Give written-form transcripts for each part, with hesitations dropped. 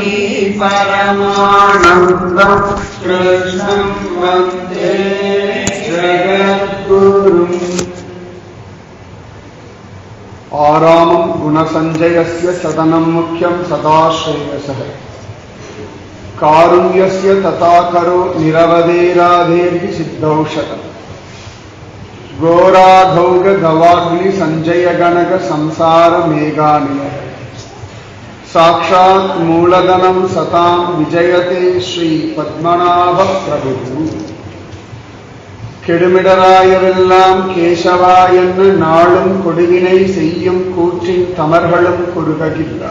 தேவகி பரமானந்தம் கிருஷ்ணம் வந்தே ஜகத்குரும். ஆராமம் குணசஞ்சயஸ்ய சதனம் முக்கியம் சதாஸ்ரேயசः காருண்யஸ்ய ததா கரோ நிரவதேராதேர்கி சித்தௌஷதம் கோராகௌக கவாக்னி சஞ்சய கணக சம்சார மேகானிய சாக்ஷாத் மூலதனம் சதாம் விஜயதே ஸ்ரீ பத்மநாப பிரபு. கெடுமிடராயவெல்லாம் கேசவா என்ன நாளும் கொடுவினை செய்யும் கூற்றின் தமர்களும் குறுககில்ல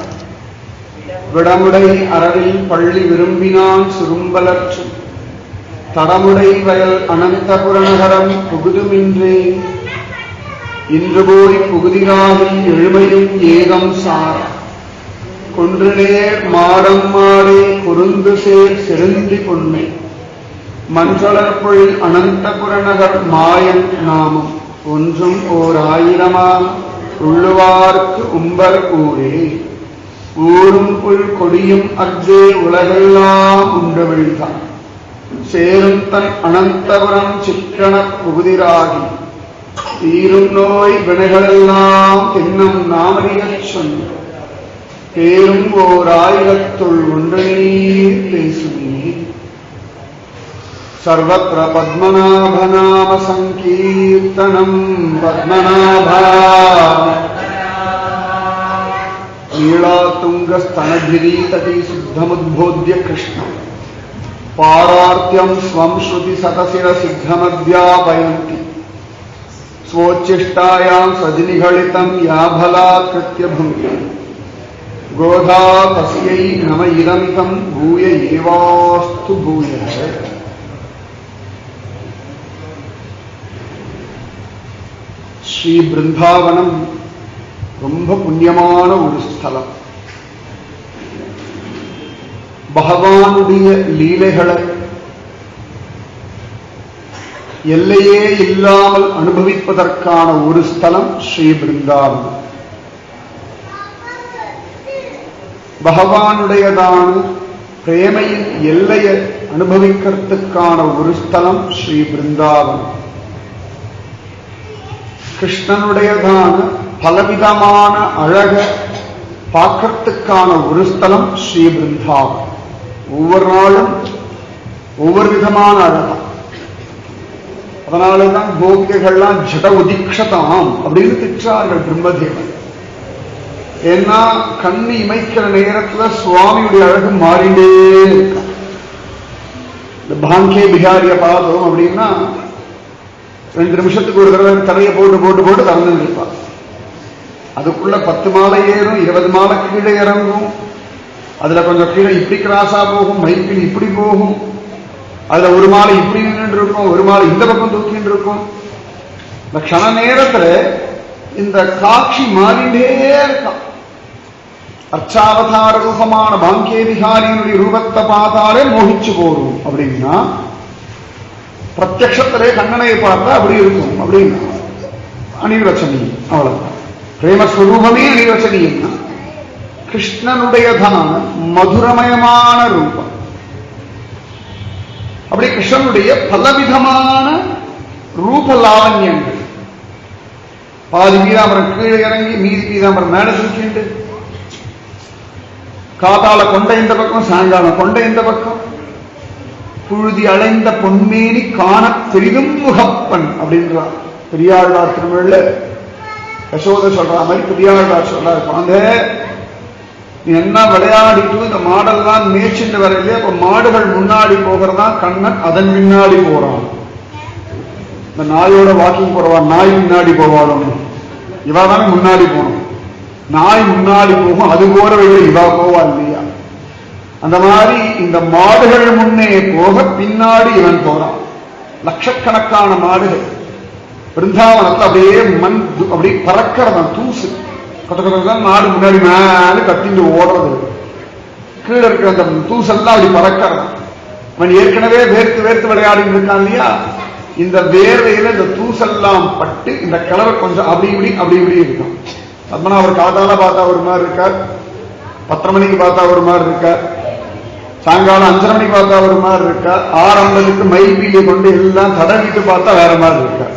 விடமுடை அறவில் பள்ளி விரும்பினான் சுரும்பலற்றும் தடமுடை வயல் அனந்தபுரநகரம் புகுதுமின்றே இன்று போய் புகுதிராவில் எழுமையும் ஏகம் சார கொன்றுநேர் மாடம் மாறே குறுந்து சேர் செருந்தி பொன்மை மஞ்சளற்பொழில் அனந்தபுரநகர் மாயன் நாமம் ஒன்றும் ஓர் ஆயிரமாம் உள்ளுவார்க்கு உம்பர் ஊரே ஊரும் புல் கொடியும் அக்தே உலகெல்லாம் உண்டு விழ்ந்தான் சேரும் தன் அனந்தபுரம் சிக்கன புகுதிராகி தீரும் நோய் வினைகளெல்லாம் தின்னும் நாமறியச் சொன்ன பேரும் ஓர் ஆயிரத்துள் ஒன்று நீர் பேசுமே. சர்வத்ர பத்மநாபநாம சங்கீர்த்தனம் பத்மநாபா நீளாதுங்கஸ்தனகிரீததி சித்தமுத்போத்ய கிருஷ்ணம் பாரார்த்தியம் ஸ்வம் ஸ்ருதி சதசிர சித்தமத்யாபயந்தி ஸ்வோச்சிஷ்டாயாம் சதிநிகழிதம் யாபலாத்கிருத்ய புங்கி கோதா தஸ்யை நம இதமிதம் பூய ஏவாஸ்து பூய. ஸ்ரீ பிருந்தாவனம் ரொம்ப புண்ணியமான ஒரு ஸ்தலம். பகவானுடைய லீலைகளை எல்லையே இல்லாமல் அனுபவிப்பதற்கான ஒரு ஸ்தலம் ஸ்ரீ பிருந்தாவனம். பகவானுடையதான பிரேமையின் எல்லையை அனுபவிக்கிறதுக்கான ஒரு ஸ்தலம் ஸ்ரீ பிருந்தாவனம். கிருஷ்ணனுடையதான பலவிதமான அழக பார்க்கறதுக்கான ஒரு ஸ்தலம் ஸ்ரீ பிருந்தாவனம். ஒவ்வொரு நாளும் ஒவ்வொரு விதமான அழகா. அதனாலதான் கோபிகைகள்லாம் ஜட உதிக்ஷதாம் அப்படின்னு திட்டார்கள் பிரம்மதேவன். ஏன்னா கண்ணு இமைக்கிற நேரத்துல சுவாமியுடைய அழகு மாறிண்டே இருக்க. இந்த பாங்கே பிகாரிய பார்த்தோம் அப்படின்னா 2 நிமிஷத்துக்கு ஒரு தடவை தரையை போட்டு போட்டு போட்டு திறந்து இருப்பார். அதுக்குள்ள 10 மாலை ஏறும், 20 மாலை கீழே இறங்கும். அதுல கொஞ்சம் கீழே இப்படி கிராஸா போகும், மைக்கில் இப்படி போகும். அதுல ஒரு மாலை இப்படி நின்று இருக்கும், ஒரு மாலை இந்த பக்கம் தூக்கிட்டு இருக்கும். இந்த க்ஷண நேரத்துல இந்த காட்சி மாறிண்டே இருக்கான். அர்ச்சாவதார ரூபமான பாங்கே விஹாரியினுடைய ரூபத்தை பார்த்தாலே மோகிச்சு போடும் அப்படின்னா, பிரத்யக்ஷத்திலே கண்ணனை பார்த்தா அப்படி இருக்கும் அப்படின்னா அனிர்வச்சனீயம். அவ்வளவுதான். பிரேமஸ்வரூபமே அனிர்வச்சனீயம். கிருஷ்ணனுடையதான மதுரமயமான ரூபம். அப்படி கிருஷ்ணனுடைய பலவிதமான ரூப லாவண்யங்கள். பாதி பீதாம்பரம் கீழே இறங்கி மீதி பீதாம்பரம் மேல தூக்கிண்டு, காத்தால கொண்ட இந்த பக்கம், சாயங்காலம் கொண்ட இந்த பக்கம், புழுதி அலைந்த பொன்மேனி காண பெரிதும் முகப்பன் அப்படின்றார் பெரியாழ்வார் திருமொழியில. யசோத சொல்ற மாதிரி பெரியாழ்வார் சொல்றாரு, குழந்தை நீ என்ன விளையாடிட்டு இந்த மாடெல்லாம் மேய்ச்சிட்டு வரலையே, அப்ப மாடுகள் முன்னாடி போகிறதா, கண்ணன் அதன் பின்னாடி போறான். இந்த நாயோட வாக்கிங் போறவா நாய் முன்னாடி போவாளும், இவா தானே முன்னாடி போகணும். நாய் முன்னாடி போகும், அது போற வழியில இவா போவா இல்லையா? அந்த மாதிரி இந்த மாடுகள் முன்னே போக பின்னாடி இவன் போறான். லட்சக்கணக்கான மாடுகள் பிருந்தாவனத்துல அப்படியே மண் அப்படி பறக்கிறதான், தூசு கட்டக்கதான் மாடு முன்னாடி மேல கத்திட்டு ஓடுறது. கீழே இருக்கிற அந்த தூசெல்லாம் அப்படி பறக்கிறதான். அவன் ஏற்கனவே வேர்த்து வேர்த்து விளையாடிட்டு இருக்கான் இல்லையா? இந்த வேர்வையில இந்த தூசெல்லாம் பட்டு இந்த கிளவை கொஞ்சம் அப்படி இப்படி அப்படி இப்படி இருக்கும். பத்மநாபர் காத்தால பார்த்தா ஒரு மாதிரி இருக்கார், 10 மணிக்கு பார்த்தா ஒரு மாதிரி இருக்கார், சாயங்காலம் 5:30 மணிக்கு பார்த்தா ஒரு மாதிரி இருக்கா, 6:50க்கு மயில்பீலியை கொண்டு எல்லாம் தடவிட்டு பார்த்தா வேற மாதிரி இருக்கா.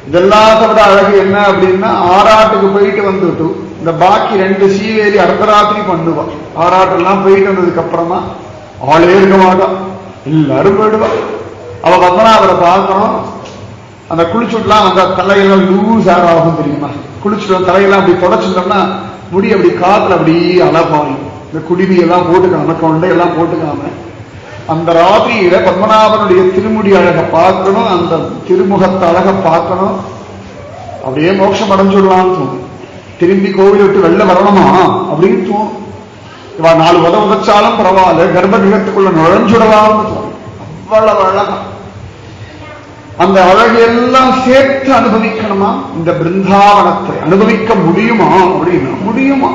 இதெல்லாத்த விட அழகு என்ன அப்படின்னா, ஆராட்டுக்கு போயிட்டு வந்துட்டு இந்த பாக்கி 2 சீவேலி அர்த்தராத்திரி பண்ணுவான். ஆராட்டெல்லாம் போயிட்டு வந்ததுக்கு அப்புறமா ஆளே இருக்க மாட்டான், எல்லாரும் போயிடுவான். அவ பத்மநாபரை பார்க்கணும். அந்த குளிச்சுட்டுலாம் வந்தா தலையெல்லாம் லூஸ் ஆகும் தெரியுமா, குளிச்சுட்டு தலையெல்லாம் அப்படி தொடச்சுட்டோம்னா முடி அப்படி காத்துல அப்படி அலபாயும். இந்த குடிமையெல்லாம் போட்டுக்காம கொண்டையெல்லாம் போட்டுக்காம அந்த ராத்திரியில பத்மநாபனுடைய திருமுடி அழக பார்க்கணும், அந்த திருமுகத்தை அழக பார்க்கணும். அப்படியே மோட்சம் அடைஞ்சுடலான்னு தோணும். திரும்பி கோவில் விட்டு வெளில வரணுமா அப்படின்னு தோணும். இவா 4 உதச்சாலும் பரவாயில்ல, கர்ப்பகிரகத்துக்குள்ள நுழைஞ்சுடலாம்னு தோணும். அவ்வளவு அழகா அந்த அழகையெல்லாம் சேர்த்து அனுபவிக்கணுமா? இந்த பிருந்தாவனத்தை அனுபவிக்க முடியுமா அப்படின்னா முடியுமா?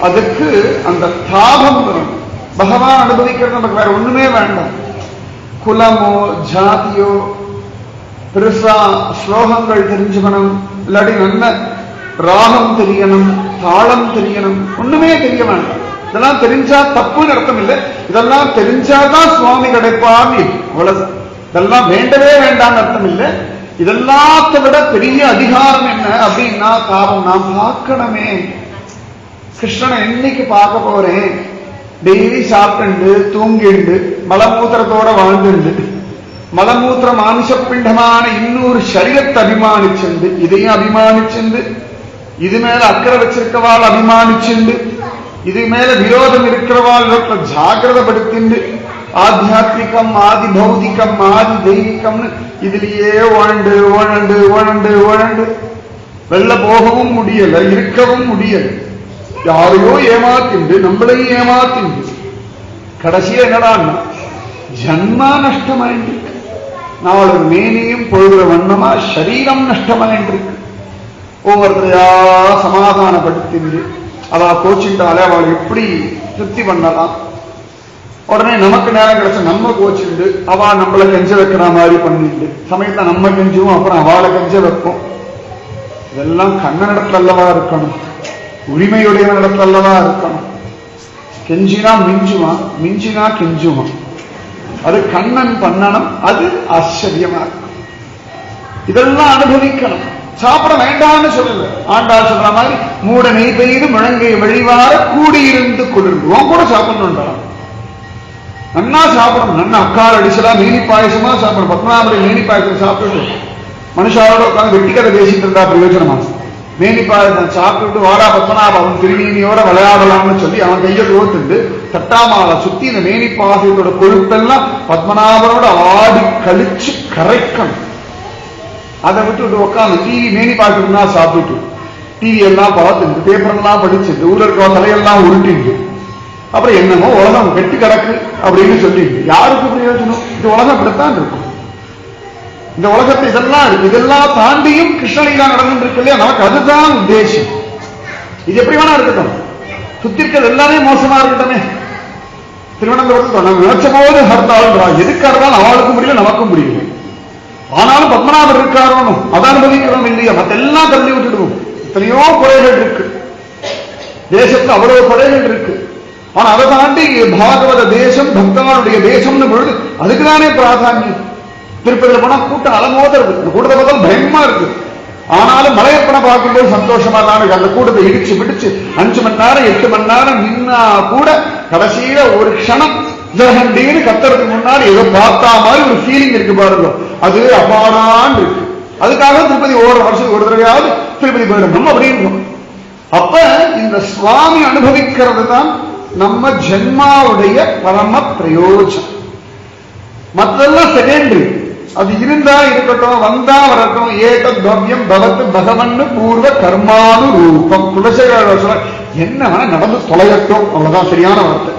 அதுக்கு அந்த தாபம் வேணும். பகவான் அனுபவிக்கிறது நமக்கு வேற ஒண்ணுமே வேண்டாம். குலமோ ஜாதியோ பெருசா ஸ்லோகங்கள் தெரிஞ்சுக்கணும், இல்லாட்டி நல்ல ராகம் தெரியணும், தாளம் தெரியணும், ஒண்ணுமே தெரிய வேண்டாம். இதெல்லாம் தெரிஞ்சா தப்புன்னு அர்த்தம் இல்லை. இதெல்லாம் தெரிஞ்சாதான் சுவாமி கிடைப்பான்னு அவ்வளவு. இதெல்லாம் வேண்டவே வேண்டாம்னு அர்த்தம் இல்லை. இதெல்லாத்த விட பெரிய அதிகாரம் என்ன அப்படின்னா தாபம். நான் பார்க்கணுமே கிருஷ்ணனை என்னைக்கு பார்க்க போறேன். டெய்லி சாப்பிட்டு தூங்கிண்டு மலமூத்திரத்தோட வாழ்ந்துண்டு மலமூத்திர மானுஷ பிண்டமான இன்னொரு சரீரத்தை அபிமானிச்சுண்டு, இதையும் அபிமானிச்சுண்டு, இது மேல அக்கறை வச்சிருக்கவாள் அபிமானிச்சுண்டு, இது மேல விரோதம் இருக்கிறவாள் ஜாகிரதப்படுத்திண்டு, ஆத்தியாத்மிகம் ஆதி பௌதிகம் ஆதி தெய்வீகம்னு இதுலயே உழண்டு உழண்டு உழண்டு உழண்டு வெளில போகவும் முடியல, இருக்கவும் முடியல. யாரையோ ஏமாத்திண்டு நம்மளையும் ஏமாத்திண்டு கடைசியா என்னடான்னா ஜன்மா நஷ்டமாயிட்டு, நாலு மேனியும் பொழுதுற வண்ணமா சரீரம் நஷ்டமாயின்றிருக்கு. ஒவ்வொருத்தரையா சமாதானப்படுத்திண்டு அவ கோச்சிட்டாலே அவளை எப்படி திருப்தி பண்ணலாம். உடனே நமக்கு நேரம் கிடைச்ச நம்ம கோச்சுண்டு அவ நம்மளை கெஞ்ச வைக்கிற மாதிரி பண்ணிட்டு சமயத்தை நம்ம கெஞ்சுவோம், அப்புறம் அவளை கெஞ்ச வைப்போம். இதெல்லாம் கண்ணனிடத்துல அல்லவா இருக்கணும், உரிமையுடைய இடத்துல அல்லவா இருக்கணும். கெஞ்சினா மிஞ்சுவான், மிஞ்சினா கெஞ்சுவான். அது கண்ணன் பண்ணணும், அது ஆச்சரியமா இருக்கும். இதெல்லாம் அனுபவிக்கணும். சாப்பிட வேண்டாம்னு சொல்லல, ஆண்டாள் சொல்ற மாதிரி மூட நெய் பெய்து முழங்கை வழிவார கூடியிருந்து குளிர்வோம் கூட சாப்பிடணும். நன்னா சாப்பிடணும், நன்னா அக்கால் அடிச்சலா மேனி பாயசமா சாப்பிடணும். பத்மநாபுடைய மேனி பாயசம் சாப்பிட்டு மனுஷாவோட உட்காந்து வெட்டிக்கதை பேசிட்டு இருந்தா பிரயோஜனமா. மேனி பாயசம் சாப்பிட்டு வாடா பத்மநாப அவன் திருமீனியோட விளையாடலாம்னு சொல்லி அவன் கையை கோத்துண்டு தட்டாமாலை சுத்தி இந்த மேனி பாயசத்தோட கொழுப்பெல்லாம் பத்மநாபனோட ஆடி கழிச்சு கரைக்கணும். அதை விட்டு உட்காந்து டிவி மேனி பாயசம்னா சாப்பிட்டு டிவி எல்லாம் பார்த்துட்டு பேப்பர்லாம் படிச்சுட்டு ஊர்ல இருக்க தலையெல்லாம் உருட்டிட்டு அப்புறம் என்னமோ உலகம் கெட்டு கிடக்கு அப்படின்னு சொல்லிட்டு யாருக்கு பிரயோஜனம்? இந்த உலகம் இப்படித்தான் இருக்கும். இந்த உலகத்தை இதெல்லாம் இருக்கு, இதெல்லாம் தாண்டியும் கிருஷ்ணலீலா நடந்து இருக்கு இல்லையா, நமக்கு அதுதான் உத்தேசம். இது எப்படி வேணா இருக்கட்டும், சுத்தி இருக்கிறது எல்லாமே மோசமா இருக்கட்டுமே. திருவனந்தபுரத்தில் நம்ம நினைச்ச போது ஹர்த்தாள் எதுக்கு இருந்தாலும் அவளுக்கும் முடியல நமக்கும் முடியல. ஆனாலும் பத்மநாபர் இருக்காரோன்னு அதை அனுபவிக்கிறோம் இல்லையா, மத்தெல்லாம் தள்ளி விட்டுடுவோம். எத்தனையோ குறைகள் இருக்கு தேசத்துல, அவ்வளவு குறைகள் இருக்கு. ஆனா அதை தாண்டி பாகவத தேசம் பக்தனுடைய தேசம்னு பொழுது அதுக்குதானே பிராதானியம். திருப்பதியில போனா கூட்டம் அலமோத இருக்கு, இந்த கூட்டத்தை பார்த்தாலும் பயமா இருக்கு. ஆனாலும் மலையப்பனை பார்க்கும்போது சந்தோஷமா தான் இருக்கு. அந்த கூட்டத்தை இடிச்சு பிடிச்சு 5 மணி நேரம் 8 மணி நேரம் நின்னா கூட கடைசியில ஒரு க்ஷணம் ஜெகண்டீன்னு கத்துறதுக்கு முன்னாடி ஏதோ பார்த்தா மாதிரி ஒரு ஃபீலிங் இருக்கு பாருங்க, அது அபாரான் இருக்கு. அதுக்காக திருப்பதி ஒவ்வொரு வருஷத்துக்கு ஒரு தடவையாவது திருப்பதி போயிடணும் அப்படின்னு. அப்ப இந்த சுவாமி அனுபவிக்கிறது தான் நம்ம ஜென்மாவுடைய பரம பிரயோஜனம். மற்றெல்லாம் செகண்டரி. அது இருந்தா இருக்கட்டும், வந்தா வரட்டும். ஏதத் பவ்யம் பவத் பகவன்னு பூர்வ கர்மானு ரூபம். குலசேகர சொல்ல என்ன வேணா நடந்து தொலையட்டும், அவ்வளவுதான் சரியான வார்த்தை.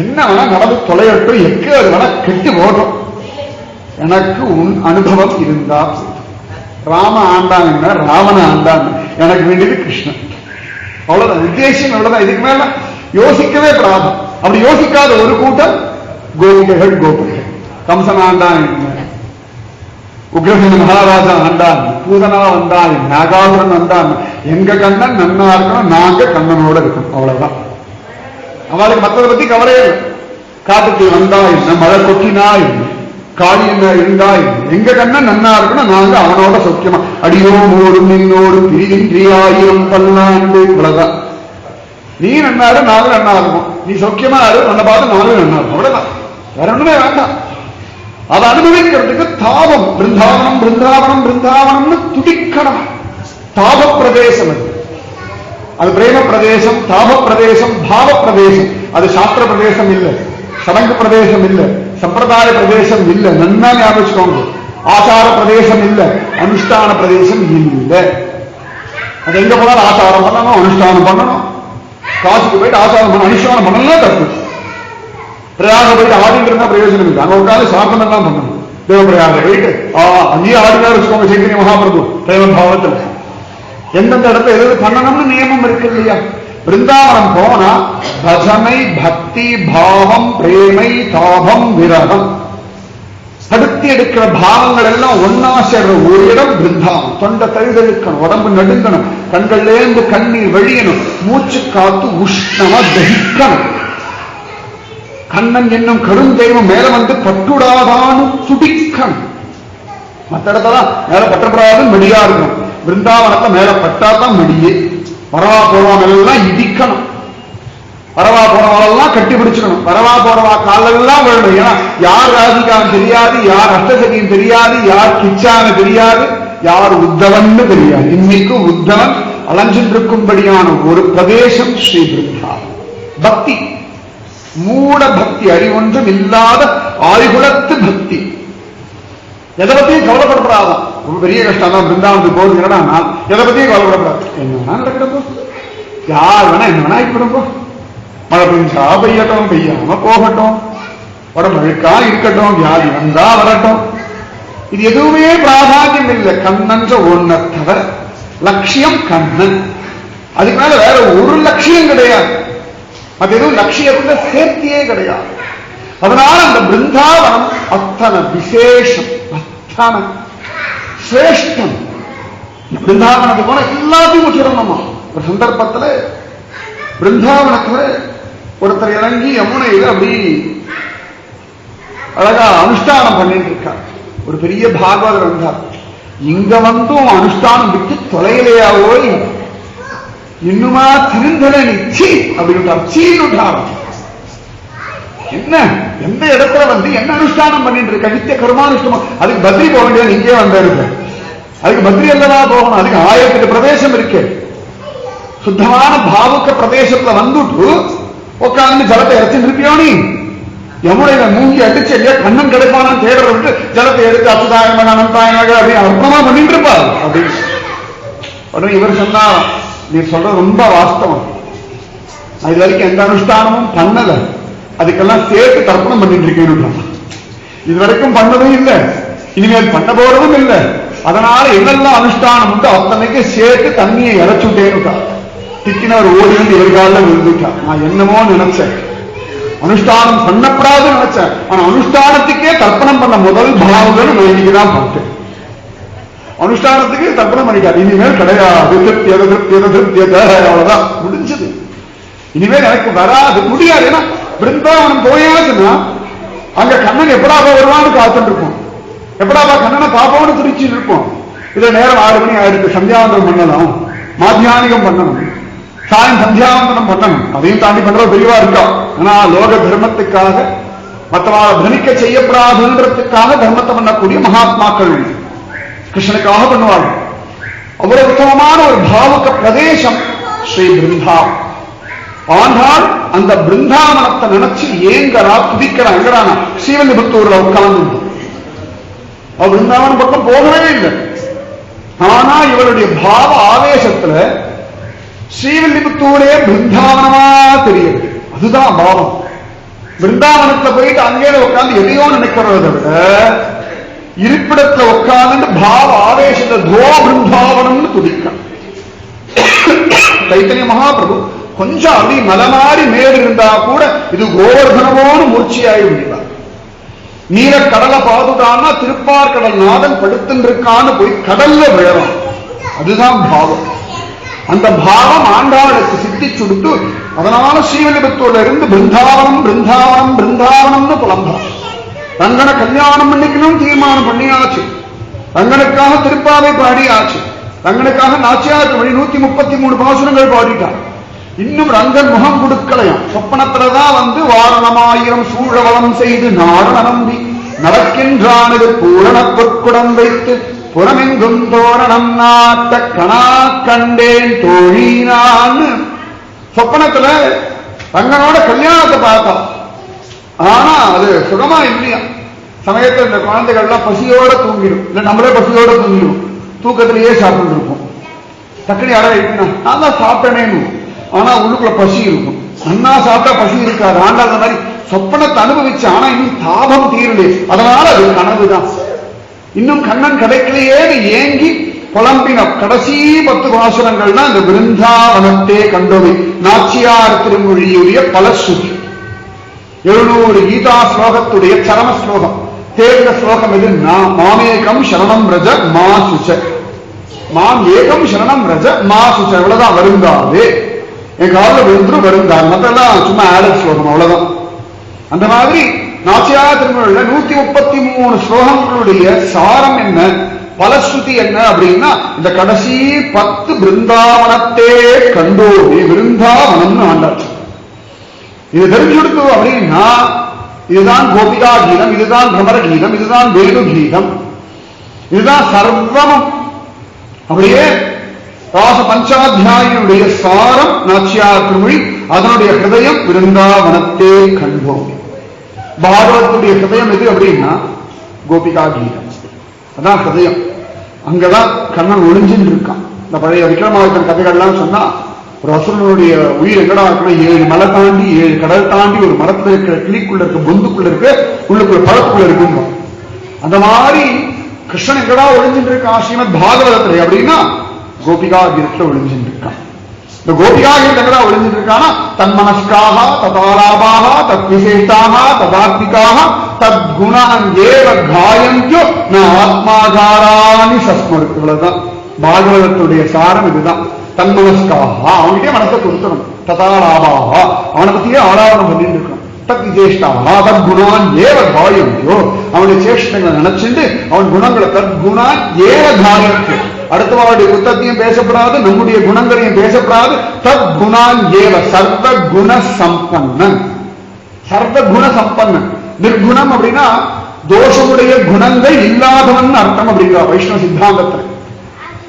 என்ன வேணா நடந்து தொலையட்டும், எக்கு அது வேணா கெட்டு போடும், எனக்கு உன் அனுபவம் இருந்தா. ராம ஆண்டான் என்ன, ராவண ஆண்டான், எனக்கு வேண்டியது கிருஷ்ணன், அவ்வளவுதான். உத்தேசம் அவ்வளவுதான். இதுக்கு மேல யோசிக்கவே கூடாது. அப்படி யோசிக்காத ஒரு கூட்டம் கோபிகைகள் கோபிகைகள். கம்சன் ஆண்டான் என்ன, உக்ரசேன மகாராஜா ஆண்டான், பூதனா வந்தான், நாகாசுரன் வந்தான். எங்க கண்ணன் நன்னா இருக்கணும், நாங்க கண்ணனோட இருக்கணும், அவ்வளவுதான். அவளுக்கு மற்றதை பத்தி கவலையே இல்லை. காட்டுக்கு வந்தா என்ன, மழை கொட்டினா என்ன, காளி என்ன இருந்தா என்ன, எங்க கண்ணன் நன்னா இருக்கணும், நாங்க அவனோட சௌக்கியமா அடியோம் ஓடும் நின்னோடு பிரிவின்றி 1000 பல்லாண்டு. இவ்வளவுதான். நீ நன்னாரு நானும் நன்னா இருக்கும், நீ சௌக்கியமா இரு உன்னை பார்த்து நானும் நன்னா இருக்கும். அவ்வளவுதான், வேற ஒண்ணுமே வேண்டாம். அதை அனுபவிக்கிறதுக்கு தாபம். பிருந்தாவனம் பிருந்தாவனம் பிருந்தாவனம்னு துடிக்கணும். தாப பிரதேசம் அது. அது பிரேம பிரதேசம், தாப பிரதேசம், பாவ பிரதேசம். அது சாஸ்திர பிரதேசம் இல்லை, சடங்கு பிரதேசம் இல்லை, சம்பிரதாய பிரதேசம் இல்லை. நன்னா ஞாபகம். ஆச்சார பிரதேசம் இல்லை, அனுஷ்டான பிரதேசம் இல்லை. அது எங்க போனாலும் ஆச்சாரம் பண்ணணும், அனுஷ்டானம் பண்ணணும். காசுக்கு போயிட்டு ஆச்சாரம் பண்ண அனுஷ்டானம் பண்ணலாம் தப்பு. பிரயாக போயிட்டு ஆடிட்டு இருந்தா பிரயோஜனம் இல்லை. அங்க உட்காந்து சாப்பிடம் எல்லாம் பண்ணணும். தேவப்பிரயாக போயிட்டு அங்கேயே ஆடினா வச்சுக்கோங்க. சைத்தன்ய மகாபிரபு பிரேம பாவத்தில் எந்தெந்த இடத்துல எது பண்ணணும்னு நியமம் இருக்கு இல்லையா? பிருந்தாவனம் போனா பஜனை, பக்தி, பாவம், பிரேமை, தாபம், விரகம், படுத்தி எடுக்கிற பாவங்கள் எல்லாம் ஒன்னா சேர்ற ஒரு இடம் பிருந்தாவனம். தொண்டை தழுதழுக்கணும், உடம்பு நடுங்கணும், கண்கள்லேருந்து கண்ணீர் வழியணும், மூச்சு காத்து உஷ்ணமா தகிக்கணும். கண்ணன் என்னும் கருந்தெய்வம் மேல வந்து பட்டுடாதான்னு துடிக்கணும். மற்ற இடத்தான் மேல பட்டப்படாதுன்னு மெடியா இருக்கணும். பிருந்தாவனத்தை மேல பட்டாதான் மெடியே. வரவா போறவன் எல்லாம் இடிக்கணும், வரவா போறவாளெல்லாம் கட்டி பிடிச்சுக்கணும், வரவா போறவா காலெல்லாம் விழணும். ஏன்னா யார் ராதிகான்னு தெரியாது, யார் அஷ்டசகியும் தெரியாது, யார் கிச்சான்னு தெரியாது, யார் உத்தவன்னு தெரியாது. இன்னைக்கு உத்தவன் அலைஞ்சிருக்கும்படியான ஒரு பிரதேசம் ஸ்ரீ பிருந்தாவனம். பக்தி, மூட பக்தி, அறிவொன்றும் இல்லாத ஆய்குலத்து பக்தி. எதை பத்தியும் கவலைப்படப்படாதான். ரொம்ப பெரிய கஷ்டம் தான் பிருந்தாவனத்துக்கு போகுதுன்னா எதை பத்தியும் கவலைப்படப்படாது. என்ன வேணா நடக்கிறப்போ, யார் வேணா என்ன வேணா இப்படப்போ, மழை பெஞ்சா பெய்யட்டும், பெய்யாம போகட்டும், உடம்பு அழுக்கா இருக்கட்டும், வியாதி வந்தா வரட்டும், இது எதுவுமே பிராதானியம் இல்லை. கண்ணன்ற ஒன்ன தவிர லட்சியம் கண்ணன். அதுக்கு மேல வேற ஒரு லட்சியம் கிடையாது. அது எதுவும் லட்சியத்துல சேர்த்தியே கிடையாது. அதனால அந்த பிருந்தாவனம் அத்தனை விசேஷம், அத்தனை சிரேஷ்டம். பிருந்தாவனத்துக்கு போன எல்லாத்தையும் வச்சிடணுமா. ஒரு சந்தர்ப்பத்துல பிருந்தாவனத்துல ஒருத்தர் இறங்கி யமுனையில அப்படி அழகா அனுஷ்டானம் பண்ணிட்டு இருக்கார். ஒரு பெரிய பாகவதர் வந்தார். இங்க வந்தும் அனுஷ்டானம் விட்டு தொலைலையா போய் இன்னுமா திருந்தலை நிச்சி அப்படின்னு சீனுட்டார். என்ன எந்த இடத்துல வந்து என்ன அனுஷ்டானம் பண்ணிட்டு இருக்க, நித்திய கர்மானுஷ்டமா. அதுக்கு பத்ரி போக வேண்டியது, இங்கே வந்திருக்க. அதுக்கு பத்ரி அல்லவா போகணும். அதுக்கு 1008 பிரதேசம் இருக்கு. சுத்தமான பாவுக்க பிரதேசத்துல வந்துட்டு உட்காந்து ஜலத்தை இறச்சி இருப்பியோ நீ. யமுனையில மூங்கி அடிச்சு இல்லையா கண்ணன் கிடைப்பானு தேடுற விட்டு ஜலத்தை எடுத்து அசுதாயமாக அனந்தாயமாக அப்படின்னு அர்ப்பணமா பண்ணிட்டு இருப்பாரு அப்படின்னு. உடனே இவர் சொன்னா, நீ சொல்றது ரொம்ப வாஸ்தவம், இது வரைக்கும் எந்த அனுஷ்டானமும் பண்ணல, அதுக்கெல்லாம் சேர்த்து தர்ப்பணம் பண்ணிட்டு இருக்கேன். இது வரைக்கும் பண்ணதும் இல்லை, இனிமேல் பண்ண போறதும் இல்லை. அதனால என்னெல்லாம் அனுஷ்டானம் உண்டு அத்தனைக்கு சேர்த்து தண்ணியை இறைச்சுட்டேன்னுட்டா. திட்டினவர் ஓடி வந்து இவர்கால விழுந்துட்டா. நான் என்னமோ நினைச்சேன், அனுஷ்டானம் பண்ணப்படாதுன்னு நினைச்சேன். ஆனா அனுஷ்டானத்துக்கே தர்ப்பணம் பண்ண முதல் பாவங்கள் வேண்டிக்குதான் பார்த்தேன். அனுஷ்டானத்துக்கு தர்ப்பணம் பண்ணிக்காது. இனிமேல் கிடையாது, அவ்வளவுதான் முடிஞ்சது. இனிமேல் எனக்கு வராது, முடியாது. ஏன்னா பிருந்தாவனம் போயாச்சுன்னா அங்க கண்ணன் எப்படாபா வருவான்னு காத்துட்டு இருப்போம், எப்படாபா கண்ணனை பாப்போன்னு துடிச்சுட்டு இருப்போம். இதுல நேரம் 6 மணி ஆயிருக்கு, சந்தியாவந்தனம் பண்ணலாம், மாத்தியானிகம் பண்ணணும், சாயம் சந்தியாவந்தனம் பண்ணணும். அதையும் தாண்டி பண்ற பெரியவா இருக்கா. ஆனா லோக தர்மத்துக்காக மற்றவாளை பிரமிக்க செய்யப்படாதுன்றதுக்காக தர்மத்தை பண்ணக்கூடிய மகாத்மாக்கள் கிருஷ்ணனுக்காக பண்ணுவார்கள். அவ்வளவு உத்தமமான ஒரு பாவுக்க பிரதேசம் ஸ்ரீ பிருந்தாவனம். ஆண்டாள் அந்த பிருந்தாவனத்தை நினைச்சு ஏங்கரா, துதிக்கிறா. எங்கடானா ஸ்ரீவல்லிபுத்தூர்ல உட்கார்ந்து. அவ பிருந்தாவனம் பக்கம் போகவே இல்லை. ஆனா இவருடைய பாவ ஆவேசத்துல ஸ்ரீவல்லிபுத்தூரே பிருந்தாவனமா தெரியுது. அதுதான் பாவம். பிருந்தாவனத்துல போயிட்டு அங்கே உட்கார்ந்து எதையோ நினைக்கிறத விட இருப்பிடத்துல உட்கார்ந்து பாவ ஆவேசத்தை தோ பிருந்தாவனம்னு துடிக்க. சைத்தன்ய மகாபிரபு கொஞ்சம் அப்படி மலமாறி மேடு இருந்தா கூட இது கோவர்தனமோன்னு மூர்ச்சியாகி விடுவார். நீர கடலை பாதுட்டான்னா திருப்பார்கடல் நாதன் படுத்துருக்கான்னு போய் கடல்ல விழணும். அதுதான் பாவம். அந்த பாவம் ஆண்டாளுக்கு சித்திச்சுடுத்து அதனால ஸ்ரீவில்லிபுத்தூர்ல இருந்து பிருந்தாவனம் பிருந்தாவனம் பிருந்தாவனம்னு புலம்புறான். ரங்கனை கல்யாணம் பண்ணிக்கணும் தீர்மானம் பண்ணியாச்சு. ரங்கனுக்காக திருப்பாவை பாடியாச்சு. ரங்கனுக்காக நாச்சியாருக்கு வழி 133 பாசுரங்கள் பாடிட்டார். இன்னும் ரங்கன் முகம் கொடுக்கலையாம். சொப்பனத்துலதான் வந்து வாரணமாயிரம் சூழவளம் செய்து நாரண நம்பி நடக்கின்றானது பூரண பொற்குடம் வைத்து புறமெங்கும் தோரணம் நாட்ட கணா கண்டேன் தோழினான்னு சொப்பனத்துல ரங்கனோட கல்யாணத்தை பார்த்தான். ஆனா அது சுகமா இல்லையா. சமயத்தில் இந்த குழந்தைகள்லாம் பசியோட தூங்கிடும், இல்ல நம்மளே பசியோட தூங்கிடும், தூக்கத்திலேயே சாப்பிட்டு இருப்போம். டக்குனு யாரா இருக்கணும் நான் தான் சாப்பிட்டேனேன்னு, ஆனா உள்ளுக்குள்ள பசி இருக்கும். நன்னா சாப்பிட்டா பசி இருக்காது. ஆண்டா அந்த மாதிரி சொப்பனத்தை அனுபவிச்சு, ஆனா இன்னும் தாபம் தீரலே, அதனால அது கனவுதான். இன்னும் கண்ணன் கிடைக்கலையே ஏங்கி புலம்பின கடைசி 10 பாசுரங்கள்னா இந்த விருந்தாவனத்தே கண்டோமே நாச்சியார் திருமொழியுடைய பலஸ்ருதி. 700 கீதா ஸ்லோகத்துடைய சரம ஸ்லோகம். தேர்ந்த ஸ்லோகம் எது? மாமேகம் சரணம் ரஜ மா சுச்ச, மாம் ஏகம் சரணம் ரஜ மா சுச்ச. இவ்வளவுதான் வருந்தாது, என் காலில் விழுந்துரும் வருந்தாது. மற்றெல்லாம் சும்மா ஆடல் ஸ்லோகம், அவ்வளவுதான். அந்த மாதிரி நாச்சியார் திருமொழியில 133 ஸ்லோகங்களுடைய சாரம் என்ன, பலஸ்ருதி என்ன அப்படின்னா இந்த கடைசி 10 பிருந்தாவனத்தே கண்டோமே, விருந்தாவனம்னு ஆண்டாச்சு. இது தெரிஞ்சுடுத்து அப்படின்னா இதுதான் கோபிகா கீதம், இதுதான் பிரமர கீதம், இதுதான் வேணு கீதம், இதுதான் சர்வமும். அப்படியே ராச பஞ்சாத்தியாயினுடைய சாரம் நாச்சியார் திருமொழி, அதனுடைய ஹிருதயம் விருந்தாவனத்தே கண்டோம். பாகவத்துடைய ஹிருதயம் எது அப்படின்னா கோபிகா கீதம், அதான் ஹிருதயம். அங்கதான் கண்ணன் ஒளிஞ்சின்னு இருக்கான். இந்த பழைய விக்ரமாதித்தன் கதைகள்லாம் சொன்னா ஒரு அசுரனுடைய உயிர் எங்கடா இருக்கணும், 7 மலை தாண்டி 7 கடல் தாண்டி ஒரு மரத்துல இருக்கிற கிளிக்குள்ள இருக்க பொந்துக்குள்ள இருக்கு, உள்ளுக்குள்ள பழத்துக்குள்ள இருக்குங்க. அந்த மாதிரி கிருஷ்ணன் எங்கடா ஒளிஞ்சிட்டு இருக்கான் ஸ்ரீமத் பாகவதத்துல அப்படின்னா கோபிகா கீதத்துல ஒளிஞ்சிட்டு இருக்கான். இந்த கோபிகா கீதம் எங்கடா ஒளிஞ்சிட்டு இருக்கானா தன்மனஸ்காக ததாலாபாக தத் விசேஷாக ததாத்மிகாக தத் குணான் ஏவ காயந்தியோ ந ஆத்மாகாராணி சஸ்மரு. இவ்வளவுதான் பாகவதத்துடைய சாரம். இதுதான் தன்மனஸ்காக, அவனுக்கே மனசை கொடுக்கணும். ததாலாபாக, அவனை பத்தியே ஆலாபனம் பண்ணிட்டு இருக்கணும். தத் விசேஷ்டாக தத் குணான் ஏவ காயந்தியோ, அவனுடைய சேஷ்டங்களை நினைச்சுட்டு அவன் குணங்களை தத் குணான் ஏவ காயந்தியோ, அடுத்தவாளுடைய குத்தத்தையும் பேசப்படாது, நம்முடைய குணங்களையும் பேசப்படாது. தத் குணான் ஏவ சர்வ குண சம்பன்னன், சர்வ குண சம்பன்னன். நிர்குணம் அப்படின்னா தோஷமுடைய குணங்கள் இல்லாதவன் அர்த்தம் அப்படிங்கிறார் வைஷ்ணவ சித்தாந்தத்தில்.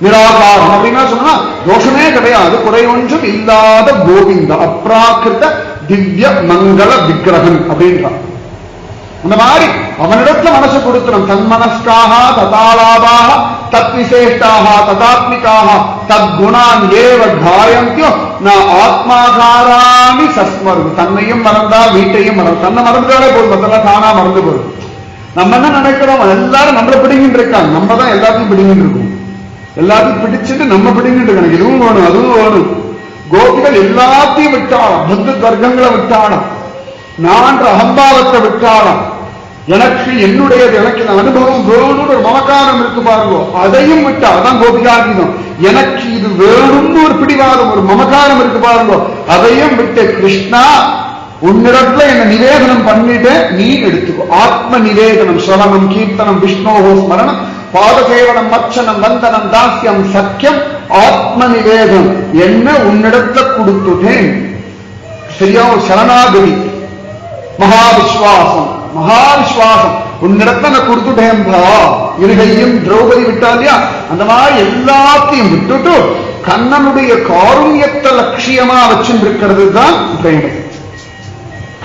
நிராகாரம் அப்படின்னா சொன்னா தோஷமே கிடையாது, குறை ஒன்றும் இல்லாத கோவிந்த அப்ராக்கிருத திவ்ய மங்கள விக்கிரகன் அப்படின்றான். அந்த மாதிரி அவனிடத்துல மனசு கொடுக்கணும். தன்மனஸ்காக ததாலாபாக தத் விசேஷ்டாக ததாத்மிகாக தத் குணான் ஏவ காயந்தியோ ந ஆத்மாகாராணி சஸ்மரு. தன்னையும் மறந்தா வீட்டையும் மறந்து, தன்னை மறந்துட்டாலே போதும், மற்றெல்லாம் தானா மறந்து போதும். நம்ம என்ன நினைக்கிறோம், எல்லாரும் நம்மளை பிடிங்கிட்டு இருக்காங்க, நம்ம தான் எல்லாத்தையும் பிடிங்கிட்டு இருக்கோம். எல்லாத்தையும் பிடிச்சிட்டு நம்ம பிடிங்கிட்டு இருக்காங்க, இதுவும் வேணும் அதுவும் வேணும். கோபிகள் எல்லாத்தையும் விட்டாலும், பக்த வர்க்கங்களை விட்டாலும், நான் அகம்பாவத்தை விட்டாலும், எனக்கு என்னுடையது, எனக்கு இந்த அனுபவம் வேணும்னு ஒரு மமக்காரம் இருக்கு பாருங்க, அதையும் விட்டா அதான் கோபிகாதீனம். எனக்கு இது வேணும்னு ஒரு பிடிவாதம், ஒரு மமக்காரம் இருக்கு பாருங்க, அதையும் விட்டு கிருஷ்ணா உன்னிடத்துல என்ன நிவேதனம் பண்ணிட்டு நீ எடுத்துக்கோ. ஆத்ம நிவேதனம், ஸ்ரவணம் கீர்த்தனம் விஷ்ணோஹோ ஸ்மரணம் பாதசேவனம் மச்சனம் வந்தனம் தாஸ்யம் சக்கியம் ஆத்ம நிவேதனம் என்ன உன்னிடத்துல கொடுத்துட்டேன். சரியா ஒரு சரணாகதி, மகாவிஸ்வாசம், மகாவிஸ்வாசம் உன்னிடத்துல நான் கொடுத்துட்டேன்பா. இருகையும் திரௌபதி விட்டா இல்லையா, அந்த மாதிரி எல்லாத்தையும் விட்டுட்டு கண்ணனுடைய காருண்யத்தை லட்சியமா வச்சுருக்கிறது தான் பிரேமை.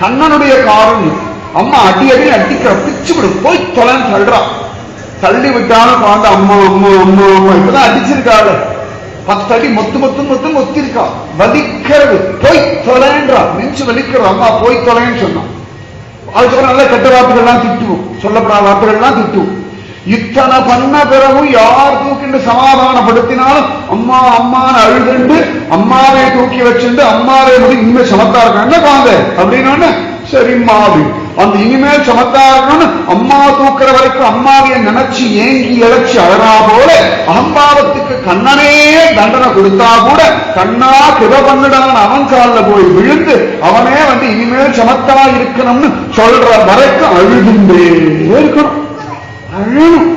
கண்ணனுடைய காருண்யம். அம்மா அடி அடி அடிக்கிற பிச்சு விடு, போய் தொலைன்னு தள்ளுறா. தள்ளி விட்டாலும் குழந்தை அம்மா அம்மா அம்மா அம்மா இப்பதான் அடிச்சிருக்காள், 10 அடி மொத்து மொத்து மொத்து மொத்திருக்கா. வலிக்கிறது, போய் தொலைன்றா, நெஞ்சு வலிக்கிறது, அம்மா போய் தொலைன்னு சொன்னான். அதுக்கப்புறம் நல்ல கெட்ட வார்த்தைகள்லாம் திட்டுவோம், சொல்லப்படாத வார்த்தைகள்லாம் திட்டுவோம். இத்தனை பண்ண பிறகு யார் தூக்கிட்டு சமாதானப்படுத்தினாலும் அம்மா அம்மான்னு அழுதுண்டு அம்மாவை தூக்கி வச்சுட்டு அம்மாவை முடி இனிமே சமத்தா இருக்காங்க குழந்தை அப்படின்னு சரிம்மா. அந்த இனிமேல் சமத்தா இருக்கணும்னு அம்மா தூக்குற வரைக்கும் அம்மாவைய நினைச்சு ஏங்கி இழைச்சி அழகா போல அகம்பாவத்துக்கு கண்ணனே தண்டனை கொடுத்தா கூட கண்ணா கிருப பண்ணுடான்னு அவன் காலில் போய் விழுந்து அவனே இனிமேல் சமத்தா இருக்கணும்னு சொல்ற வரைக்கும் அழுதுண்டே இருக்கணும். அழணும்.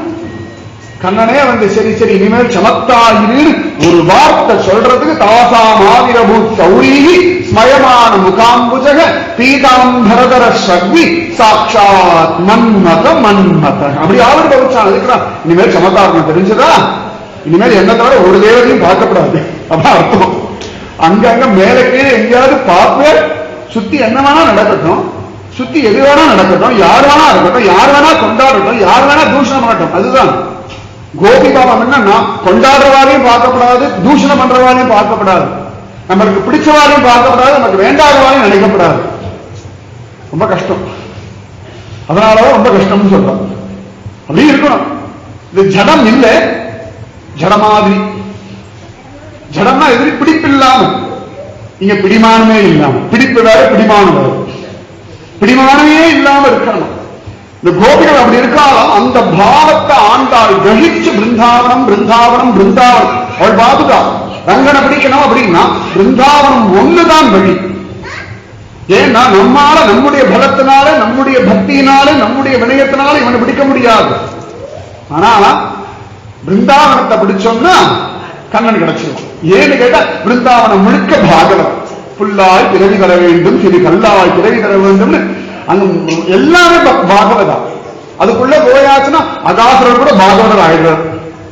கண்ணனே சரி சரி இனிமேல் சமத்தாயிரு ஒரு வார்த்தை சொல்றதுக்கு தாசா மாதிரபூ சௌரி ஸ்மயமான முகாம்புஜக பீதாம்பரதர சக்தி சாட்சாத் மன்மத மன்மத அப்படி ஆவிர் பவிச்சான். அதுக்குறான் இனிமேல் சமத்தா இருக்கணும். தெரிஞ்சதா? இனிமேல் என்ன தவிர ஒரு தேவதையும் பார்க்கப்படாது. அதான் அர்த்தம். அங்கங்க மேல கீழே எங்கேயாவது பார்ப்பேன். சுத்தி என்ன வேணா நடக்கட்டும், சுத்தி எது வேணா நடக்கட்டும், யார் வேணா இருக்கட்டும், யார் வேணா கொண்டாடட்டும், யார் வேணா தூஷணம் பண்ணட்டும். அதுதான் கோபிபாவம். என்னன்னா கொண்டாடுறவாரையும் பார்க்கப்படாது, தூஷணம் பண்றவாரையும் பார்க்கப்படாது, நம்மளுக்கு பிடிச்சவாரையும் பார்க்கப்படாது, நமக்கு வேண்டாதவாரையும் நினைக்கப்படாது. ரொம்ப கஷ்டம். அதனாலதான் ரொம்ப கஷ்டம்னு சொல்றோம். அப்படி இருக்கணும். இது ஜடம் இல்லை, ஜடமாதிரி. ஜடம்னா எதிரி பிடிப்பு இல்லாம, இங்க பிடிமானமே இல்லாம, பிடிப்பு வேற பிடிமானம் வேற, பிடிமானமே இல்லாம இருக்கணும். இந்த கோபிகள் அப்படி இருக்காலும் அந்த பாவத்தை ஆண்டாள் கிரகிச்சு பிருந்தாவனம் பிருந்தாவனம் பிருந்தாவனம் அவள் பாதுகா. ரங்கனை பிடிக்கணும் அப்படின்னா பிருந்தாவனம் ஒண்ணுதான் வழி. ஏன்னா நம்மால நம்முடைய பலத்தினால நம்முடைய பக்தியினால நம்முடைய வினயத்தினால இவனை பிடிக்க முடியாது. ஆனா பிருந்தாவனத்தை பிடிச்சோம்னா கண்ணன் கிடைச்சிடும். ஏன்னு கேட்டா பிருந்தாவனம் முழுக்க பாகவதம். புல்லாய் பிறவி தர வேண்டும், சிறு கல்லாய் பிறவி தர வேண்டும்னு அங்க எல்லாமே பாகவதா. அதுக்குள்ள போயாச்சுன்னா அகாசுரர் கூட பாகவதர் ஆயிடுறார்.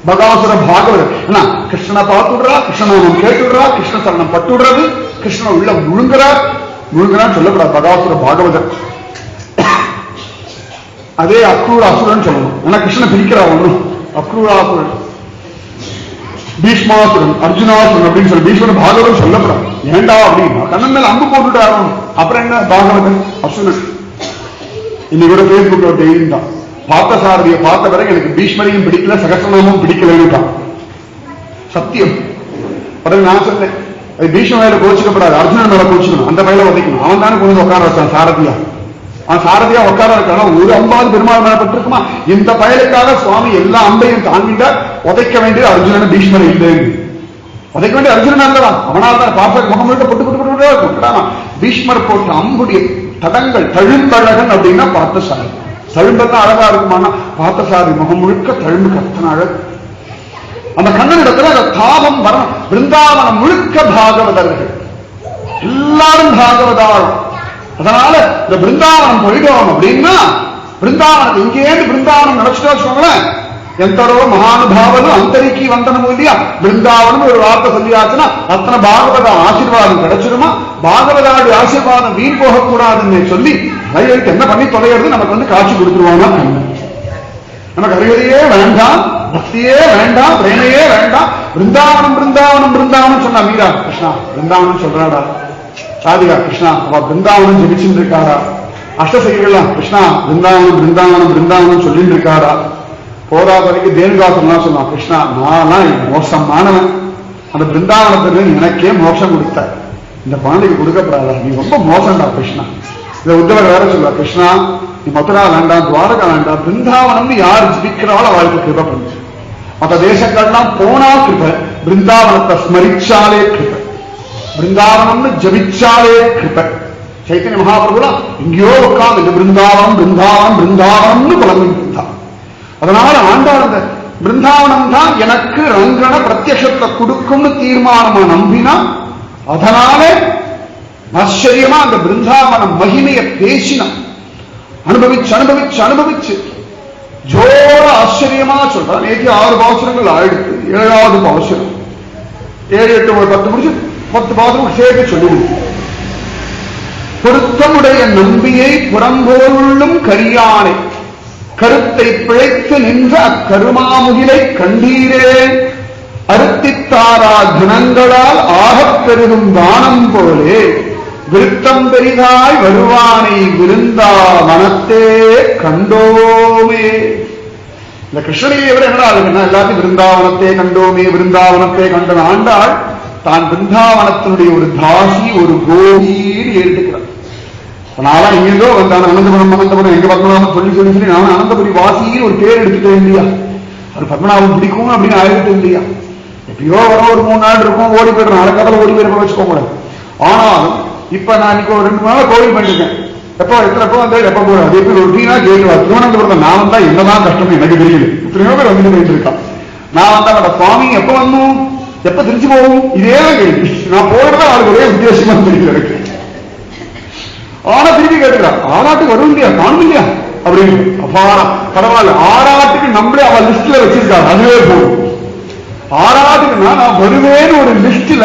பகாசுர பாகவதர். ஏன்னா கிருஷ்ணனை பார்த்துடுறா, கிருஷ்ணன் கேட்டுடுறா, கிருஷ்ண சரணம் பட்டுடுறது, கிருஷ்ணன் உள்ள முழுங்குறார். முழுங்குறான்னு சொல்லக்கூடாது, பகாசுர பாகவதர். அதே அக்ரூராசுரன் சொல்லணும். ஏன்னா கிருஷ்ணன் பிரிக்கிறா ஒண்ணும். அக்ரூராசுரன், பீஷ்மாசுரன், அர்ஜுனாசுரன் அப்படின்னு சொல்லி பீஷ்மன் பாகவதன் சொல்லப்படாது. ஏண்டா அப்படின்னா கண்ணன் மேல அம்பு போட்டுட்டாரு. அப்புறம் என்ன பாகவதன் அசுரன். இன்னைக்கு கூட பேஸ்புக்ல ஒரு டெய்லி தான் பார்த்த சாரதியை பார்த்த பிறகு எனக்கு பீஷ்மரையும் பிடிக்கல, சகசநாமும் பிடிக்கலன்னு சத்தியம். பிறகு நான் சொன்னேன், அது பீஷ்ம மேல கோச்சிக்கப்படாது, அர்ஜுனன் மேல கோச்சிக்கணும், அந்த பயில உதைக்கணும். அவன் தானே கொண்டு உட்கார வச்சான் சாரதியா. அவன் சாரதியா உட்கார இருக்கான ஒரு அம்பாவது பெருமாள் மேல பட்டிருக்குமா? இந்த பயலுக்காக சுவாமி எல்லா அம்பையும் தாங்கிட்ட உதைக்க வேண்டியது அர்ஜுனன் பீஷ்மரை இல்லை. உதைக்க வேண்டிய அர்ஜுனன் அல்லவா? அவனால் தான் பார்த்த முகம் போட்டு பொட்டு பொட்டு போட்டு பீஷ்மர் போட்ட அம்புடைய தடங்கள் தழும்பழகன் அப்படின்னா பார்த்தசாரி. தழும்பெல்லாம் அழகா இருக்குமானா பார்த்தசாரி முகம் முழுக்க தழும்பு கத்தன அழகு. அந்த கண்ணனிடத்துல அந்த தாபம் வரணும். பிருந்தாவனம் முழுக்க பாகவதர்கள், எல்லாரும் பாகவதாள். அதனால இந்த பிருந்தாவனம் போயிட்டோம் அப்படின்னா பிருந்தாவனம் இங்கேருந்து பிருந்தாவனம் நினைச்சுட்டா வச்சுக்கோங்களேன். ఎంతరో మహానుభావులు అంతరికి వందనము இல்லையா? பிருந்தாவனம் ஒரு வார்த்தை சொல்லியாச்சுன்னா அத்தனை பாகவத ஆசீர்வாதம் கிடைச்சிருமா? பாகவதாவுடைய ஆசீர்வாதம் வீண் போகக்கூடாதுன்னு சொல்லி கையெழுத்து என்ன பண்ணி தொலைகிறது நமக்கு காட்சி கொடுத்துருவாங்க. நமக்கு அறிவதையே வேண்டாம், பக்தியே வேண்டாம், பிரேமையே வேண்டாம். பிருந்தாவனம் பிருந்தாவனம் பிருந்தாவனம் சொன்னா மீரா கிருஷ்ணா பிருந்தாவனம் சொல்றாடா. சாதிகா கிருஷ்ணா அவ பிருந்தாவனம் ஜெபிச்சுட்டு இருக்காரா. அஷ்டசகிகள்லாம் கிருஷ்ணா பிருந்தாவனம் பிருந்தாவனம் பிருந்தாவனம் சொல்லிட்டு இருக்காரா. போதா வரைக்கும் தேனுகாசன் சொன்னான், கிருஷ்ணா நான் மோசமானவன், அந்த பிருந்தாவனத்துல எனக்கே மோட்சம் கொடுத்த இந்த குழந்தைக்கு கொடுக்கப்படாதா, நீ ரொம்ப மோசம்டா கிருஷ்ணா. இதை உத்தவர் வேற சொல்லுவா, கிருஷ்ணா நீ மதுரா வேண்டாம், துவாரகா வேண்டாம், பிருந்தாவனம் யார் ஜிபிக்கிறாளோ அவளுக்கு கிருப பண்ணு. மற்ற தேசங்கள்லாம் போனா கிருப, பிருந்தாவனத்தை ஸ்மரிச்சாலே கிருப, பிருந்தாவனம்னு ஜபிச்சாலே கிருப. சைத்தன்ய மகாபிரபுலாம் எங்கேயோ உட்கார்ந்து இந்த பிருந்தாவனம் பிருந்தாவனம் பிருந்தாவனம்னு புலம்பிட்டு இருந்தான். அதனால ஆண்டாள் அந்த பிருந்தாவனம் தான் எனக்கு ரங்கன பிரத்யட்சத்தை கொடுக்கும்னு தீர்மானமா நம்பினா, அதனால ஆச்சரியமா அந்த பிருந்தாவனம் மகிமையை பேசினான். அனுபவிச்சு அனுபவிச்சு அனுபவிச்சு ஜோர ஆச்சரியமா சொல்றான். நேற்று 6 பாசுரங்கள் ஆயிடுத்து, 7வது பாசுரம் 7, 8, 10 முடிச்சு 10 பாசுரம் சேர்த்து சொல்லிடுது. பொருத்தமுடைய நம்பியை புறம்போருள்ளும் கரியானை கருத்தை பிழைத்து நின்ற அக்கருமாமுகிலை கண்டீரே, அருத்தித்தாரா குணங்களால் ஆகப் பெருகும் தானம் போலே விருத்தம் பெரிதாய் வருவானை விருந்தா மனத்தே கண்டோமே. இந்த கிருஷ்ணனையை விட என்னடா இருக்குன்னா எல்லாத்தையும் விருந்தாவனத்தை கண்டோமே விருந்தாவனத்தை கண்ட ஆண்டாள் தான் பிருந்தாவனத்தினுடைய ஒரு தாசி, ஒரு கோபீர் ஏற்றுக்கிறார். நானும் இங்கிருந்தோ வந்தான் அனந்தபுரம் எங்க பத்மநாபம் சொல்லி நான் அனந்தபுரி வாசின்னு ஒரு பேர் எடுத்துட்டேன் இல்லையா, அது பத்மநாபம் பிடிக்கும் அப்படின்னு ஆயிடுட்டு இல்லையா. எப்பயோ வர ஒரு 3 நாள் இருக்கும், ஓடி போயிடுறோம், அடக்கத்தில் ஓடி போயிருக்க வச்சுக்கோங்க. ஆனாலும் இப்ப நான் இன்னைக்கு ஒரு 2 நாள் கோவில் பண்ணிருக்கேன். எப்போ எத்தனைப்போ வந்து எப்ப போறேன் அதே பேர் ரொட்டீனா கேட்டு திருவனந்தபுரத்தை நான் வந்தா என்னதான் கஷ்டம் எனக்கு தெரியல. இத்தனையோ பேர் வந்துட்டு போயிட்டு இருக்கான். நான் வந்தா சுவாமி எப்ப வரணும், எப்ப திருச்சி போகும், இதே கேள்வி. நான் போறதா அவளுக்கு ஒரே வித்தியாசமா தெரியல இருக்கு. ஆனா திருப்பி கேட்டுக்கிறான், ஆராட்டுக்கு வரும் இல்லையா, காணும் இல்லையா அப்படின்னு. அப்பாடா பரவாயில்ல, ஆராட்டுக்கு நம்மளே அவள் லிஸ்ட்ல வச்சிருக்காங்க, அதுவே போதும். ஆராட்டுக்குன்னா நான் வருவேன்னு ஒரு லிஸ்ட்ல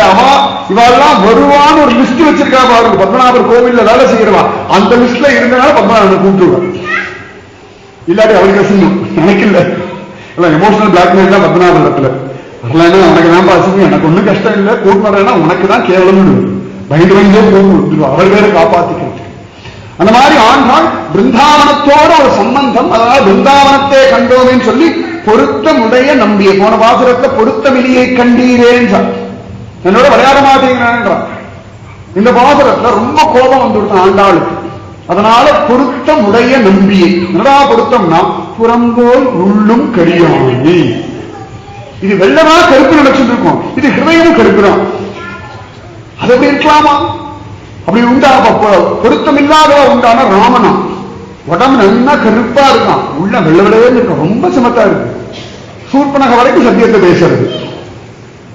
இவெல்லாம் வருவான்னு ஒரு லிஸ்ட் வச்சிருக்கா பாருங்க. பத்மநாபர் கோவில்ல வேலை செய்யறவா அந்த லிஸ்ட்ல இருந்தனால பத்மநாபனை கூப்பிட்டுருவான். இல்லாட்டி அவருக்கு அசிங்கம், எனக்கு இல்ல எமோஷனல் பிளாக்மெயில் தான் பத்மநாபர் இடத்துல. வரலன்னா உனக்கு தான் பாசிங்க, எனக்கு ஒன்றும் கஷ்டம் இல்லை, கூட்டு வரலன்னா உனக்கு தான் கேவலம் பயந்து பயந்தே போகும், அவர் பேரை காப்பாத்திக்கிறது. அந்த மாதிரி ஆண்டாள் பிருந்தாவனத்தோட ஒரு சம்பந்தம், அதாவது பிருந்தாவனத்தை கண்டோமேன்னு சொல்லி பொருத்தமுடைய நம்பிய. போன பாசுரத்துல பொருத்தமிலியை கண்டீரேன்னு என்னோட விளையாட மாட்டேங்கிறான். இந்த பாசுரத்துல ரொம்ப கோபம் வந்துவிட்டான் ஆண்டாளுக்கு. அதனால பொருத்தமுடைய நம்பியை. என்னடா பொருத்தம்னா புறம்போல் உள்ளும் கரியாணி. இது வெள்ளமா கருப்பு நினைச்சுட்டு இருக்கோம், இது ஹிருதயமும் கருப்புதான். அது எப்படி இருக்கலாமா? அப்படி உண்டா? பொருத்தம் இல்லாதவா உண்டான ராமனா உடம்பு நல்லா கருப்பா இருக்கான், உள்ள வெள்ள வெள்ளையே இருக்க, ரொம்ப சமத்தா இருக்கு. சூர்பனக வரைக்கும் சத்தியத்தை பேசுறது.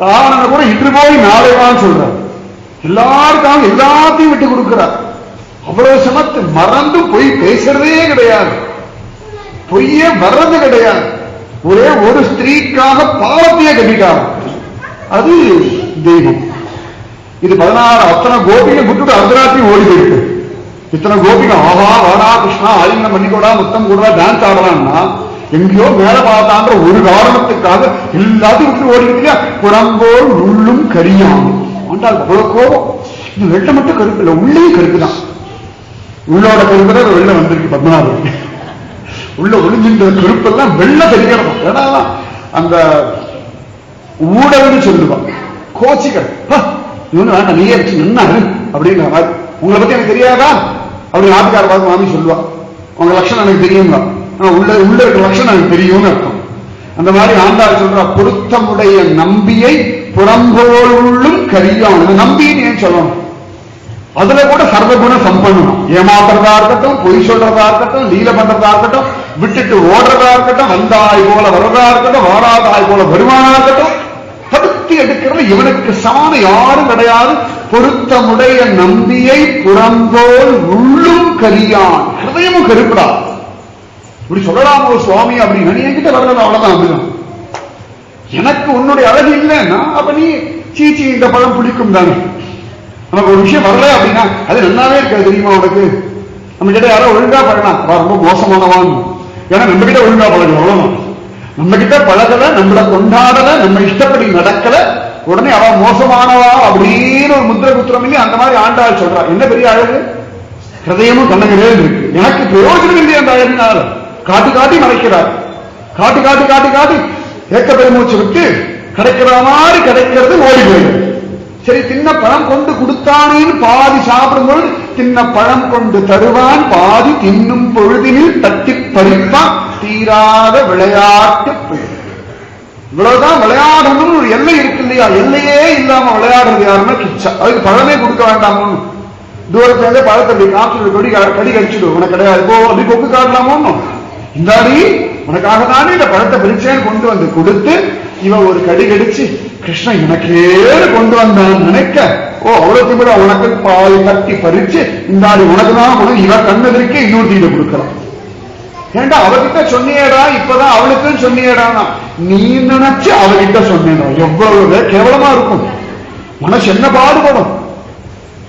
ராவணனை கூட இன்று போய் நாளைவான்னு சொல்றார். எல்லாருக்காக எல்லாத்தையும் விட்டு கொடுக்கிறார். அவ்வளவு சமத்து, மறந்து பொய் பேசுறதே கிடையாது, பொய்யே வர்றது கிடையாது. ஒரே ஒரு ஸ்திரீக்காக பாவத்தையே கட்டிட்டார். அது தெய்வம். இது 16 அத்தனை கோபிகை விட்டுட்டு அர்த்தராத்திரி ஓடி போயிருக்கு. இத்தனை கோபிகை ஆஹா வாடா கிருஷ்ணா ஆலிங்கனம் பண்ணிக்கூடா முத்தம் கூடா டான்ஸ் ஆடலாம்னா எங்கேயோ மேல பார்த்தான்ற ஒரு காரணத்துக்காக எல்லாத்தையும் விட்டு ஓடி இல்லையா. புறம்போல் உள்ளும் கரியாம ஆண்டாள் அவ்வளவு கோபம். இது வெள்ள மட்டும் கருப்பு இல்லை, உள்ளேயும் கருப்புதான். உள்ளோட கருப்பு தான் வெள்ள வந்திருக்கு பத்மநாபருக்கு. உள்ள ஒளிஞ்சின்ற கருப்பெல்லாம் வெள்ள தெரிகிறது. ஏன்னா அந்த ஊடல்னு சொல்லுவான், கோச்சிகள் இவனு வேண்டாம் நீயே வச்சு என்ன அப்படிங்கிற மாதிரி. உங்களை பத்தி எனக்கு தெரியாதா அப்படி நாட்டுக்கார பார்த்து மாமி சொல்லுவா. உங்க லட்சணம் எனக்கு தெரியுங்க, உள்ள இருக்கிற லட்சணம் எனக்கு தெரியும்னு அர்த்தம். அந்த மாதிரி ஆண்டாள் சொல்றா, பொருத்தமுடைய நம்பியை புறம்போலும் கரியான். நம்பின்னு ஏன் சொல்லணும்? அதுல கூட சர்வகுண சம்பன்னம். ஏமாத்துறதா இருக்கட்டும், பொய் சொல்றதா இருக்கட்டும், லீல பண்றதா இருக்கட்டும், விட்டுட்டு ஓடுறதா இருக்கட்டும், வந்தாய் போல வர்றதா இருக்கட்டும், வாராதாய் போல வருமானா இருக்கட்டும், தடுத்து எடுக்கிறது இவனுக்கு சமான யாரும் கிடையாது. பொருத்தமுடைய நம்பியை புறம்போல் உள்ளும் கரியான். ஹிருதயமும் கருப்புடா. இப்படி சொல்லலாம் ஒரு சுவாமி அப்படின்னு நீ என்கிட்ட வரல, அவ்வளவுதான். அப்படிதான் எனக்கு உன்னுடைய அழகு இல்லைன்னா அப்ப நீ சீச்சி இந்த பழம் பிடிக்கும் தானே. நமக்கு ஒரு விஷயம் வரல அப்படின்னா அது நல்லாவே இருக்காது தெரியுமா உனக்கு. நம்ம கிட்ட யாரோ ஒழுங்கா பழகலாம், ரொம்ப மோசமானவான். ஏன்னா நம்ம கிட்ட ஒழுங்கா பழகல, அவ்வளவுதான். நம்ம கிட்ட பழகல, நம்மளை கொண்டாடல, நம்ம இஷ்டப்படி நடக்கல, உடனே அவ மோசமானவா அப்படின்னு ஒரு முத்திர குத்திரம் இல்லை. அந்த மாதிரி ஆண்டாள் சொல்றா. என்ன பெரிய அழகு, ஹிருதயமும் கண்ணங்களே இருக்கு. எனக்கு பிரயோஜனம் இல்லையா அந்த அழகினால. காட்டி காட்டி மறைக்கிறார், காட்டி காட்டி காட்டி காட்டி ஏக்க பெருமூச்சு விட்டு கிடைக்கிற மாதிரி கிடைக்கிறது ஓடி போயிடுது. சரி தின்ன பழம் கொண்டு கொடுத்தானேன்னு பாதி சாப்பிடும்போது தின்ன பழம் கொண்டு தருவான், பாதி தின்னும் பொழுதினில் தட்டி பறிப்பான், தீராத விளையாட்டு. இவ்வளவுதான் விளையாடணும் ஒரு எல்லை இருக்கு இல்லையா. எல்லையே இல்லாம விளையாடுறது யாருன்னா கிச்சா. அதுக்கு பழமே கொடுக்க வேண்டாமோன்னு தூரத்துல பழத்தை காற்று கொடி கடி கடிச்சிடும். உனக்கு கிடையாது இப்போ அப்படி கொக்கு காட்டலாமோ, இந்தாடி உனக்காக தானே இந்த பழத்தை பிரிச்சேன்னு கொண்டு வந்து கொடுத்து இவன் ஒரு கடி கடிச்சு கிருஷ்ணன் எனக்கே கொண்டு வந்தான் நினைக்க, ஓ அவ்வளவு திமிர உனக்கு பால் கட்டி பறிச்சு இந்தாடி உனக்குதான் உனக்கு இவ கண்ணதற்கே இன்னொரு தீட கொடுக்கலாம். ஏண்டா அவகிட்ட சொன்னியடா, இப்பதான் அவளுக்குன்னு சொன்னியடானா நீ நினைச்சு அவகிட்ட சொன்னேன். எவ்வளவு கேவலமா இருக்கும் மனசு, என்ன பாடுபடும்.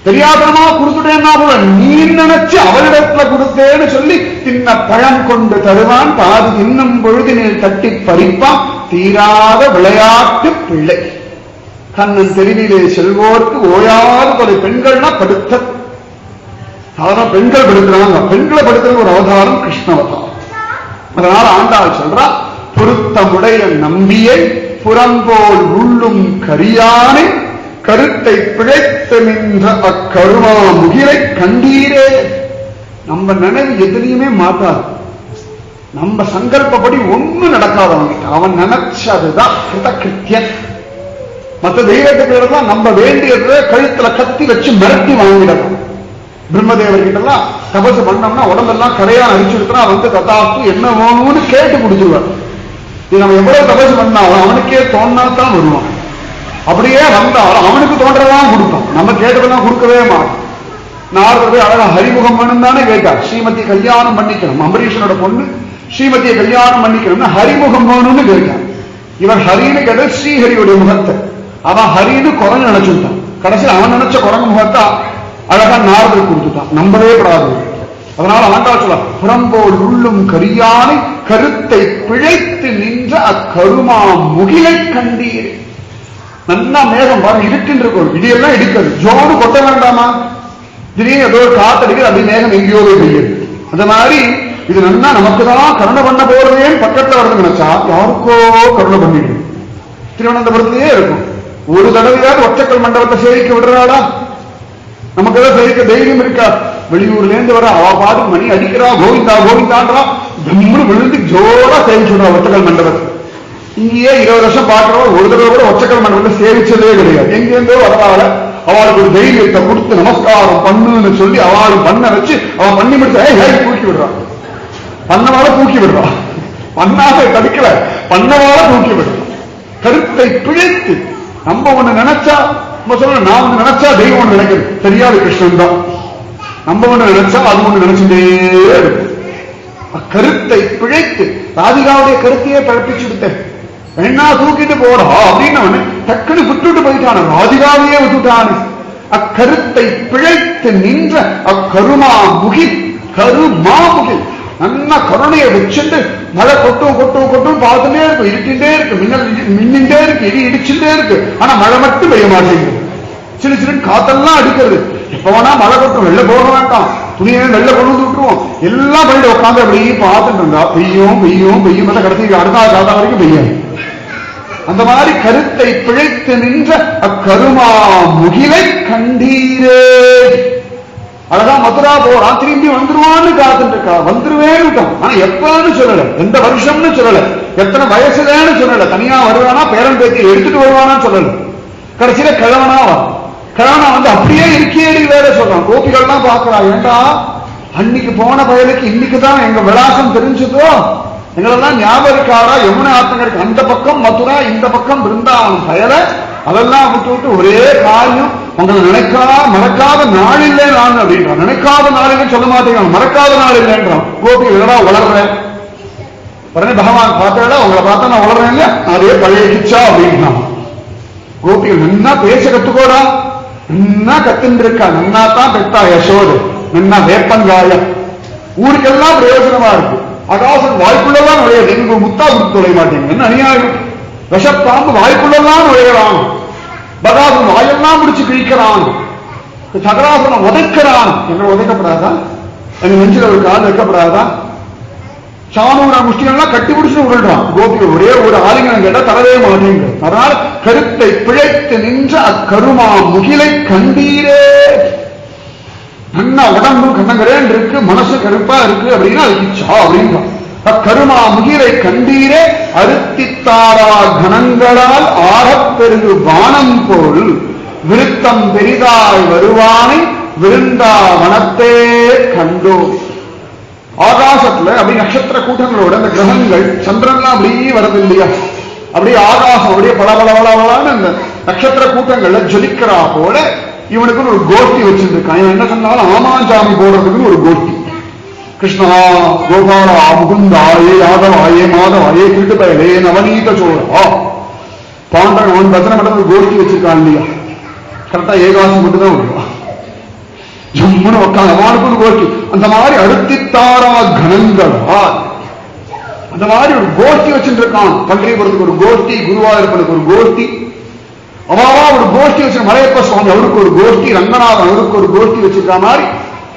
தெரியாதனமா கொடுத்துட்டேன்னா கூட நீ நினைச்சு அவளிடத்துல கொடுத்தேன்னு சொல்லி தின்ன பழம் கொண்டு தருவான், பாதி இன்னும் பொழுதினில் தட்டி பறிப்பான், தீராத விளையாட்டு பிள்ளை. கண்ணன் தெருவிலே செல்வோருக்கு ஓயாது பல பெண்கள்னா படுத்த சாதாரண பெண்கள் படுத்துறாங்க. பெண்களை படுத்துற ஒரு அவதாரம் கிருஷ்ண அவதாரம். அதனால ஆண்டாள் சொல்றா, பொருத்தமுடைய நம்பியை புறம்போல் உள்ளும் கரியானை கருத்தை பிழைத்து நின்ற அக்கருமா முகிலை கண்டீரே. நம்ம நினைவு எதுலையுமே மாட்டாது. நம்ம சங்கல்பப்படி ஒண்ணும் நடக்காது அவன்கிட்ட. அவன் நினைச்சதுதான் கிருதகிருத்தியன். மற்ற தெய்வத்துக்கு நம்ம வேண்டியதை கழுத்துல கத்தி வச்சு மிரட்டி வாங்கிடலாம். பிரம்மதேவர்கிட்ட எல்லாம் தபசு பண்ணோம்னா உடம்பெல்லாம் கரையான் அரிச்சுடுத்தா வந்து ததாஸ்து என்ன வேணும்னு கேட்டு கொடுத்துருவார். இது நம்ம எவ்வளவு தபசு பண்ணாலும் அவனுக்கே தோணாதான் வருவான். அப்படியே வந்தாலும் அவனுக்கு தோன்றதான் கொடுப்பான். நம்ம கேட்டதெல்லாம் கொடுக்கவே மாட்டோம். நாரதர் போய் அழகா ஹரிமுகம் வேணும் தானே கேட்டார். ஸ்ரீமதி கல்யாணம் பண்ணிக்கணும், அம்பரீஷனோட பொண்ணு ஸ்ரீமதியை கல்யாணம் பண்ணிக்கணும்னு ஹரிமுகம் வேணும்னு கேட்டார். இவன் ஹரின்னு கேட்ட ஸ்ரீஹரியுடைய முகத்தை அவன் ஹரின்னு குரங்கு நினைச்சுட்டான். கடைசியில் அவன் நினைச்ச குரங்கு முகத்தை அழகா நாரதர் கொடுத்துட்டான். நம்பவே படாது. அதனால ஆண்டா சொல்ல புறம்போல் உள்ளும் கரியானை கருத்தை பிழைத்து நின்ற அக்கருமா முகிலை கண்டீரே. நல்லா மேகம் பாருங்க இருட்டுன்னு இருக்கும். இடியெல்லாம் இடிக்கிறது, ஜோடு கொட்ட வேண்டாமா? திடீர்னு ஏதோ காத்தடிக்கிறது, அப்படி மேகம் எங்கேயோ பெய்யுது. அந்த மாதிரி இது நல்லா நமக்குதான் கருணை பண்ண போறதேன்னு பக்கத்துல வருது நினைச்சா யாருக்கோ கருணை பண்ணிடு. திருவனந்தபுரத்திலேயே இருக்கும். ஒரு தடவையாவது ஒற்றைக்கல் மண்டபத்தை சேவிக்க விடுறாளா? நமக்கு ஏதாவது சேவிக்க தைரியம் இருக்கா? வெளியூர்ல இருந்து வர அவ பாடு மணி அடிக்கிறா, கோவிந்தா கோவிந்தான்றா, தம்முன்னு விழுந்து ஜோரா சேவிச்சுடுறா ஒற்றைக்கல் மண்டபத்தை. இங்கேயே 20 வருஷம் பாக்குறவங்க ஒரு தடவை கூட ஒற்றைக்கல் மண்டபத்தை சேவிச்சதே கிடையாது. எங்கேருந்தோ வரவாள அவளுக்கு ஒரு தைரியத்தை கொடுத்து நமஸ்காரம் பண்ணுன்னு சொல்லி அவளும் பண்ண வச்சு அவன் பண்ணி முடிச்சு தூக்கி விடுறான். பண்ணவால தூக்கி விடுறான். பண்ணாக தடுக்கல, பண்ணவால தூக்கி விடுறான். கருத்தை பிழைத்து நம்ம ஒண்ணு நினைச்சா நம்ம சொல்ல, நான் ஒண்ணு நினைச்சா தெய்வம் ஒண்ணு நினைக்கிறது. தெரியாது கிருஷ்ணன் தான். நம்ம ஒண்ணு நினைச்சா அது ஒண்ணு நினைச்சுட்டே இருக்கு. கருத்தை பிழைத்து ராதிகாவுடைய கருத்தையே பழப்பிச்சு விட்டேன். என்ன தூக்கிட்டு போறா அப்படின்னு டக்குனு விட்டுட்டு போயிட்டான. ராதிகாவையே விட்டுட்டானு. அக்கருத்தை பிழைத்து நின்ற அக்கருமா முகில், கருமா முகில் நல்லா கருணையை வச்சுட்டு மழை கொட்டும் கொட்டும் கொட்டும் பார்த்துட்டே இருக்கும். இருட்டின்றே இருக்கு, மின்னல் மின்னின்றே இருக்கு, இடி இடிச்சுட்டே இருக்கு. ஆனா மழை மட்டும் பெய்ய மாட்டேங்குது. சிறு சிறு காத்தெல்லாம் அடிக்கிறது. எப்ப வேணா மழை கொட்டும், வெளில போக வேண்டாம், துணியை வெளில கொண்டு வந்து விட்டுருவோம். எல்லாம் வெளியில உட்காந்து அப்படியே பார்த்துட்டு இருந்தா பெய்யும் பெய்யும் பெய்யும் கடைசி அடுத்த காத்தா வரைக்கும் பெய்யாது. அந்த மாதிரி கருத்தை பிழைத்து நின்ற அக்கருமா முகிலை கண்டீரே. அழகா மதுரா போறான், திரும்பி வந்துருவான்னு காத்துட்டு இருக்கா. வந்துருவேன்னு ஆனா எப்பன்னு சொல்லல, எந்த வருஷம்னு சொல்லல, எத்தனை வயசுலன்னு சொல்லல. தனியா வருவானா பேரன் பேத்தி எடுத்துட்டு வருவானான்னு சொல்லல. கடைசியில கிழவனா கிழவனா வந்து அப்படியே இருக்கியேடி வேற சொல்றான். கோபிகள்லாம் பாக்குறா, ஏண்டா அன்னைக்கு போன பயலுக்கு இன்னைக்குதான் எங்க விலாசம் தெரிஞ்சதோ, எங்களெல்லாம் ஞாபகம் இருக்காரா? யமுனை ஆத்தங்கருக்கு அந்த பக்கம் மதுரா, இந்த பக்கம் பிருந்தாவனம் பயல, அதெல்லாம் விட்டு விட்டு ஒரே காரியம். உங்களை மறக்காத நாள் இல்லை நான் அப்படின்றான். நினைக்காத நாள் இல்லைன்னு சொல்ல மாட்டேங்கிறான், மறக்காத நாள் இல்லைன்றான். கோபி இதனா வளர்றேன் உடனே பகவான் பார்த்தாடா, உங்களை பார்த்தா நான் வளர்றேன் இல்லையா, அதே பழைய கிச்சா அப்படின்றான். கோபிகள் நன்னா பேச கத்துக்கோடா, நன்னா கத்துன்னு இருக்கா, நன்னா தான் பெத்தா யசோடு, நன்னா வேப்பங்காய, ஊருக்கெல்லாம் பிரயோஜனமா இருக்கு. ஆகாசம் வாய்ப்புள்ளதான் நுழையாது, எங்க முத்தா கொடுத்து தொலை மாட்டீங்க. என்ன அநியாயம்! விஷப்பாம்பு வாய்ப்புள்ளதான் நுழையலாம், பகாசன் வாயெல்லாம் முடிச்சு கிழிக்கிறான், சகராசனம் உதைக்கிறான். எங்களை உதைக்கப்படாதா? எங்க நெஞ்சில் ஒரு கால் வைக்கப்படாதா? சாணூரா முஷ்டிகள்லாம் கட்டி பிடிச்சு விடுறான். கோபிகள் ஒரே ஒரு ஆலிங்கனம் கேட்டா தரவே மாட்டேங்க. அதனால் கருத்தை பிழைத்து நின்ற அக்கருமா முகிலை கண்டீரே. நல்லா உடம்பு கண்ணங்கரேன் இருக்கு, மனசு கருப்பா இருக்கு அப்படின்னா அது கிச்சா அப்படின்றான். அக்கருமா முகிலை கண்டீரே அறுத்தித்தாரா கணங்களால் ஆகப்பெருகு வானம் போல் விருத்தம் பெரிதாய் வருவானை விருந்தாவனத்தே கண்டோ. ஆகாசத்துல அப்படி நட்சத்திர கூட்டங்களோட அந்த கிரகங்கள் சந்திரன்லாம் அப்படியே வரது இல்லையா, அப்படியே ஆகாசம் அப்படியே பலபலபலன்னு அந்த நட்சத்திர கூட்டங்கள்ல ஜொலிக்கிறா போல இவனுக்கு ஒரு கோஷ்டி வச்சிருக்கான். இவன் என்ன சொன்னாலும் ஆமாஞ்சாமி போடுறதுக்கு ஒரு கோஷ்டி. கிருஷ்ணா கோபாலா முகுந்தாயே யாதவாயே மாதவாயே திருட்டு பயலே நவநீத சோழா பாண்டவன் அவன் பஜனை மட்டும் ஒரு கோஷ்டி வச்சிருக்கான் இல்லையா. கரெக்டா ஏகாசி மட்டும் தான் வருவான். ஜம்முன்னு உட்காந்து அவனுக்கு ஒரு கோஷ்டி. அந்த மாதிரி அறுத்தித்தாரா கணங்களா அந்த மாதிரி ஒரு கோஷ்டி வச்சுட்டு இருக்கான். பன்றிபுரத்துக்கு ஒரு கோஷ்டி, குருவாயூரப்பனுக்கு ஒரு கோஷ்டி, அவாவா ஒரு கோஷ்டி வச்சு, மலையப்ப சுவாமி அவருக்கு ஒரு கோஷ்டி, ரங்கநாதன் அவருக்கு ஒரு கோஷ்டி வச்சிருக்க மாதிரி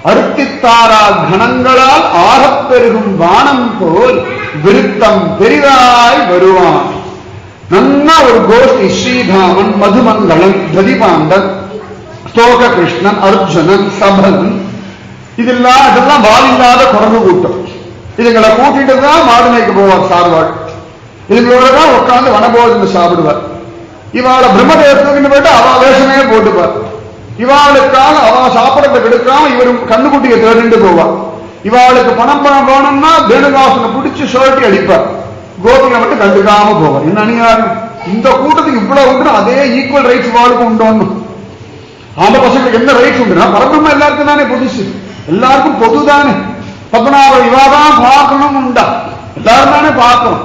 அறுத்தித்தாரா கணங்களால் ஆகப்பெருகும் வானம் போல் விருத்தம் பெரிதாய் வருவான். நன்னா ஒரு கோஷ்டி ஸ்ரீதாமன், மதுமங்கலன், பிரதிபாண்டன், ஸ்தோக கிருஷ்ணன், அர்ஜுனன், சபலன், இதெல்லாம் வாலில்லாத குரங்கு கூட்டம். இதுங்களை கூட்டிட்டு தான் மாடு மேய்க்க போவார் சார்வாள். இதுங்களோட தான் உட்காந்து வனபோஜனம் சாப்பிடுவார். இவாளை பிரம்மதேவத்துக்கு போயிட்டு அவ வேஷமே போட்டுப்பார். இவாளுக்காக அவ சாப்பிடறதுக்கு எடுக்காம இவரும் கண்ணுக்குட்டியை தேடிட்டு போவார். இவாளுக்கு பணம் வேணும்னா வேணுகாசனை பிடிச்சு ஷர்ட்டி அடிப்பார். கோபிகை மட்டும் கண்டுக்காம போவார். என்ன அணியாரும் இந்த கூட்டத்துக்கு இவ்வளவு உண்டு, அதே ஈக்குவல் ரைட்ஸ் வாழ்க்கை உண்டு. ஆம்ப பசங்களுக்கு என்ன ரைட்ஸ் உண்டுனா பரபிரம்ம எல்லாருக்கும் தானே புதுசு, எல்லாருக்கும் பொதுதானே. பத்மநாபம் இவாதான் பார்க்கணும் உண்டா, எல்லாரும் தானே பார்க்கணும்.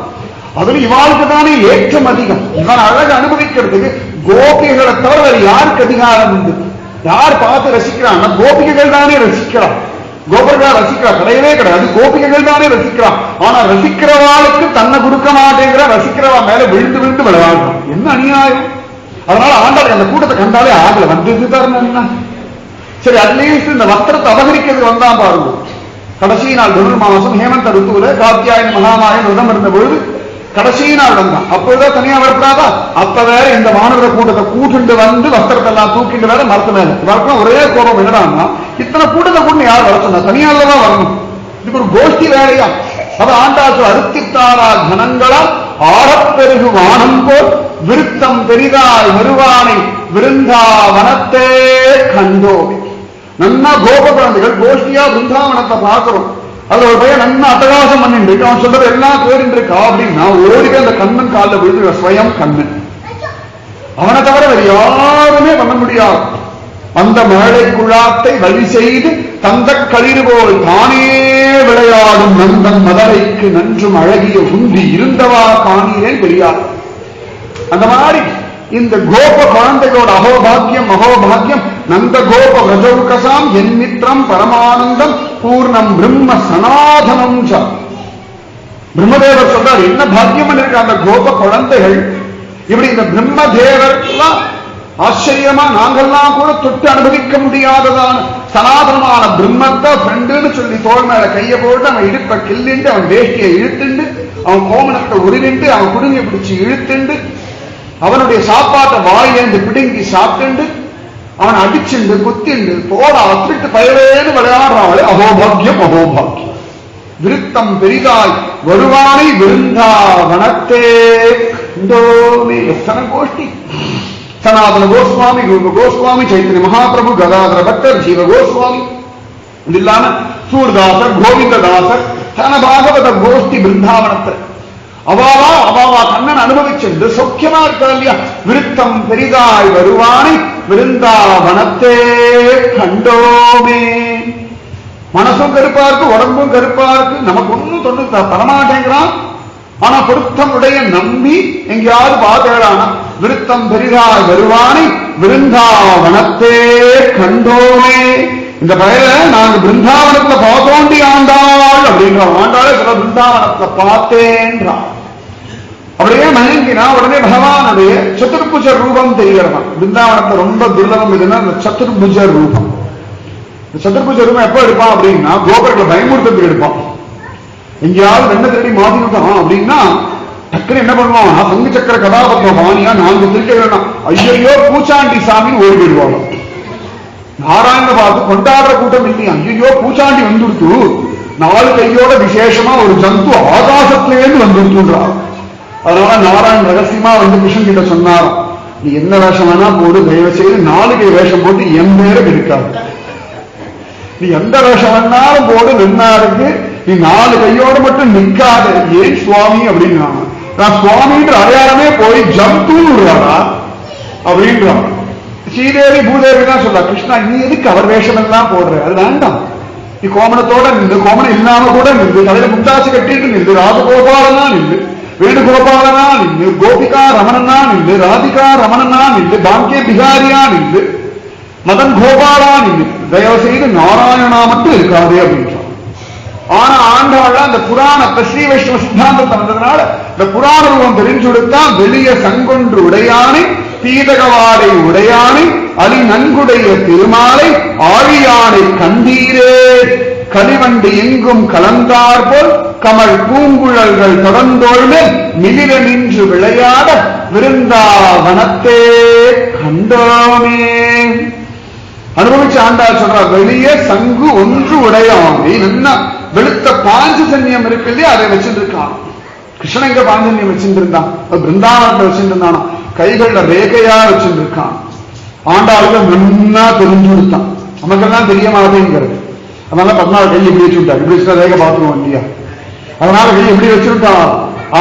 அதுல இவாளுக்கு தானே ஏற்றம் அதிகம். இவன் அழகு அனுபவிக்கிறதுக்கு கோபிகைகளை தவிர வேறு யாருக்கு அதிகாரம் உண்டு? யார் பார்த்து ரசிக்கிறான்? கோபிகைகள் தானே ரசிக்கிறான். கோபர்கள் ரசிக்கிறா கிடையவே கிடையாது, கோபிகைகள் தானே ரசிக்கிறான். ஆனா ரசிக்கிறவாளுக்கு தன்னை கொடுக்க மாட்டேங்கிற, ரசிக்கிறவா மேல விழுந்து விழுந்து விளையாடுறோம். என்ன அநியாயம்! அதனால ஆண்டாள் அந்த கூட்டத்தை கண்டாலே ஆகல வந்து தரணும். சரி, அட்லீஸ்ட் இந்த வஸ்திரத்தை அபகரிக்கிறதுக்கு வந்தான் பாருங்க. கடைசி நாள் தனுர் மாசம் ஹேமந்த ருத்துவில காத்தியாயன் மகாமாயன் விரதம் இருந்த பொழுது கடைசி நாள் வந்தான். அப்போதான் தனியா வரப்படாதா? அப்ப வேற இந்த மாணவர கூட்டத்தை கூட்டிட்டு வந்து வஸ்திரத்தை எல்லாம் தூக்கிட்டு வேற மரத்து மேல வரலாம். ஒரே கோபம் என்னடான்னா, இத்தனை கூட்டத்தை கூட்டு யார் வர சொன்னா? தனியாலதான் வரணும். இதுக்கு ஒரு கோஷ்டி வேலையா? அது ஆண்டாசு அறுத்தித்தாரா கணங்களால் ஆழப்பெருகு வானம் போல் விருத்தம் பெரிதாய் வருவானை விருந்தாவனத்தே கண்டோமே. நன்னா கோப குழந்தைகள் கோஷ்டியா பிருந்தாவனத்தை பார்க்கிறோம். அதுல ஒரு பையன் நன்னா அட்டகாசம் பண்ணிட்டு இருக்கு. அவன் சொல்றது எல்லாம் கேட்டு இருக்கா அப்படின்னா ஓடிக்க அந்த கண்ணன் காலில் விழுந்து ஸ்வயம் கண்ணன். அவனை தவிர வேறு யாருமே பண்ண முடியாது. அந்த மழை குழாத்தை வழி செய்து தந்த களிறு போல் தானே விளையாடும் நந்தன் மதலைக்கு நன்றும் அழகிய உண்டி இருந்தவா காணீரே பெரியார். அந்த மாதிரி இந்த கோப குழந்தைகளோட அகோபாக்கியம் மகோபாக்கியம். நந்த கோப விரஜௌகசாம் என் மித்திரம் பரமானந்தம் பூர்ணம் பிரம்ம சனாதனம். பிரம்மதேவர் சொல்றார், என்ன பாக்கியம் இருக்க அந்த கோப குழந்தைகள். இப்படி இந்த பிரம்மதேவர் ஆச்சரியமா நாங்கெல்லாம் கூட தொட்டு அனுபவிக்க முடியாததான சனாதனமான பிரம்மத்தை ஃப்ரெண்டுன்னு சொல்லி தோல் மேல கைய போட்டு அவன் இடுப்ப கிள்ளிண்டு அவன் வேஷ்டியை இழுத்துண்டு அவன் கோமணத்தை உருவிண்டு அவன் குடுங்கை பிடிச்சு இழுத்துண்டு அவனுடைய சாப்பாட்டை வாயிலேந்து பிடுங்கி சாப்பிட்டு அவன் அடிச்சுண்டு குத்திண்டு போடா அத்திட்டு பயவேன்னு விளையாடுறாள். அகோபாக்கியம் அகோபாக்கியம். விருத்தம் பெரிதாய் வருவானை விருந்தாவனத்தே கண்டோமே. எத்தனை கோஷ்டி! சனாதன கோஸ்வாமி, ரூப கோஸ்வாமி, சைத்தன்ய மகாபிரபு, கதாதர பக்தர், ஜீவ கோஸ்வாமி, இது இல்லாம சூர்தாசர், கோவிந்ததாசர், தன பாகவத கோஷ்டி பிருந்தாவனத்தில் அவாவா கண்ணன் அனுபவிச்சென்று சௌக்கியமா இருக்கா இல்லையா? விருத்தம் பெரிதாய் வருவானை விருந்தாவனத்தே கண்டோமே. மனசும் கருப்பா இருக்கு, உடம்பும் கருப்பா இருக்கு, நமக்கு ஒன்னும் தொண்டு தரமாட்டேங்கிறான். ஆனா பொருத்தம் உடைய நம்பி எங்கேயாவது பார்த்தேடானா விருத்தம் பெரிதாய் வருவானை விருந்தாவனத்தே கண்டோமே. இந்த பெயரை நாங்க பிருந்தாவனத்துல பார்த்தோண்டி ஆண்டாள் அப்படின்றோம். ஆண்டாளே சில பிருந்தாவனத்துல பார்த்தேன்றான். அப்படியே மயங்கினா உடனே பகவானுடைய சதுர்புஜ ரூபம் தெரிகிறதான். பிருந்தாவனத்தை ரொம்ப துர்லபம் இதுன்னா இந்த சதுர்புஜ ரூபம். இந்த சதுர்புஜ ரூபம் எப்ப எடுப்பான் அப்படின்னா கோபுரங்களை பயமுறுத்தத்துக்கு எடுப்பான். எங்கேயாவது வெண்ண திருடி மாட்டிக்கிட்டான் அப்படின்னா டக்குன்னு என்ன பண்ணுவான்? பங்கு சக்கர கதாபத்ம பாணியா 4 திருக்கை வேணாம், ஐயோ பூச்சாண்டி சாமின்னு ஓடி போயிடுவாங்க. நாராயண பார்த்து கொண்டாடுற கூட்டம் இல்லையா? ஐயோ பூச்சாண்டி வந்துடுத்து, 4 கையோட விசேஷமா ஒரு ஜந்து ஆகாசத்திலேருந்து வந்துடுத்துன்றார். அதனால நாராயண் ரகசியமா வந்து கிருஷ்ணன் கிட்ட சொன்னாராம், நீ என்ன வேஷம் வேணா போடு, தயவு செய்து 4 கை வேஷம் போட்டு என் பேரை இருக்காது. நீ எந்த வேஷம் வேணாலும் போடு, நின்னா இருக்கு, நீ 4 கையோடு மட்டும் நிற்காத. ஏன் சுவாமி அப்படின்னா, நான் சுவாமின்ற அடையாளமே போய் ஜந்துன்னு விடுறாரா அப்படின்றான். ஸ்ரீதேவி பூதேவி தான் சொல்றா, கிருஷ்ணா நீ எதுக்கு அவர் வேஷம் எல்லாம் போடுற? அது வேண்டாம். நீ கோமணத்தோட நின்று, கோமணம் இல்லாம கூட நின்று, தலையில முட்டாசி கட்டிட்டு நின்று, ராஜகோபாலனா நின்று, வேணுகோபாலனா நின்று, கோபிகா ரமணனா நின்று, ராதிகா ரமணனா நின்று, பாங்கிய பிகாரியா நின்று, மதன் கோபாலா நின்று, தயவு செய்து நாராயணா மட்டும் இருக்காது அப்படின்றான். ஆனா ஆண்டாள் அந்த புராணத்தை ஸ்ரீ வைஷ்ணவ சித்தாந்தத்தை வந்ததுனால இந்த புராண ரூபம் தெரிஞ்சு கொடுத்தா வெளிய சங்கொன்று உடையானை பீதகவாடை உடையானை அலி நன்குடைய திருமாலை ஆழியானை கண்டீரே கலிவண்டு எங்கும் கலந்தார் போல் கமல் பூங்குழல்கள் தொடர்ந்தோழ்ந்து மிளிர நின்று விளையாட விருந்தாவனத்தே கண்டோமே. அனுபவிச்சு ஆண்டாள் சொல்றா, வெளியே சங்கு ஒன்று உடையாமை. நல்லா வெளுத்த பாஞ்சஜன்யம் இருக்கு இல்லையா, அதை வச்சுட்டு இருக்கான். கிருஷ்ணன் எங்க பாஞ்சஜன்யம் வச்சுட்டு இருந்தான்? பிருந்தாவனத்தை வச்சுட்டு இருந்தானோ, கைகள்ல ரேகையா வச்சுட்டு இருக்கான். ஆண்டாளுக்கு நன்னா தெரிஞ்சு கொடுத்தான், நமக்கெல்லாம் தெரிய மாட்டேங்கிறது. அதனால 14 கை எப்படி வச்சுட்டான், இப்படி வச்சுட்டா ரேகை பார்த்துருவோம் இல்லையா, அதனால கை எப்படி வச்சுட்டான்.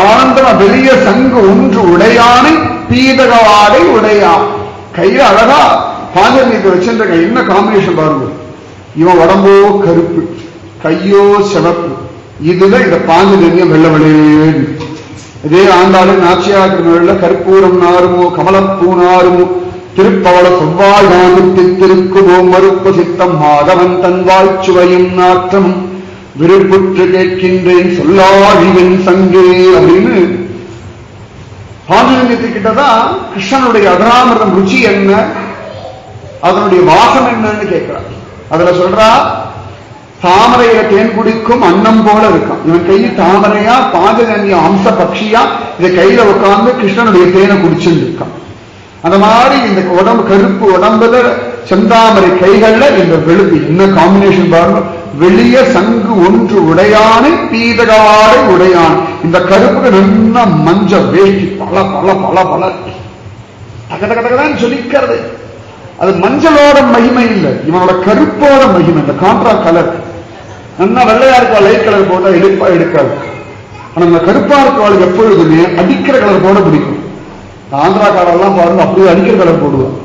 ஆனந்தமா வெளிய சங்கு ஒன்று உடையானை பீதகவாடை உடையான். கையில அழகா பாஞ்சஜன்யத்தை வச்சிருக்க. என்ன காம்பினேஷன் பாருங்க, இவன் உடம்போ கருப்பு, கையோ சிவப்பு, இதுதான் இந்த பாஞ்சஜன்யம் வெள்ள வெளியேறு. இதே ஆண்டாலும் நாச்சியார் திருமொழியில கற்பூரம் நாருமோ கமலப்பூ நாருமோ திருப்பவள செவ்வாய் நானுத்தி திருக்குதோ மறுப்பு சித்தம் மாதவன் தன்வாய் சுவையும் நாற்றமும் விருப்புற்று கேட்கின்றேன் சொல்லாழிவன் சங்கே அப்படின்னு பாஞ்சஜன்யத்துக்கிட்டதான் கிருஷ்ணனுடைய அகராமிரதம் ருச்சி என்ன, அதனுடைய வாசம் என்னன்னு கேட்கிறார். அதுல சொல்றா, தாமரையில தேன் குடிக்கும் அன்னம் போல இருக்கான். இவன் கை தாமரையா பாஞ்சஜன்ய அம்ச பட்சியா இதை கையில உட்கார்ந்து கிருஷ்ணனுடைய தேனை குடிச்சுட்டு இருக்கான். அந்த மாதிரி இந்த உடம்பு கருப்பு உடம்புல செந்தாமரை கைகள்ல இந்த வெளுப்பு என்ன காம்பினேஷன் பாருங்க. வெளிய சங்கு ஒன்று உடையானை பீதகவாடை உடையான். இந்த கருப்புக்கு நல்ல மஞ்ச வேஷ்டி பல பல பல பல தகதகதான் சொல்லிக்கிறது. அது மஞ்சளோட மகிமை இல்லை, இவனோட கருப்போட மகிமை. இந்த கான்ட்ரா கலர் நல்லா வெள்ளையா இருக்கா, லைட் கலர் போட்டா எடுப்பா எடுக்காது. ஆனா இந்த கருப்பா இருக்கவாளுக்கு எப்பொழுதுமே அடிக்கிற கலர் போட பிடிக்கும். ஆந்திராக்காரெல்லாம் பாருங்க அப்படியே அடிக்கிற கலர் போடுவான்.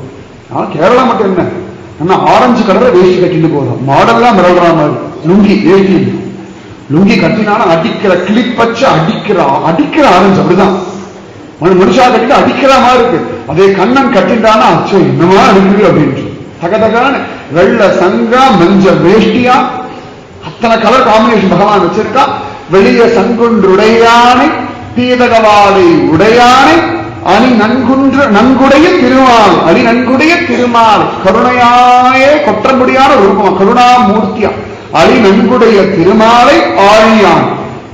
ஆனா கேரளா மட்டும் என்ன, ஆனா ஆரஞ்சு கலரை வேஷ்டி கட்டிட்டு போதும், மாடல்லாம் மிரள்ற மாதிரி. லுங்கி வேஷ்டி லுங்கி கட்டினாலும் அடிக்கிற கிளிப் வச்சு அடிக்கிற ஆரஞ்சு அப்படிதான் மனுஷா கட்டிட்டு அடிக்கிற மாதிரி இருக்கு. அதே கண்ணன் கட்டிட்டானா அச்சோ என்னமா இருக்குது அப்படின்னு தகதகான வெள்ள சங்கா மஞ்ச வேஷ்டியா அத்தனை கலர் காம்பினேஷன் பகவான் வச்சிருக்கா. வெளிய சங்குன்றுடையானை பீதகவாலை உடையானை அணி நன்குடைய திருமால், அணி நன்குடைய திருமால் கருணையாயே கொற்ற முடியாத ரூபம், கருணாமூர்த்தியா அணி நன்குடைய திருமாலை ஆழியான்.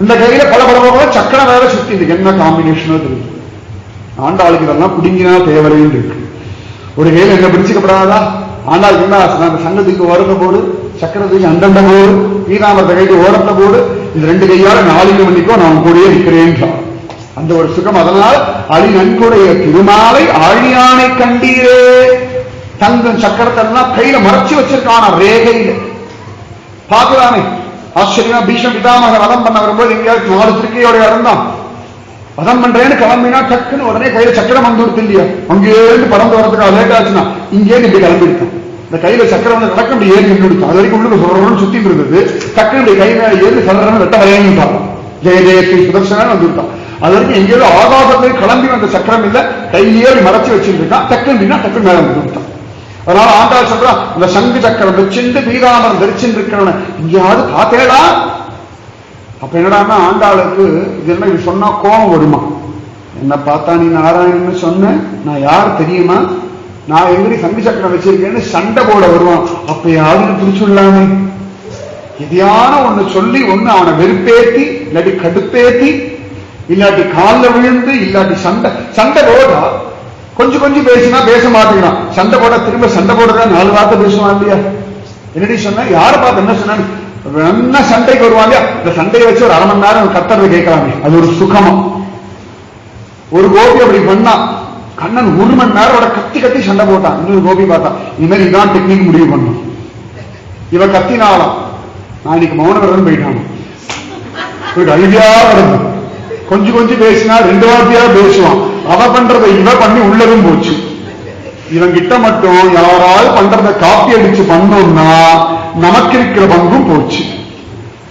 இந்த கையில பல பல சக்கரம் வேற சுத்தி இருக்கு. என்ன காம்பினேஷனோ தெரியும். ஆண்டாளுக்கு இதெல்லாம் பிடிங்கினா தேவரையும் இருக்கு. ஒரு கையில என்ன பிடிச்சுக்கப்படாதா? ஆண்டாளுக்கு என்ன அந்த சங்கத்துக்கு ஓரத்தை போடு, சக்கரத்துக்கு அந்தண்ட போடு, பீதாமரத்தை கைக்கு ஓரத்தை போடு, இது 2 கையால 4 மணிக்கோ நான் கூடயே இருக்கிறேன். அந்த ஒரு சுகம். அதனால் அழி நன்குடைய திருமாலை ஆழியானை கண்டீரே. தங்கம் சக்கரத்தெல்லாம் கையில மறைச்சு வச்சிருக்கான ரேகையில பார்க்கலாமே. ஆச்சரியமா பீஷ்ம பிதாமக வதம் பண்ண வரும்போது எங்கேயாவது 4 திருக்கையோட இடம் வதம் பண்றேன்னு கிளம்பினா டக்குன்னு உடனே கையில சக்கரம் வந்து கொடுத்து இல்லையா, அங்கேருந்து பறந்து வரதுக்காக லேட் ஆச்சுன்னா இங்கேருந்து இப்படி கிளம்பிடுத்தான். இந்த கையில சக்கரம் வந்து நடக்க இப்படி ஏறி நின்று அது வரைக்கும் உள்ளுக்கு சொல்றோம்னு சுத்திட்டு இருந்தது. டக்குன்னு கை மேல ஏறி சொல்றேன்னு வெட்ட வரையான்னு ஜெய ஜெயஸ்ரீ சுதர்சனா வந்துட்டான். அது வரைக்கும் எங்கேயோ ஆகாசத்தை கிளம்பி வந்த சக்கரம் இல்ல, கையிலேயே மறைச்சு வச்சிருக்கான். டக்குன்னு டக்கு மேல வந்து விட்டான். அதனால ஆண்டாள் சொல்றான், இந்த சங்கு சக்கரம் வச்சுட்டு பீதாமரம் தரிச்சுட்டு இருக்கிறவன இங்கேயாவது பார்த்தேடா. அப்ப என்னடான்னா ஆண்டாளுக்கு இது என்ன இது சொன்னா கோபம் வருமா? என்ன பார்த்தா நீ நாராயணன்னு சொன்ன, நான் யார் தெரியுமா, நான் எங்கடி சங்கு சக்கரம் வச்சிருக்கேன்னு சண்டை போட வருவான். அப்ப யாருன்னு பிடிச்சுள்ளாமே, எதையான ஒண்ணு சொல்லி ஒண்ணு அவனை வெறுப்பேத்தி இல்லாட்டி கடுப்பேத்தி இல்லாட்டி காலில் விழுந்து இல்லாட்டி சண்டை போடா. கொஞ்சம் பேசினா பேச மாட்டேங்கிறான். சண்டை போட திரும்ப சண்டை போடுறதா 4 வார்த்தை பேசுவான் இல்லையா. என்னடி சொன்ன, யாரை பார்த்து என்ன சொன்ன, என்ன சண்டைக்கு வருவாங்க. இந்த சண்டையை வச்சு ஒரு 1/2 மணி நேரம் கத்துறது கேட்கலாமே, அது ஒரு சுகமா. ஒரு கோபி அப்படி பண்ணா, கண்ணன் 1 மணி நேரம் கத்தி சண்டை போட்டான். இன்னொரு கோபி பார்த்தா, இனிமேல் இதான் டெக்னிக் முடிவு பண்ணும். இவ கத்தினாலாம், நான் இன்னைக்கு மௌன விரதம் போயிட்டான். அழுதியா வருது. கொஞ்சம் பேசினா 2 வார்த்தையா பேசுவான். அவ பண்றதை இவ பண்ணி உள்ளதும் போச்சு. இவன் கிட்ட மட்டும் யாராவது பண்றதை காப்பி அடிச்சு பண்ணோம்னா நமக்கு இருக்கிற பங்கும் போச்சு.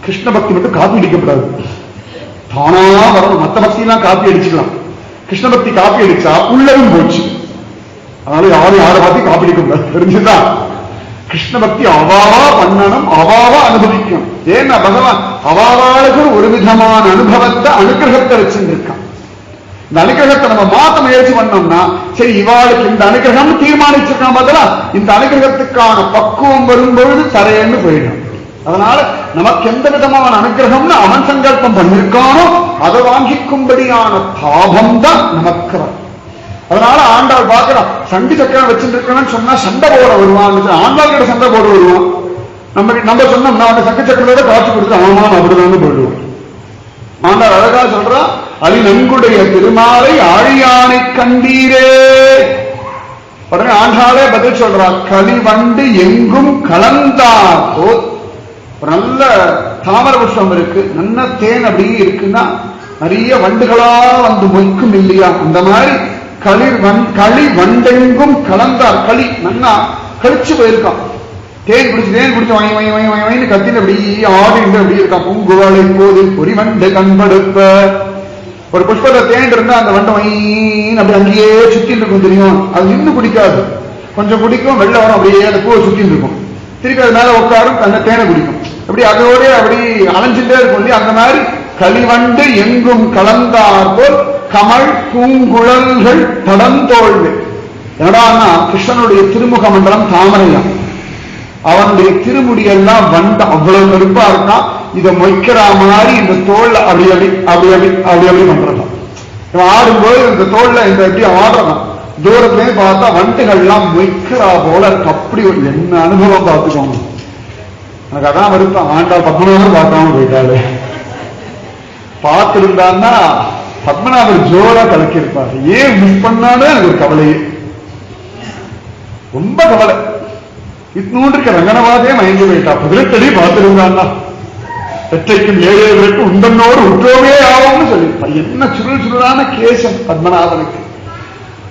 கிருஷ்ண பக்தி மட்டும் காப்பி அடிக்கப்படாது, தானா வரணும். மற்ற பக்தி எல்லாம் காப்பி அடிச்சுக்கலாம், கிருஷ்ண பக்தி காப்பி அடிச்சா உள்ளதும் போச்சு. அதனால யாரும் யாரை பார்த்து காப்பி அடிக்கப்படாது, தெரிஞ்சுதான். கிருஷ்ண பக்தி அவாவா பண்ணணும், அவாவா அனுபவிக்கும். ஏன்னா பகவான் அவாவாளுக்கு ஒரு விதமான அனுபவத்தை அனுகிரகத்தை வச்சிருக்கான். இந்த அனுகிரகத்தை நம்ம மாத்த முயற்சி பண்ணோம்னா சரி, இவாளுக்கு இந்த அனுகிரகம் தீர்மானிச்சிருக்கான் பதிலா இந்த அனுகிரகத்துக்கான பக்குவம் வரும்பொழுது தரையன்னு போயிடும். அதனால நமக்கு எந்த விதமான அனுகிரகம்னு அவன் சங்கல்பம் பண்ணிருக்கானோ அதை வாங்கிக்கும்படியான தாபம் தான் நமக்கு. அதனால ஆண்டாள் பார்க்கிறான், சங்கு சக்கரம் வச்சுட்டு இருக்கணும்னு சொன்னா சண்டை போட வருவான். ஆண்டாள் கிட்ட சண்டை போட வருவான். நம்ம சொன்னோம்னா அந்த சங்கு சக்கரத்தோட காட்சி கொடுத்து அவமானம் அப்படிதான் போயிடுவோம். ஆண்டாள் அழகா சொல்றா, அலி நன்குடைய திருமாலை ஆழியானை கண்டீரே. உடனே ஆண்டாளே பதில் சொல்றா, களிவண்டு எங்கும் கலந்தார் போல். ஒரு நல்ல தாமர புஷ்பம் இருக்கு, நல்ல தேன் அப்படியே இருக்குன்னா நிறைய வண்டுகளா வந்து மொய்க்கும் இல்லையா, அந்த மாதிரி களி வண்டெங்கும் கலந்தார். களி நன்னா கழிச்சு போயிருக்கான். தேன் குடிச்சு வாங்கி கத்தின்னு அப்படி ஆடிட்டு அப்படி இருக்கான். பூங்குவளை போது பொறி வண்டு கண்படுப்ப. ஒரு புஷ்பத்தை தேன் இருந்தா அந்த வண்டை வைன்னு அப்படி அங்கேயே சுத்தின்னு இருக்கும். தெரியும், அது இன்னும் குடிக்காது, கொஞ்சம் குடிக்கும், வெள்ளை வரும், அப்படியே அந்த பூவை சுத்தின்னு இருக்கும். திருப்பி அது மேல உட்காரும், அந்த தேனை குடிக்கும். அப்படி அதோட அப்படி அலைஞ்சுட்டே இருக்கும் இல்லையா. அந்த மாதிரி களிவண்டு எங்கும் கலந்தார் போல் கமல் பூங்குழல்கள் தடந்தோழ்வு. என்னடான்னா கிருஷ்ணனுடைய திருமுக மண்டலம் தாமரையாம். அவனுடைய திருமுடியெல்லாம் வண்ட அவ்வளவு கருப்பா இருக்கான். இதை மொய்க்கிற மாதிரி இந்த தோல்ல அப்படி அப்படி அப்படி அப்படி அப்படி அப்படி பண்றதான். இவன் ஆடும்போது இந்த தோல்ல இந்த எப்படி ஆடுறதான். தூரத்திலே பார்த்தா வண்டுகள்லாம் மொய்க்கிறா போல இருக்கு. அப்படி ஒரு என்ன அனுபவம் பார்த்துக்கோங்க. எனக்கு அதான் வருத்தம், ஆண்டாள் பத்மநாபன் பார்க்காம போயிட்டாரு. பார்த்திருந்தான்னா பத்மநாபர் ஜோரா கலக்கியிருப்பாரு. ஏன் மிஸ் பண்ணாலும் எனக்கு ஒரு கவலையே, ரொம்ப கவலை. இத்தூண்டு இருக்க ரங்கனவாதே மயங்கி போயிட்டா. 18 பார்த்திருந்தான்னா எற்றைக்கும் 7 உண்டனோடு உற்றோவே ஆகும்னு சொல்லியிருப்பான். என்ன சுருள் சுருளான கேசம் பத்மநாபனுக்கு.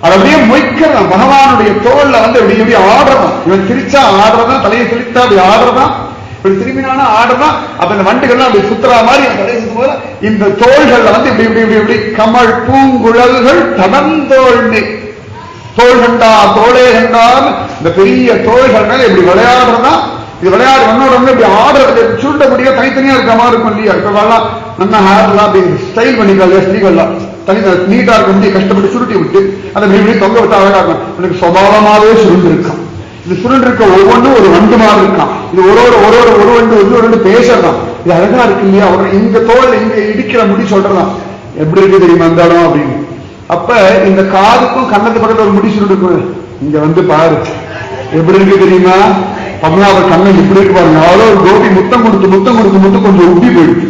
அப்படியே மொய்க்கிறான். பகவானுடைய தோல்ல வந்து எப்படி எப்படி ஆடுறதான். இவன் திரிச்சா ஆடுறதான், தலையை திரித்தா அப்படி ஆடுறதான், இப்படி திரும்பினானா ஆடுறதான். அப்ப இந்த வண்டுகள்லாம் அப்படி சுத்துறா மாதிரி தலையை சுத்தும் போது இந்த தோள்கள்ல வந்து இப்படி இப்படி இப்படி இப்படி கமல் பூங்குழல்கள் தடந்தோழ்ந்து. தோள் கண்டா தோளே கண்டார். இந்த பெரிய தோள்கள் மேல இப்படி விளையாடுறதா. இது விளையாடு ஒன்னோட வந்து இப்படி ஆடுறது சுருட்ட முடிய தனித்தனியா இருக்க மாதிரி இருக்கும் இல்லையா. இப்ப வரலாம் நம்ம ஹேர்லாம் அப்படி ஸ்டைல் பண்ணிக்கலாம். ஸ்திரீகள்லாம் தனி நீட்டா இருக்க முடிய கஷ்டப்பட்டு சுருட்டி விட்டு அந்த இப்படி தொங்க விட்டு அழகா இருக்கும். எனக்கு சுபாவமாவே சுருண்டு இருக்கான். இது சுருண்டு இருக்க ஒவ்வொன்றும் ஒரு வண்டு மாதிரி இருக்கான். இது ஒரு வண்டு பேசலாம். இது அழகா இருக்கு இல்லையா. இங்க தோல் இங்க இடிக்கிற முடி சொல்றதான். எப்படி இருக்கு தெரியுமா அந்த இடம் அப்படின்னு. அப்ப இந்த காதுக்கும் கண்ணத்து பக்கத்துல ஒரு முடி சுருண்டு இருக்கு. இங்க வந்து பாரு எப்படி இருக்கு தெரியுமா. பத்மநாபர் கண்ணன் எப்படி இருக்கு பாருங்க. அவ்வளோ ஒரு கோபி முத்தம் கொடுத்து கொஞ்சம் உப்பி போயிடுச்சு.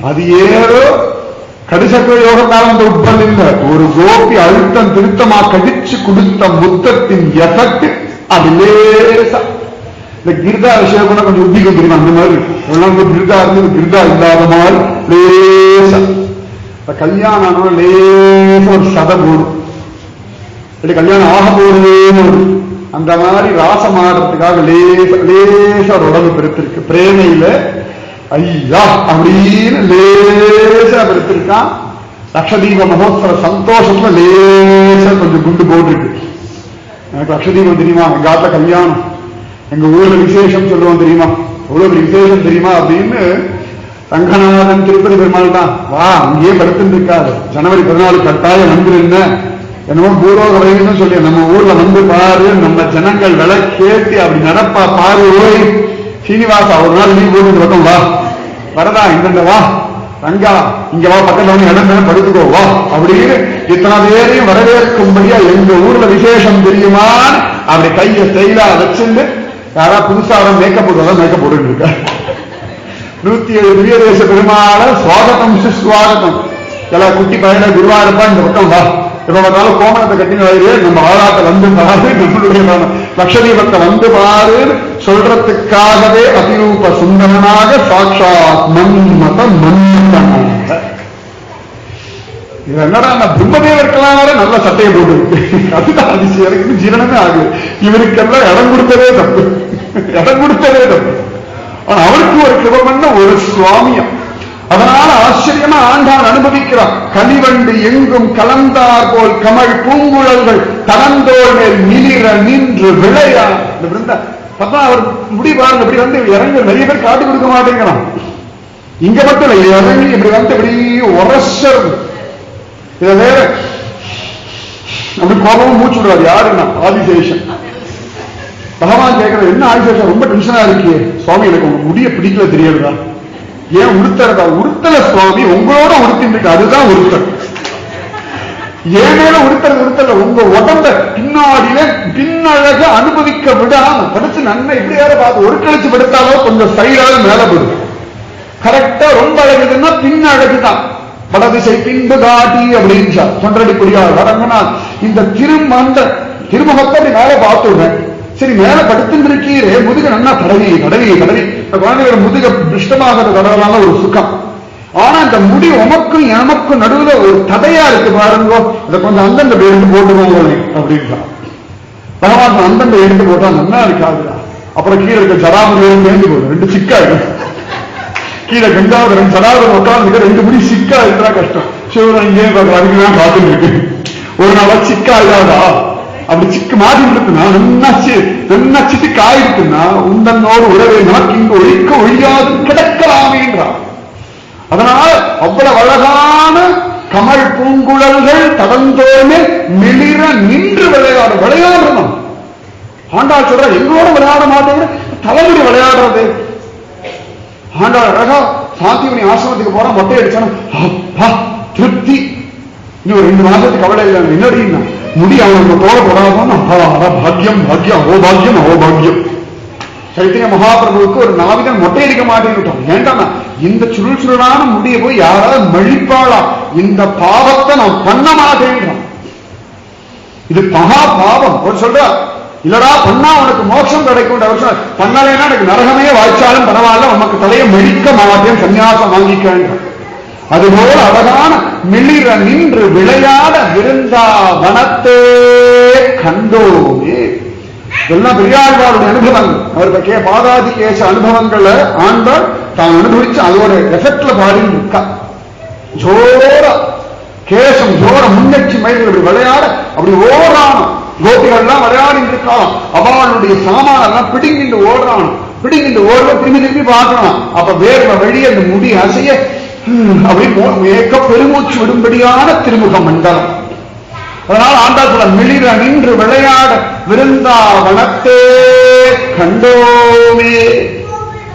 அது ஏதோ கடிசக்க யோகத்தால் அந்த உப்பல் இல்லை. ஒரு கோபி அழுத்தம் திருத்தமா கடிச்சு கொடுத்த முத்தத்தின் எஃபெக்ட் அது லேசா. இந்த கிருதா விஷயம் கூட கொஞ்சம் உப்பி கொடுத்துருக்கோம். அந்த மாதிரி கிருதா இருந்து கிருதா இல்லாத மாதிரி லேசா. கல்யாணம் லேசா ஒரு சதை போடும். கல்யாணம் ஆக போடுவேன்னு அந்த மாதிரி ராசம் ஆடுறதுக்காக லேசா ஒரு உடம்பு பெருத்திருக்கு. பிரேமையில ஐயா அப்படின்னு லேசா பெருத்திருக்கான். லட்சதீப மகோத்சவ சந்தோஷத்துல லேசா கொஞ்சம் குண்டு போட்டுருக்கு. எனக்கு லட்சதீபம் தெரியுமா, எங்க ஆட்ல கல்யாணம், எங்க ஊர்ல விசேஷம் சொல்லுவோம் தெரியுமா, எவ்வளவு விசேஷம் தெரியுமா அப்படின்னு. ரங்கநாதன் திருப்பதி பெருமாள் தான் வா அங்கேயே படுத்துட்டு இருக்காரு. ஜனவரி 14 கட்டாயம் வந்துருந்த என்னமோ பூர்வகரைன்னு சொல்லி நம்ம ஊர்ல வந்து பாரு, நம்ம ஜனங்கள் விலை கேட்டு அப்படி நடப்பா பாரு. ஓய் சீனிவாசா ஒரு நாள் லீவ் போட்டு பக்கம் வா, வரதா இங்க வா, ரங்கா இங்க வா, பக்கத்துல இடம் படுத்துக்கோ வா அப்படின்னு இத்தனை பேரையும் வரவேற்கும்படியா எங்க ஊர்ல விசேஷம் தெரியுமான்னு அப்படி கையை ஸ்டைலா வச்சுட்டு யாரா புதுசா மேக்கப் போடுறதா மேக்கப் போட்டு இருக்க. 107 திவ்ய தேச பெருமாள சுவாகத்தம் சுஸ்வாகத்தம். எல்லாம் குட்டி பையன குருவாருப்பா இந்த பக்கம் வா, இப்ப பார்த்தாலும் கோமணத்தை கட்டின வயிறு நம்ம ஆளாட்ட வந்து பாரு, நம்மளுடைய லட்சதீபத்தை வந்து பாரு சொல்றதுக்காகவே அதிரூப சுந்தரனாக சாட்சாத் மன்மத மன்மதனாக. இது என்னடா பிரம்மதேவருக்கெல்லாம் வர நல்ல சட்டையை போட்டு இருக்கு. அதுதான் அதிசயம். எனக்கு ஜீரணமே ஆகுது. இவருக்கெல்லாம் இடம் கொடுத்ததே தப்பு, இடம் கொடுத்ததே தப்பு. ஆனா அவருக்கு ஒரு கிருபமன்ன ஒரு சுவாமியம். அதனால ஆச்சரியமா ஆண்டான் அனுபவிக்கிறார். கலிவண்டு எங்கும் கலந்தார் போல் கமல் பூங்குழல்கள் தளந்தோள் மேல் மிளிர நின்று விளையா. அவர் முடி பாருங்க இப்படி வந்து இறங்க நிறைய பேர் காட்டி கொடுக்க மாட்டேங்கிறான். இங்க மட்டும் இல்லை, இறங்கி இப்படி வந்து இப்படி உரசர். இத வேற அப்படி கோபமும் மூச்சு விடுவார். யாருன்னா ஆதிசேஷன். பகவான் கேட்கறது என்ன ஆதிசேஷன் ரொம்ப டென்ஷனா இருக்கு சுவாமி, எனக்கு உங்க முடிய பிடிக்கல தெரியாதுதா, ஏன் உடுத்தறதா? உடுத்தல சுவாமி, உங்களோட உடுத்திட்டு அதுதான் உடுத்தல். ஏன் மேல உடுத்தல உங்க உடம்ப பின்னாடியில பின்னழக அனுபவிக்க விடாம படுத்து நன்மை இப்படி யார பார்த்து ஒரு கழிச்சு படுத்தாலோ கொஞ்சம் சைடாக மேல போடும். கரெக்டா ரொம்ப அழகுதுன்னா பின் அழகுதான். வடதிசை பின்பு காட்டி அப்படின்னு தொண்டடி புரியாது வரங்கன்னா இந்த திருமுகத்தை அப்படி மேல பார்த்துடுறேன். சரி மேல படுத்துட்டு இருக்கீரே முதுக நல்லா கடவி குழந்தையோட முதுக இஷ்டமாக கடவுளான ஒரு சுகம். ஆனா இந்த முடி உமக்கும் எனக்கும் நடுவுல ஒரு தடையா இருக்கு பாருங்க, இதை கொஞ்சம் அந்தந்த எடுத்து போட்டுவோங்க அப்படின்னா பகவான் அந்தந்த எடுத்து போட்டா நல்லா இருக்காதுடா. அப்புறம் கீழே இருக்க ஜடாமுடியும் சேர்ந்து போடும், ரெண்டு சிக்கா இருக்கு. கீழே கங்காவது ரெண்டு ஜடாவது உட்காந்து ரெண்டு முடி சிக்கா இருக்கிறா கஷ்டம். சிவன் இங்கே அதுக்குதான் காத்துட்டு இருக்கு. ஒரு நாளா சிக்கா இல்லாதா அப்படி சிக்கு மாறி இருக்குன்னா நல்லா சிக்கா இருக்குன்னா உந்தன்னோடு உறவை நமக்கு இங்கு ஒழிக்க ஒழியாது கிடக்கலாமேன்றான். அதனால அவ்வளவு அழகான கமல் பூங்குழல்கள் தடந்தோமே மிளிர நின்று விளையாடணும். ஆண்டாள் சொல்ற எங்களோட விளையாட மாட்டேங்க தலைமுடி விளையாடுறது. ஆண்டாள் அழகா சாந்திமணி ஆசிரமத்துக்கு போற மொட்டை அடிச்சானா திருப்தி. இன்னும் 2 மாசத்துக்கு கவலை இல்லை. என்னடின்னா முடி அவங்க தோட போடாதான் பாக்கியம் அகோபாகியம். சைத்தன்ய மகாபிரபுவுக்கு ஒரு நாவிதன் மொட்டையடிக்க மாட்டேன்னுட்டோம். ஏண்டானா இந்த சுருளான முடிய போய் யாராவது மழிப்பாளா, இந்த பாவத்தை நான் பண்ண மாட்டேன்றான். இது மகா பாவம். ஒரு சொல்றா இல்லடா பண்ணா உனக்கு மோட்சம் கிடைக்கும். பண்ணலைன்னா எனக்கு நரகமே வாய்ச்சாலும் பரவாயில்ல, உனக்கு தலையை மெழிக்க மாட்டேன் சன்னியாசம் வாங்கிக்க. அதுபோல அழகான மிளிர நின்று விளையாட விருந்தாவனத்தே கண்டோமே. எல்லாம் பெரியாழ்வாருடைய அனுபவங்கள். அவருக்கு பாதாதி கேச அனுபவங்களை ஆண்டாள் தான் அனுபவிச்சு அதோட எஃபெக்ட்ல பாடின்னு இருக்கா. ஜோர கேசம் ஜோர முன்னெச்சி மயில்கள் அப்படி விளையாட அப்படி ஓடுறான். கோபிகள்லாம் விளையாடி இருக்கான். அவளுடைய சாமானெல்லாம் பிடிங்கிட்டு ஓடுறான். பிடிங்கிட்டு ஓடுற திரும்பி பார்க்கலாம். அப்ப வேர்வை வெளியே அந்த முடி அசைய அப்படி ஏக்க பெருமூச்சு விடும்படியான திருமுக மண்டலம். அதனால் ஆண்டாள் சொல்ல மிளிர நின்று விளையாட விருந்தாவனத்தே கண்டோமே.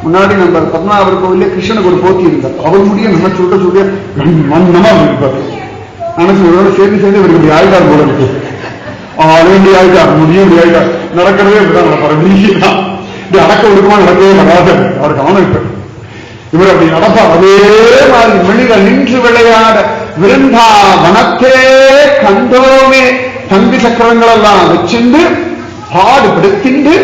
முன்னாடி நம்ம பத்மநாபர் கோவிலே கிருஷ்ணனுக்கு ஒரு போத்தி இருந்தார். அவர் முடிய நம்ம சொல்ல மன்னமா இருப்பாரு. ஆனா சேர்ந்து இவருக்கு ஆயுதார் போல இருக்கு. வேண்டிய ஆயுதார் முடியும் ஆயுதார் நடக்கிறதே இப்படிதான் நடப்பாரு. அடக்க ஒடுக்கமா நடக்கவே வராது. அவர் கவனம் இப்ப இவர் அப்படி நடப்பார். அதே மாதிரி மிளிர நின்று விளையாட விருந்தாவனத்தே கண்டோமே. தம்பி சக்கரங்கள் எல்லாம் வச்சுண்டு பாடுபடுத்திண்டு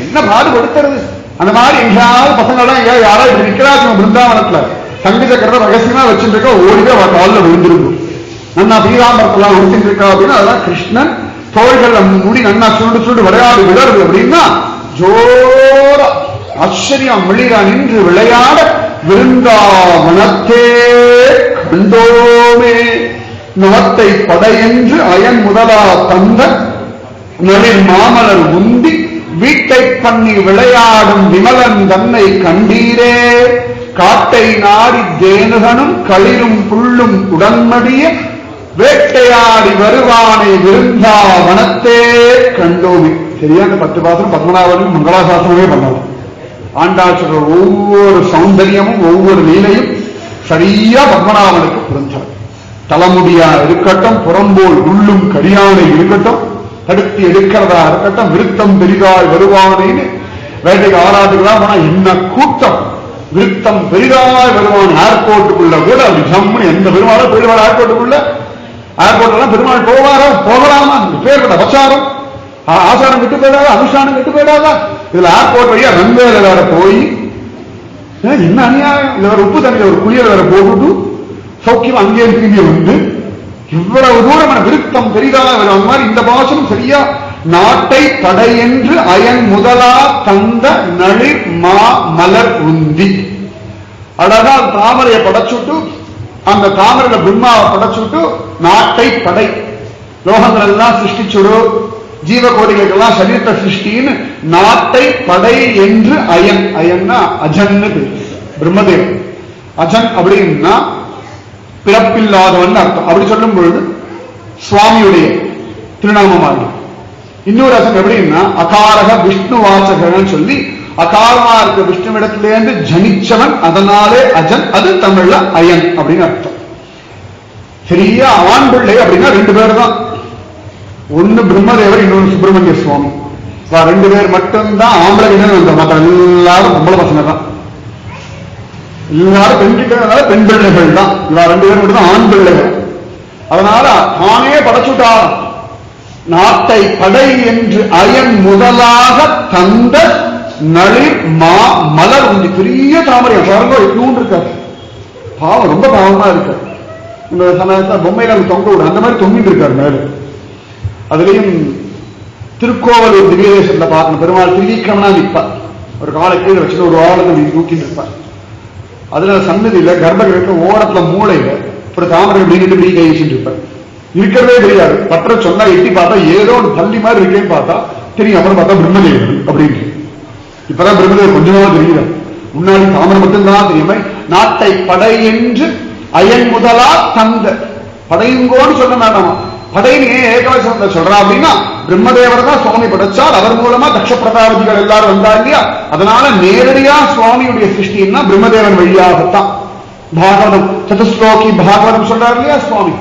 என்ன பாடுபடுத்துறது. அந்த மாதிரி எங்கேயாவது பசங்கள்லாம் யாராவது இப்படி நிக்கிறாங்க பிருந்தாவனத்துல தம்பி சக்கரத்தை ரகசியமா வச்சுட்டு இருக்கா. ஓடிவே அவ காலில் விழுந்திருக்கும். நன்னா பீதாம்பரத்தெல்லாம் ஒழிச்சுட்டு இருக்கா அப்படின்னா அதெல்லாம் கிருஷ்ணன் தோள்கள் முடி நன்னா சுண்டு விளையாடு விழருது அப்படின்னா ஜோர ஆச்சரியம் மிளிர நின்று விளையாட விருந்தாவனத்தே கண்டோமே. நவத்தை படையென்று அயன் முதலா தந்த நளிர் மாமலர் உந்தி வீட்டை பண்ணி விளையாடும் விமலன் தன்னை கண்டீரே. காட்டை நாடி தேனுகனும் களிரும் புள்ளும் உடன்மடிய வேட்டையாடி வருவானை விருந்தாவனத்தே கண்டோமே. சரியா? அந்த 10 பாசம் பத்மநாபனுக்கு மங்களாசாசனமே பண்ணலாம். ஆண்டாள் சொல்ற ஒவ்வொரு சௌந்தரியமும் ஒவ்வொரு லீலையும் சரியா பத்மநாபனுக்கு புரிஞ்சார். தலைமுடியா இருக்கட்டும், புறம்போல் உள்ளும் கரியானை இருக்கட்டும், தடுத்து எடுக்கிறதா இருக்கட்டும், விருத்தம் பெரிதாய் வருவானேன்னு வேட்டைக்கு ஆராட்டுக்குதான் போனா என்ன கூட்டம். விருத்தம் பெரிதாய் வருவான் ஏர்போர்ட்டுக்குள்ள கூட அப்படி ஜம்முன்னு எந்த பெருமாளும் போயிடுவார். ஏர்போர்ட்லாம் பெருமாள் போகலாமா? பேர்பட்ட பிரச்சாரம் ஆசாரம் கெட்டு போயிடாதா, அனுஷ்டானம் கெட்டு போயிடாதா? இதுல ஏர்போர்ட் வழியா ரன்வேல வேற போய் என்ன அநியாயம். இதுல வேற உப்பு தண்ணியில ஒரு குளியல் வேற போட்டுட்டு சௌக்கியம் அங்கேயே திரும்பி வந்து இவ்வளவு தூரம் விருத்தம் பெரிதாக வரும். அந்த மாதிரி இந்த பாசனம் சரியா நாட்டை தடையென்று அயன் முதலா தந்த நளிர் மா மலர் உந்தி. அழகா தாமரையை படைச்சுட்டு அந்த தாமரையில பிரம்மாவை படைச்சுட்டு நாட்டை படை லோகங்கள் எல்லாம் சிருஷ்டிச்சுடு ஜீவகோடிகளுக்கெல்லாம் சரீரத்தை சிருஷ்டின்னு நாட்டை படை என்று அயன். அயன்னா அஜன்னு பிரம்மதேவன். அஜன் அப்படின்னா பிறப்பில்லாதவன் அர்த்தம். அப்படி சொல்லும் பொழுது சுவாமியுடைய திருநாமமாக. இன்னொரு அர்த்தம் எப்படின்னா அகாரக விஷ்ணு வாசகன் சொல்லி அகாரமா இருக்க விஷ்ணுவிடத்திலேருந்து ஜனிச்சவன், அதனாலே அஜன். அது தமிழ்ல அயன் அப்படின்னு அர்த்தம். சரியா ஆண் பிள்ளை அப்படின்னா 2 பேர் தான். ஒன்னு பிரம்மதேவர், இன்னொன்னு சுப்பிரமணிய சுவாமி. ரெண்டு பேர் மட்டும்தான் ஆம்பளை கிட்ட. மற்ற எல்லாரும் பொம்பளை பசங்க தான். எல்லாரும் பெண் கிட்ட பெண் பிள்ளைகள் தான். இவா 2 பேர் மட்டும் தான் ஆண் பிள்ளைகள். அதனால தானே படைச்சுட்டார். நாட்டை படை என்று அயன் முதலாக தந்த நளிர் மா மலர் உண்டி. பெரிய தாமரை பாருங்க, எவ்வளவு இருக்காரு. பாவம், ரொம்ப பாவமா இருக்காரு. இந்த சமயத்தில் பொம்மையில தொங்க விட அந்த மாதிரி தொங்கிட்டு இருக்காரு மேல. அதுலயும் திருக்கோவலூர் திவ்யதேசத்துல பார்க்கணும். பெருமாள் திரிவிக்கிரமனா நிற்பார். ஒரு காலை கீழே வச்சுட்டு ஒரு வாரத்தை தூக்கிட்டு இருப்பார். அதுல சன்னதியில கர்ப்பகிரகத்துல ஓரத்துல மூளையில ஒரு தாமரை அப்படின்ட்டு இப்படி கை வச்சுட்டு இருப்பார். இருக்கிறதே தெரியாது. பற்ற சொன்னா எட்டி பார்த்தா ஏதோ ஒரு பள்ளி மாதிரி இருக்கேன்னு பார்த்தா தெரியும். அப்புறம் பார்த்தா பிரம்மதேவர் அப்படின்னு. இப்பதான் பிரம்மதேவர் கொஞ்சமா தெரியுது. முன்னாடி தாமரை மட்டும்தான் தெரியுமே. நாட்டை படை என்று அயன் முதலா தந்த. படையுங்கோன்னு சொல்ல வேண்டாமா. படைன்னு ஏன் ஏகவசனத்தை சொல்றா அப்படின்னா, பிரம்மதேவர் தான் சுவாமி படைச்சார். அவர் மூலமா தக்ஷ பிரதாபதிகள் எல்லாரும் வந்தா இல்லையா. அதனால நேரடியா சுவாமியுடைய சிருஷ்டின்னா பிரம்மதேவன் வழியாகத்தான். பாகவதம் சதுஸ்லோகி பாகவதம் சொல்றாரு இல்லையா சுவாமி.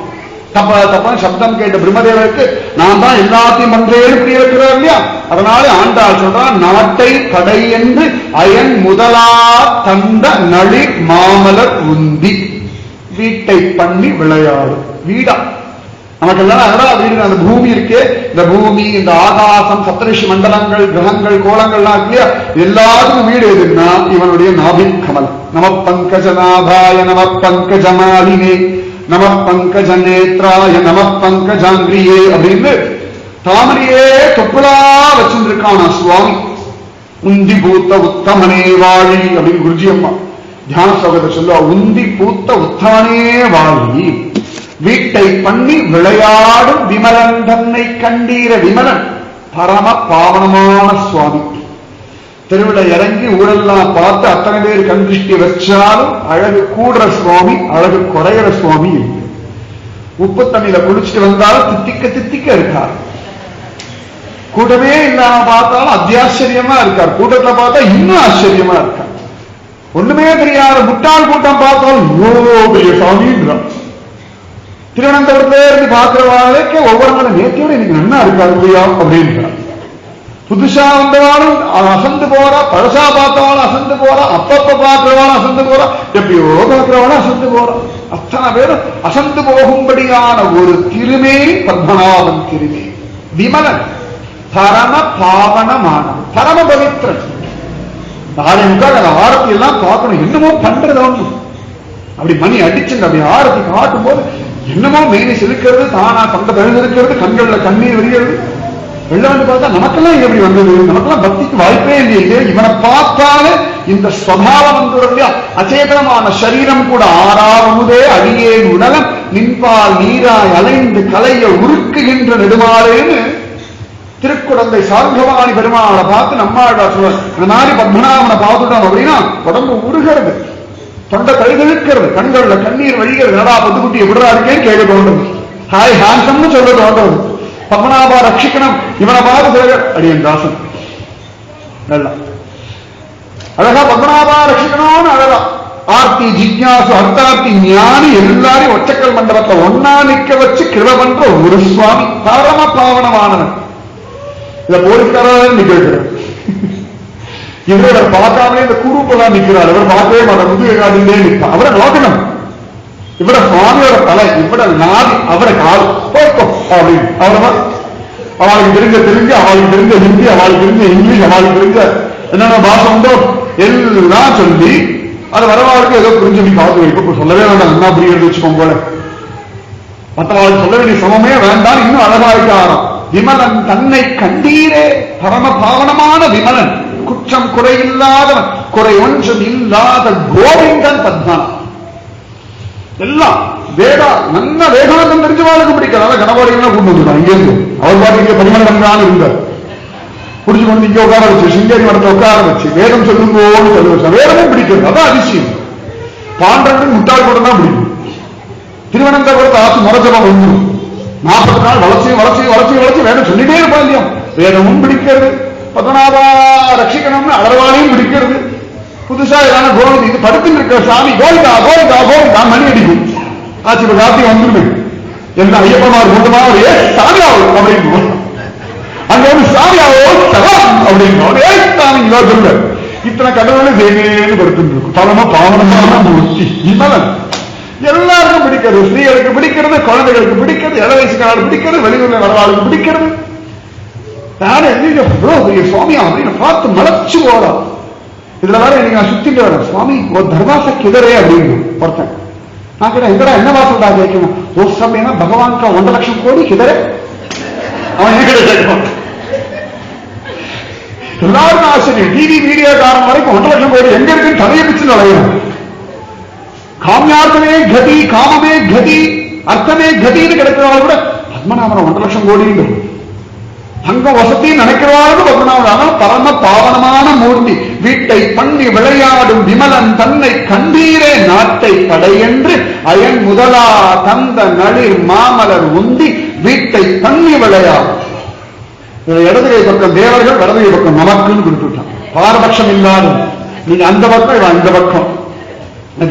தப்ப சப்தம் கேட்ட பிரம்மதேவருக்கு நான் தான் எல்லாத்தையும் பண்றேன்னு புரிய வைக்கிறார் இல்லையா. அதனால ஆண்டாள் சொல்றான், நாட்டை படை என்று அயன் முதலா தந்த நளிர் மாமலர் உந்தி. வீட்டை பண்ணி விளையாடு. வீடா நமக்கெல்லாம் அதெல்லாம் வீடு. அந்த பூமி இருக்கே, இந்த பூமி, இந்த ஆகாசம், சப்தரிஷி மண்டலங்கள், கிரகங்கள், கோலங்கள்லாம் இல்லையா, எல்லாத்துக்கும் வீடு எதுன்னா இவனுடைய நாபிக் கமலம். நம பங்கஜநாபாய நம பங்கஜமாலினே நம பங்கஜநேத்ராய நம பங்கஜாங்கிரியே அப்படின்னு தாமரையே தொப்புளா வச்சிருக்கான சுவாமி. உந்தி பூத்த உத்தமனே வாழி அப்படின்னு குருஜி அம்மா தியான ஸ்லோகத்தை சொல்லுவா. உந்தி பூத்த உத்தமனே வாழி. வீட்டை பண்ணி விளையாடும் விமலன் தன்னை கண்டீர. விமலன் பரம பாவனமான சுவாமி. திருவிழா இறங்கி ஊரெல்லாம் பார்த்து அத்தனை பேர் கண் திருஷ்டி வச்சாலும் அழகு கூடுற சுவாமி, அழகு குறையிற சுவாமி. உப்பு தண்ணியில குளிச்சுட்டு வந்தாலும் தித்திக்க தித்திக்க இருக்கார். கூட்டமே இல்லாம பார்த்தாலும் அத்தியாச்சரியமா இருக்கார். கூட்டத்துல பார்த்தா இன்னும் ஆச்சரியமா இருக்கார். ஒண்ணுமே தெரியாத முட்டாள் கூட்டம் பார்த்தாலும் இவ்வளோ பெரிய சாமின்றான். திருவனந்தபுரத்துல இருந்து பார்க்கிறவாளுக்கு ஒவ்வொரு நாளும் நேற்றையோட இன்னைக்கு நன்னா இருக்காரு இல்லையா அப்படின்றான். புதுசா வந்தவாளும் அசந்து போறா, பழசா பார்த்தவாளும் அசந்து போறா, அப்பப்ப பார்க்கிறவாளும் அசந்து போறா, எப்பயோ பார்க்கிறவாளும் அசந்து போறா. அத்தனை பேரும் அசந்து போகும்படியான ஒரு திருமேனி பத்மநாபன் திருமேனி. விமலன் பரம பாவனமான பரம பவித்திரன். நாளைக்காக அந்த ஆரத்தி எல்லாம் பார்க்கணும். என்னமோ பண்றது ஒண்ணு அப்படி மணி அடிச்சுங்க. அப்படி ஆரத்தி காட்டும் போது என்னமோ மேனி செலுக்கிறது, தானா தொண்டை தழுந்திருக்கிறது, கண்கள்ல கண்ணீர் வருகிறது. வெள்ளாண்டு பார்த்தா நமக்கெல்லாம் எப்படி வந்தது? நமக்கெல்லாம் பக்திக்கு வாய்ப்பே இல்லையே. இவனை பார்த்தாலே இந்த ஸ்வபாவம் வந்துடுறா. அச்சேதனமான சரீரம் கூட ஆறாவதே அடியேன் உடலம் நின்பால் நீராய் அலைந்து கலைய உருக்குகின்ற நெடுமாறேன்னு திருக்குடந்தை சார்கவாணி பெருமாளை பார்த்து நம்மாழ்வார் சொல்வார். இந்த மாதிரி பத்மநாபனை பார்த்துட்டோம் அப்படின்னா உடம்பு உருகிறது, தொண்டை கழுதெழுக்கிறது, கண்கள்ல கண்ணீர் வழிகிறது. நடா பத்துக்குட்டியை விடுறா இருக்கேன்னு கேட்க தோன்றது. ஹாய் ஹான்சம்னு சொல்ல தோன்றது. பத்மநாபா ரட்சிக்கணும் இவனை பார்த்து அடியன் தாசன் அழகா பத்மநாபா ரட்சிக்கணும்னு அழகா ஆர்த்தி ஜிக்யாசு அர்த்தார்த்தி ஞானி எல்லாரையும் ஒற்றக்கல் மண்டபத்தை ஒன்னா நிக்க வச்சு கிருப பண்ற ஒரு சுவாமி. பரம பாவனமானவன். இத போலீஸ்காரர் நிக்கிறார். இவரை பார்க்காமலே இந்த குரூப்பெல்லாம் நிற்கிறார். இவர் பார்க்கவே மாட்டார். முதுகை காட்டிலே நிற்பார். அவரை நோக்கணும். இவர சுவாமியோட தலை, இவட நாதி, அவரை கால் போய்க்கும் அப்படின்னு அவ்வளவுதான். அவளுக்கு தெரிஞ்ச தெலுங்கு, அவளுக்கு தெரிஞ்ச ஹிந்தி, அவளுக்கு தெரிஞ்ச இங்கிலீஷ், அவளுக்கு தெரிஞ்ச என்னென்ன பாஷை உண்டோ எல்லாம் சொல்லி அது வரவாளுக்கு ஏதோ புரிஞ்சு பார்த்து வைப்ப சொல்லவே வேண்டாம். என்ன புரியுறது வச்சுக்கோங்க போல. மற்றவாளுக்கு சொல்ல வேண்டிய சமமே வேண்டாம். இன்னும் அழகா இருக்காராம். விமலன் தன்னை கண்டீரே. பரம பாவனமான விமலன், குற்றம் குறையில்லாதவன், குறை ஒன்றும் இல்லாத கோவிந்தன் பத்மன். எல்லாம் வேதா நல்ல வேதாந்தம் தெரிஞ்சவாளுக்கு பிடிக்கிறாங்க. கணவாடிகள்லாம் கொண்டு வந்துடும். இங்கேருந்து அவர் பாட்டு இங்கே பரிமளம் இருந்தார். புடிச்சு கொண்டு இங்கே உட்கார வச்சு சிங்கேரி மடத்தை உட்கார வச்சு வேதம் சொல்லுங்கோன்னு சொல்லி வச்சா வேதமும் பிடிக்கிறது. அதான் அதிசயம். பாண்டவன் முட்டாள் கூட தான் பிடிக்கும். திருவனந்தபுரத்தை ஆசு முரஜபம் வந்துடும். 40 நாள் வளர்ச்சி வளர்ச்சி வளர்ச்சி வளர்ச்சி வேதம் சொல்லிட்டே இருப்பா இல்லையா. வேதமும் பிடிக்கிறது, பத்மநாபா ரட்சிக்கணும்னு அழவாளையும் பிடிக்கிறது. புதுசா ஏதான கோவிந்த் இது படுத்து இருக்கிற சாமி கோவிந்தா கோவிந்தா கோவிந்தா மணி அடிக்கும். ஆச்சு இப்ப ராத்திரி வந்துருமே என்ன ஐயப்பமார் கூட்டமா ஏ சாமியாவும் அப்படின்னு அங்க வந்து சாமியாவோ தலாம் அப்படின்னு ஏ சாமிங்களா சொல்ல இத்தனை கடவுளை தேவையேன்னு படுத்துட்டு இருக்கும் பரம பாவனமான மூர்த்தி விமலன். எல்லாருக்கும் பிடிக்கிறது, ஸ்திரீகளுக்கு பிடிக்கிறது, குழந்தைகளுக்கு பிடிக்கிறது, இள வயசுக்காரர்களுக்கு பிடிக்கிறது, வெளியூர்ல வரவாளுக்கு பிடிக்கிறது. யாரும் எவ்வளவு பெரிய சுவாமியா அப்படின்னு பார்த்து மலைச்சு போறான். இதுல வேற இன்னைக்கு நான் சுத்திட்டு வரேன், சுவாமி ஒரு தர்வாச கிதரே அப்படின்னு ஒருத்தன். நான் கேட்டேன் எங்கடா என்ன வாசல்டா கேட்கணும். ஒரு சமயம்னா பகவான் கா 1.5 லட்சம் கோடி கிதரே. அவன் என்கிட்ட கேட்பான். எல்லாருக்கும் ஆச்சரியம். டிவி மீடியா காரணம் வரைக்கும் 1.5 லட்சம் கோடி எங்க இருக்குன்னு தலையை பிச்சு நுழையும். காமியார்த்தமே கதி, காமமே கதி, அர்த்தமே கதின்னு கிடைக்கிறவங்க கூட பத்மநாபன் 1.5 லட்சம் கோடி அங்க வசதி நினைக்கிறவாளுக்கு பத்மநாபன் பரம பாவனமான மூர்த்தி. வீட்டை பண்ணி விளையாடும் விமலன் தன்னை கண்டீரே நாட்டை படையென்று அயன் முதலா தந்த நளிர் மாமலர் உந்தி வீட்டை பண்ணி விளையாடும். இடதுகை பக்கம் தேவர்கள், வலதுகை பக்கம் நமக்குன்னு கொடுத்துட்டான். பாரபட்சம் இல்லாத நீங்க அந்த பக்கம் இவன் இந்த பக்கம்.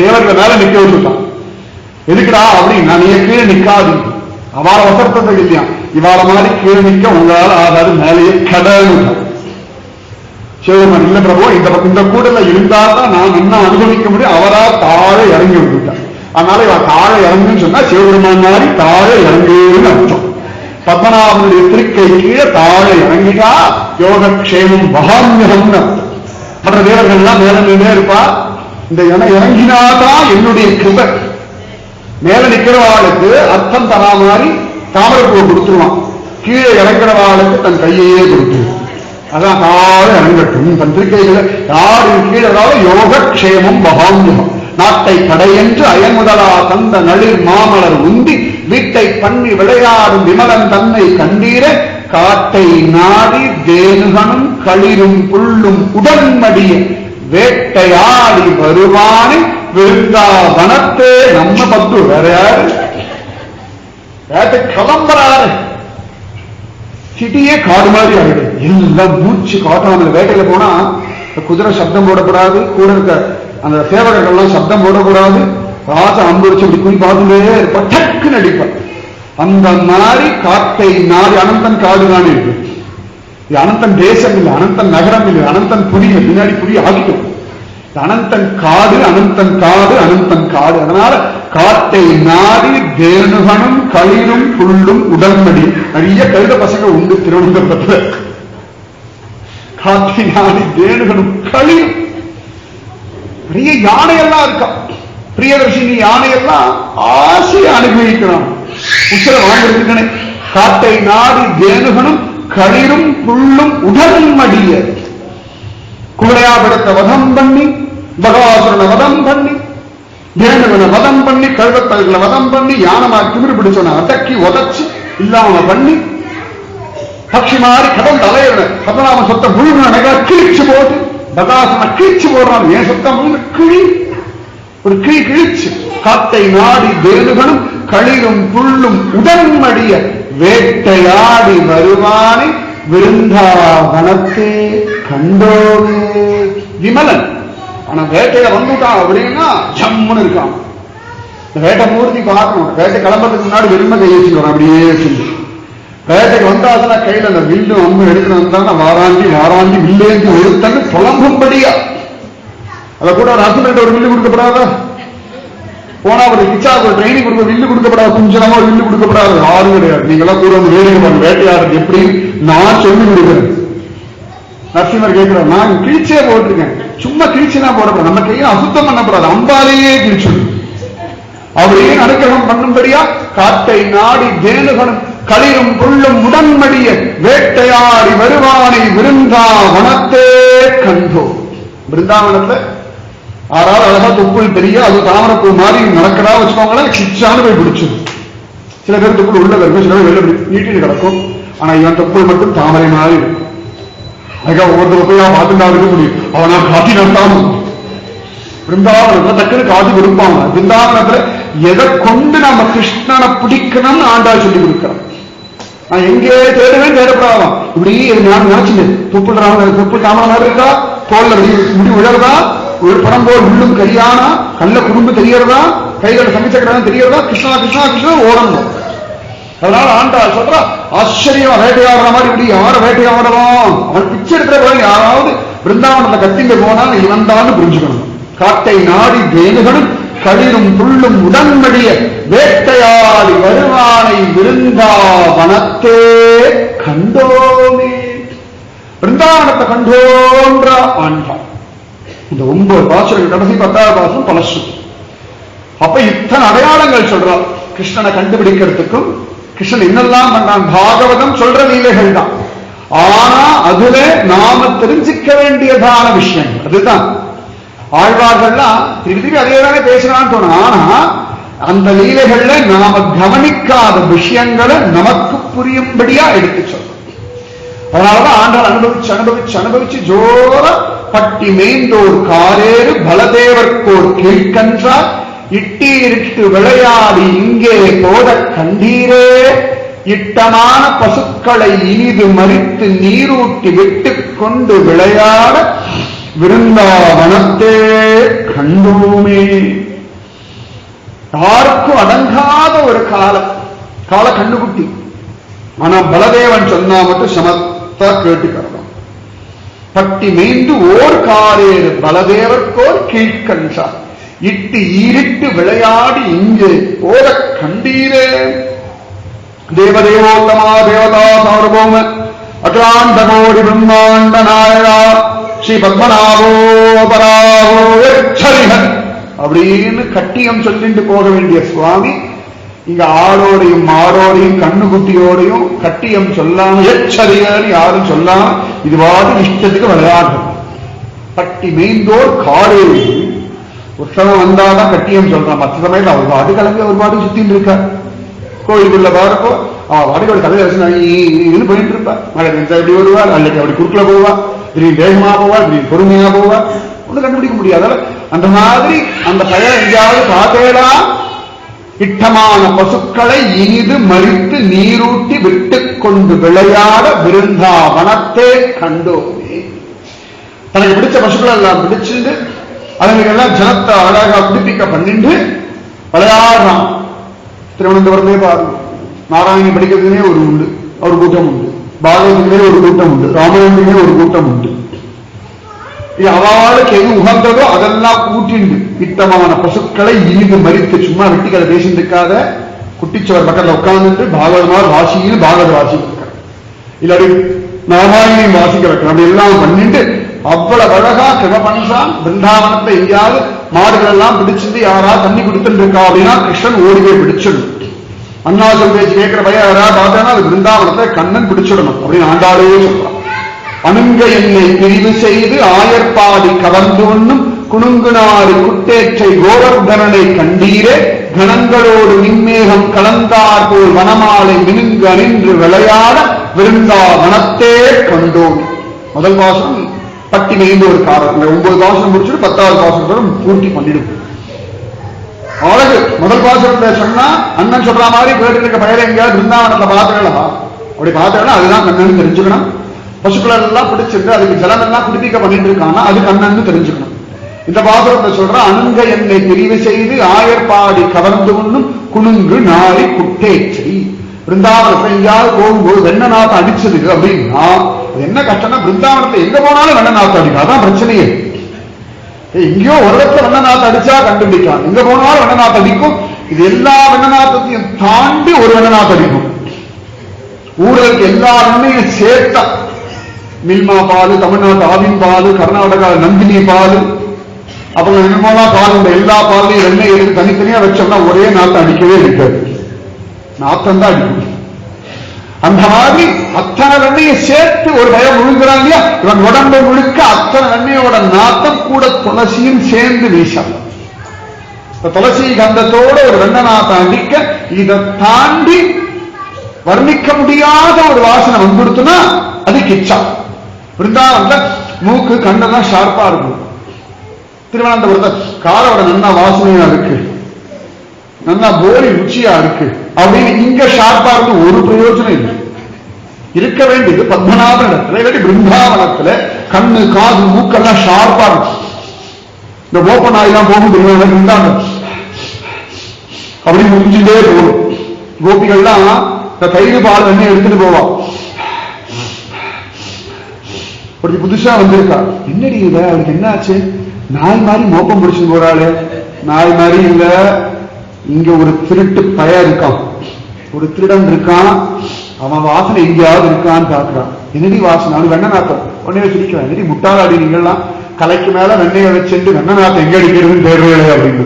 தேவர்களை மேல நிக்க வச்சுட்டான். எதுக்குடா அப்படின்னா நீங்க கீழே நிக்காது. அவளை வசர்த்தது இல்லையா, இவாள மாதிரி கீழே நிக்க உங்களால ஆகாது, மேலேயே கடல். சிவபெருமான் இல்ல பிரபு இந்த கூடல இருந்தாதான் நான் என்ன அனுபவிக்க முடியும். அவரா தாழே இறங்கி விட்டுட்டான். அதனால இவன் தாழே இறங்குன்னு சொன்னா சிவபெருமான் மாதிரி தாழே இறங்குன்னு அர்த்தம். பத்மநாபனுடைய திருக்கை கீழே தாழே இறங்கிட்டா யோகக்ஷேமம் மகாமியம்னு அர்த்தம். மற்ற தேவர்கள் எல்லாம் மேல நின்றே இருப்பா. இந்த இறங்கினாதான் என்னுடைய கிருபை. மேல நிக்கிறவாளுக்கு அர்த்தம் தரா மாதிரி தாமரப்பூவை கொடுத்துருவான். கீழே இறங்கிறவாளுக்கு தன் கையையே கொடுத்துருவான். அதான் தாழ இறங்கட்டும் தன் திருக்கைகளை யாரின் கீழே யோகக்ஷேமம் மகாமியம் நாட்டை கடையென்று அயமுதலா தந்த நளிர் மாமலர் உந்தி வீட்டை பண்ணி விளையாடும் விமலன் தன்னை கண்டீர காட்டை நாடி தேனுகனும் களிரும் புல்லும் உடன்மடிய வேட்டையாடி வருவானை விருந்தாவனத்தே நம்ம பத்து வேற யாரு வேட்டை கிளம்புறாரு. சிட்டியே காடு மாதிரி ஆகிடு. எல்லாம் மூச்சு காட்டாமல் வேட்டையில போனா குதிரை சப்தம் போடக்கூடாது, கூட இருக்க அந்த சேவகர்கள்லாம் சப்தம் போடக்கூடாது. ராச அம்புரிச்சு அப்படி குறி பார்த்துட்டே பட்டக்கு நடிப்பார். அந்த மாதிரி காட்டை நாடி அனந்தன் காடு தான் இருக்கு. இது அனந்தன் தேசம் இல்லை, அனந்தன் நகரம் இல்லை, அனந்தன் புரிய பின்னாடி புரிய ஆகிட்டோம். அனந்தன் காடு, அனந்தன் காடு, அனந்தன் காடு. அதனால காட்டை நாடி தேனுகனும் களிரும் புல்லும் உடன்படி. நிறைய கழுத பசங்க உண்டு திருவனந்தபுரத்துல. காட்டை நாடி தேனுகனும் களிரும். நிறைய யானையெல்லாம் இருக்கா. பிரியதர்ஷினி யானையெல்லாம் ஆசையை அனுபவிக்கிறான். உச்சர வாழ்ந்திருக்கனே. காட்டை நாடி தேனுகனும் களிரும் புல்லும் உடன்மடிய. குவளையாபிடத்தை வதம் பண்ணி, பகவாசுரனை வதம் பண்ணி, தேனுகனை வதம் பண்ணி, கழுவத்தல்களை வதம் பண்ணி, யானமா திமிரு பிடிச்சவனை அடக்கி உதச்சு இல்லாம பண்ணி, பட்சி மாறி கடல் தலையிட பத்மநாபன் சொத்த முழுமையாக கிழிச்சு போட்டு பகாசுரனை கிழிச்சு போடுறான். ஏன் சொத்த முழு கிழி ஒரு கிழி கிழிச்சு. காட்டை நாடி தேனுகனும் களிரும் புல்லும் உடன்மடிய வேட்டையாடி வருவானை விருந்தாவனத்தே கண்டோவே. விமலன் ஆனா வேட்டையில வந்துட்டான் அப்படின்னா ஜம்முன்னு இருக்கான். இந்த வேட்டை மூர்த்தி பார்க்கணும். வேட்டை கிளம்புறதுக்கு முன்னாடி வெறுமை கையை வச்சுக்கணும். அப்படியே சொல்லி வேட்டைக்கு வந்தாச்சுன்னா கையில அந்த வில்லு அம்பு எடுக்கணும் வந்தாங்கன்னா வாராண்டி வாராண்டி வில்லேந்து ஒருத்தன்னு புலம்பும்படியா. அதை கூட ஒரு ஹஸ்பண்ட் ஒரு வில்லு கொடுக்கப்படாதா? போனா ஒரு கிச்சாவுக்கு ஒரு ட்ரைனிங் கொடுக்க வில்லு கொடுக்கப்படாது. குஞ்சனமா ஒரு வில்லு கொடுக்கப்படாது. யாரும் கிடையாது. நீங்களாம் கூட வந்து வேலைக்கு வேட்டையாடுறது எப்படி நான் சொல்லி கொடுக்குறேன். நரசிம்மர் கேட்கிறார், நான் கிழிச்சே போட்டிருக்கேன். சும்மா கிழிச்சுனா போடப்படாது. நம்ம கையை அசுத்தம் பண்ணப்படாது. அம்பாலேயே கிழிச்சு அப்படியே அனுக்கிரகம் பண்ணும்படியா காட்டை நாடி தேனுகனும் களிரும் புல்லும் உடன்மடிய வேட்டையாடி வருவானை விருந்தாவனத்தே கண்டோ. பிருந்தாவனத்துல ஆறாவது அழகா தொப்புள் தெரிய அது தாமரப்பூ மாதிரி நடக்கிறா வச்சுக்கோங்களேன். கிச்சான்னு போய் பிடிச்சது. சில பேர் தொப்புள் உள்ள இருக்கும், சில பேர் வெளில நீட்டிட்டு கிடக்கும். ஆனா இவன் தொப்புள் மட்டும் தாமரை மாதிரி இருக்கும். அதுக்காக ஒவ்வொருத்தர் போய் பார்த்துட்டா இருக்க முடியும். அவனா காட்டி நடத்தாம பிருந்தாவனத்துல டக்குன்னு காட்டி கொடுப்பாங்க. பிருந்தாவனத்துல எதை கொண்டு நம்ம கிருஷ்ணனை பிடிக்கணும்னு ஆண்டா சொல்லி கொடுக்கிறோம். நான் எங்கே தேடுவேன் தேடப்படாதான். இப்படி நான் நினைச்சுட்டேன். தொப்புள் தாமரை இருக்கா, தோல்ல முடி விழறதா, ஒரு படம் போல் உள்ளும் கரியானா, கல்ல குறும்பு தெரியறதா, கையில சமைச்சக்கிறான்னு தெரியறதா கிருஷ்ணா கிருஷ்ணா கிருஷ்ணா ஓடணும். அதனால ஆண்டாள் சொல்றா, ஆச்சரியம் வேட்டையாடுற மாதிரி இப்படி யார வேட்டையாடலாம், அவன் பிச்சை எடுக்கிற போல யாராவது பிருந்தாவனத்தை கத்திங்க போனா இவன் தான் புரிஞ்சுக்கணும். காட்டை நாடி தேனுகளும் களிரும் புள்ளும் உடன்படிய வேட்டையாடி வருவானை விருந்தாவனத்தே கண்டோமே. பிருந்தாவனத்தை கண்டோன்ற ஆண்டாள். இந்த 9 பாசுரங்கள் கடைசி 10வது பாசுரம் பலசு. அப்ப இத்தனை அடையாளங்கள் சொல்றான் கிருஷ்ணனை கண்டுபிடிக்கிறதுக்கும். கிருஷ்ணன் என்னெல்லாம் பண்ணான் பாகவதம் சொல்ற லீலைகள் தான். ஆனா அதுல நாம தெரிஞ்சுக்க வேண்டியதான விஷயங்கள் அதுதான். ஆழ்வார்கள்லாம் திருப்பி அதேதானே பேசுறான்னு தோணும். ஆனா அந்த லீலைகள்ல நாம கவனிக்காத விஷயங்களை நமக்கு புரியும்படியா எடுத்து சொல்றோம். அதனாலதான் ஆண்டாள் அனுபவிச்சு அனுபவிச்சு அனுபவிச்சு ஜோர பட்டி மேய்ந்தோர் காரேறு பலதேவர்கோர் கீழ்கன்றார் இட்டீரிட்டு விளையாடி இங்கே போத கண்டீரே இட்டமான பசுக்களை இனிது மறித்து நீரூட்டி விட்டுக் கொண்டு விளையாட விருந்தாவனத்தே கண்டோமே. யாருக்கும் அடங்காத ஒரு கால கண்ணுக்குட்டி. ஆனா பலதேவன் சொன்னா மட்டும் சமத்தா கேட்டுக்கிறோம். பட்டி மேய்ந்து ஓர் காரேறு பலதேவர்கோர் கீழ்கன்றார் இட்டு ஈரிட்டு விளையாடி இங்கே போத கண்டீரே. தேவதேவோத்தமா தேவதா சார்வபௌம அகிலாண்ட கோடி பிரம்மாண்ட நாயகா ஸ்ரீ பத்மநாபோபராஹோ எச்சரிகன் அப்படின்னு கட்டியம் சொல்லிட்டு போக வேண்டிய சுவாமி இங்க ஆடோடையும் மாடோடையும் கண்ணுக்குட்டியோடையும் கட்டியம் சொல்லாம எச்சரிகன்னு யாரும் சொல்லாம இதுவாது இஷ்டத்துக்கு விளையாடுறது. பட்டி மேய்ந்தோர் காரேரி உற்சவம் வந்தாதான் கட்டியம் சொல்றான். மற்ற சமயத்தில் அவர் பாட்டு கிளம்பி அவர் பாட்டு சுத்தின்னு இருக்கார். கோயிலுக்குள்ள பாருப்போ அவன் வாடிக்கோட தலையில போயிட்டு இருப்பா. மழை பெஞ்சா எப்படி வருவார், அல்லது அப்படி குறுக்குல போவா, திடீர்னு வேகமா போவா, திடீர்னு பொறுமையா போவா, ஒன்றும் கண்டுபிடிக்க முடியாது. அந்த மாதிரி அந்த பையன் எங்கேயாவது பார்த்தேடா இட்டமான பசுக்களை இனிது மறித்து நீரூட்டி விட்டுக் கொண்டு விளையாட விருந்தாவனத்தே கண்டோமே. தனக்கு பிடிச்ச பசுக்களை எல்லாம் பிடிச்சிட்டு அதுக்கெல்லாம் ஜனத்தை அழகா குடிப்பிக்க பண்ணிட்டு விளையாடுறான். திருவனந்தபுரமே பாருங்க, நாராயணி படிக்கிறதுனே ஒரு உண்டு, ஒரு கூட்டம் உண்டு. பாகவதமே ஒரு கூட்டம் உண்டு. ராமாயணமே ஒரு கூட்டம் உண்டு. அவளுக்கு எது உகந்ததோ அதெல்லாம் கூட்டிண்டு இட்டமான பசுக்களை இனிது மறித்து சும்மா வெட்டிக்கதை பேசிட்டு இருக்காத குட்டிச்சவர் பக்கத்தில் உட்கார்ந்துட்டு பாகவதமாக வாசியில் பாகவத வாசிக்க வைக்கிறேன், இல்லாடி நாராயணியும் வாசிக்க வைக்கிறேன். அப்படி எல்லாம் பண்ணிட்டு அவ்வளவு அழகா கிருப பண்றான். பிருந்தாவனத்தை எங்கேயாவது மாடுகள் எல்லாம் பிடிச்சிருந்து யாரா தண்ணி கொடுத்துட்டு இருக்கா அப்படின்னா கிருஷ்ணன் ஓடிவே பிடிச்சிடும். அண்ணாசல் பேச்சு கேட்கிற பையன் யாராவது பார்த்தேன்னா அது பிருந்தாவனத்தை கண்ணன் பிடிச்சிடணும் அப்படின்னு ஆண்டாளே சொல்றான். அணுங்க என்னை பிரிவு செய்து ஆயர்பாடி கவர்ந்து ஒண்ணும் குணுங்குனாறு குட்டேற்றை கோவர்தனனை கண்டீரே கணங்களோடு மின்மேகம் கலந்தார் போல் வனமாலை மினுங்கு அணின்று விளையாட விருந்தாவனத்தே கண்டோம். முதல் பாசனம் பட்டி மேய்ந்த ஒரு காரம். 9 பாசனம் முடிச்சுட்டு 10வது பாசனம் பூர்த்தி பண்ணிடும். அழகு. முதல் பாசனத்தை சொன்னா அண்ணன் சொல்ற மாதிரி கேட்டு இருக்க பயிர எங்கேயாவது பிருந்தாவனத்தை பார்த்துக்கலாம். அப்படி பார்த்தா அதுதான் கண்ணன் தெரிஞ்சுக்கணும். பசுக்களை எல்லாம் பிடிச்சிருக்கு, அதுக்கு ஜலம் எல்லாம் குடிப்பிக்க பண்ணிட்டு இருக்காங்க, அது கண்ணன் தெரிஞ்சுக்கணும். இந்த பாசுரத்தை சொல்ற அணுங்க என்னை பிரிவு செய்து ஆயர்பாடி கவர்ந்து ஒண்ணும் குணுங்கு நாளை குட்டேச்சை. பிருந்தாவனத்தை எங்கேயாவது போகும்போது வெண்ண நாத்தம் அடிச்சது அப்படின்னா என்ன கஷ்டம்னா பிருந்தாவனத்தை எங்க போனாலும் வெண்ண நாத்தம் அடிக்கும். அதான் பிரச்சனையே. எங்கேயோ ஒரு இடத்துல வெண்ண நாத்தம் அடிச்சா கண்டுபிடிக்கலாம், எங்க போனாலும் வெண்ண நாத்தம் அடிக்கும். இது எல்லா வெண்ண நாத்தத்தையும் தாண்டி ஒரு வெண்ண நாத்தம் அடிக்கும். ஊழலுக்கு எல்லா வெண்ணையும் சேர்த்தா மில்மா பால், தமிழ்நாட்டு ஆவின் பால், கர்நாடகா நந்தினி பால், அப்புறம் என்னமோலாம் பால் உண்டு. எல்லா பாலையும் வெண்ணெய் எடுத்து தனித்தனியா வச்சோம்னா ஒரே நாத்தம் அடிக்கவே இருக்காது, நாத்தம் தான் அடிக்கும். அந்த மாதிரி அத்தனை வெண்ணையை சேர்த்து ஒரு பயம் முழுங்குறான் இல்லையா, இவன் உடம்பு முழுக்க அத்தனை வெண்ணையோட நாத்தம் கூட துளசியும் சேர்ந்து வீசம். துளசி கந்தத்தோட ஒரு வெண்ண நாத்தம் அடிக்க இதை தாண்டி வர்ணிக்க முடியாத ஒரு வாசனை வந்துடுத்துனா அது கிச்சா. பிருந்தாவனத்துல மூக்கு கண்ணெல்லாம் ஷார்ப்பா இருக்கும். திருவனந்தபுரத்தை காரோட நன்னா வாசனையா இருக்கு, நல்லா போரி ருச்சியா இருக்கு அப்படின்னு இங்க ஷார்ப்பா இருக்கு ஒரு பிரயோஜனம் இல்லை. இருக்க வேண்டியது பத்மநாபன் இடத்துல, இல்லாட்டி பிருந்தாவனத்துல கண்ணு காது மூக்கெல்லாம் ஷார்ப்பா இருக்கும். இந்த ஓப்பன் ஆகலாம் போகும் பிருந்தாவனம் அப்படி முடிஞ்சுட்டே போகும். கோபிகள்லாம் தயிர் பால் எண்ணெய் எடுத்துட்டு போவான். அப்படி புதுசா வந்திருக்கா, என்னடி இல்ல அவளுக்கு என்ன ஆச்சு, நாய் மாதிரி மோப்பம் பிடிச்சு போறாளு. நாய் மாதிரி இல்ல, இங்க ஒரு திருட்டு பய இருக்கான், ஒரு திருடன் இருக்கான், அவன் வாசனை எங்கேயாவது இருக்கான்னு பாக்குறான். என்னடி வாசனை, அவனு வெண்ண நாத்தம். உடனே சிரிக்கிறான், என்னடி முட்டாளாடி நீங்கள்லாம் கலைக்கு மேல வெண்ணையை வச்சுட்டு வெண்ண நாத்தம் எங்க அடிக்கிறதுன்னு தேர்வேலை அப்படின்னு.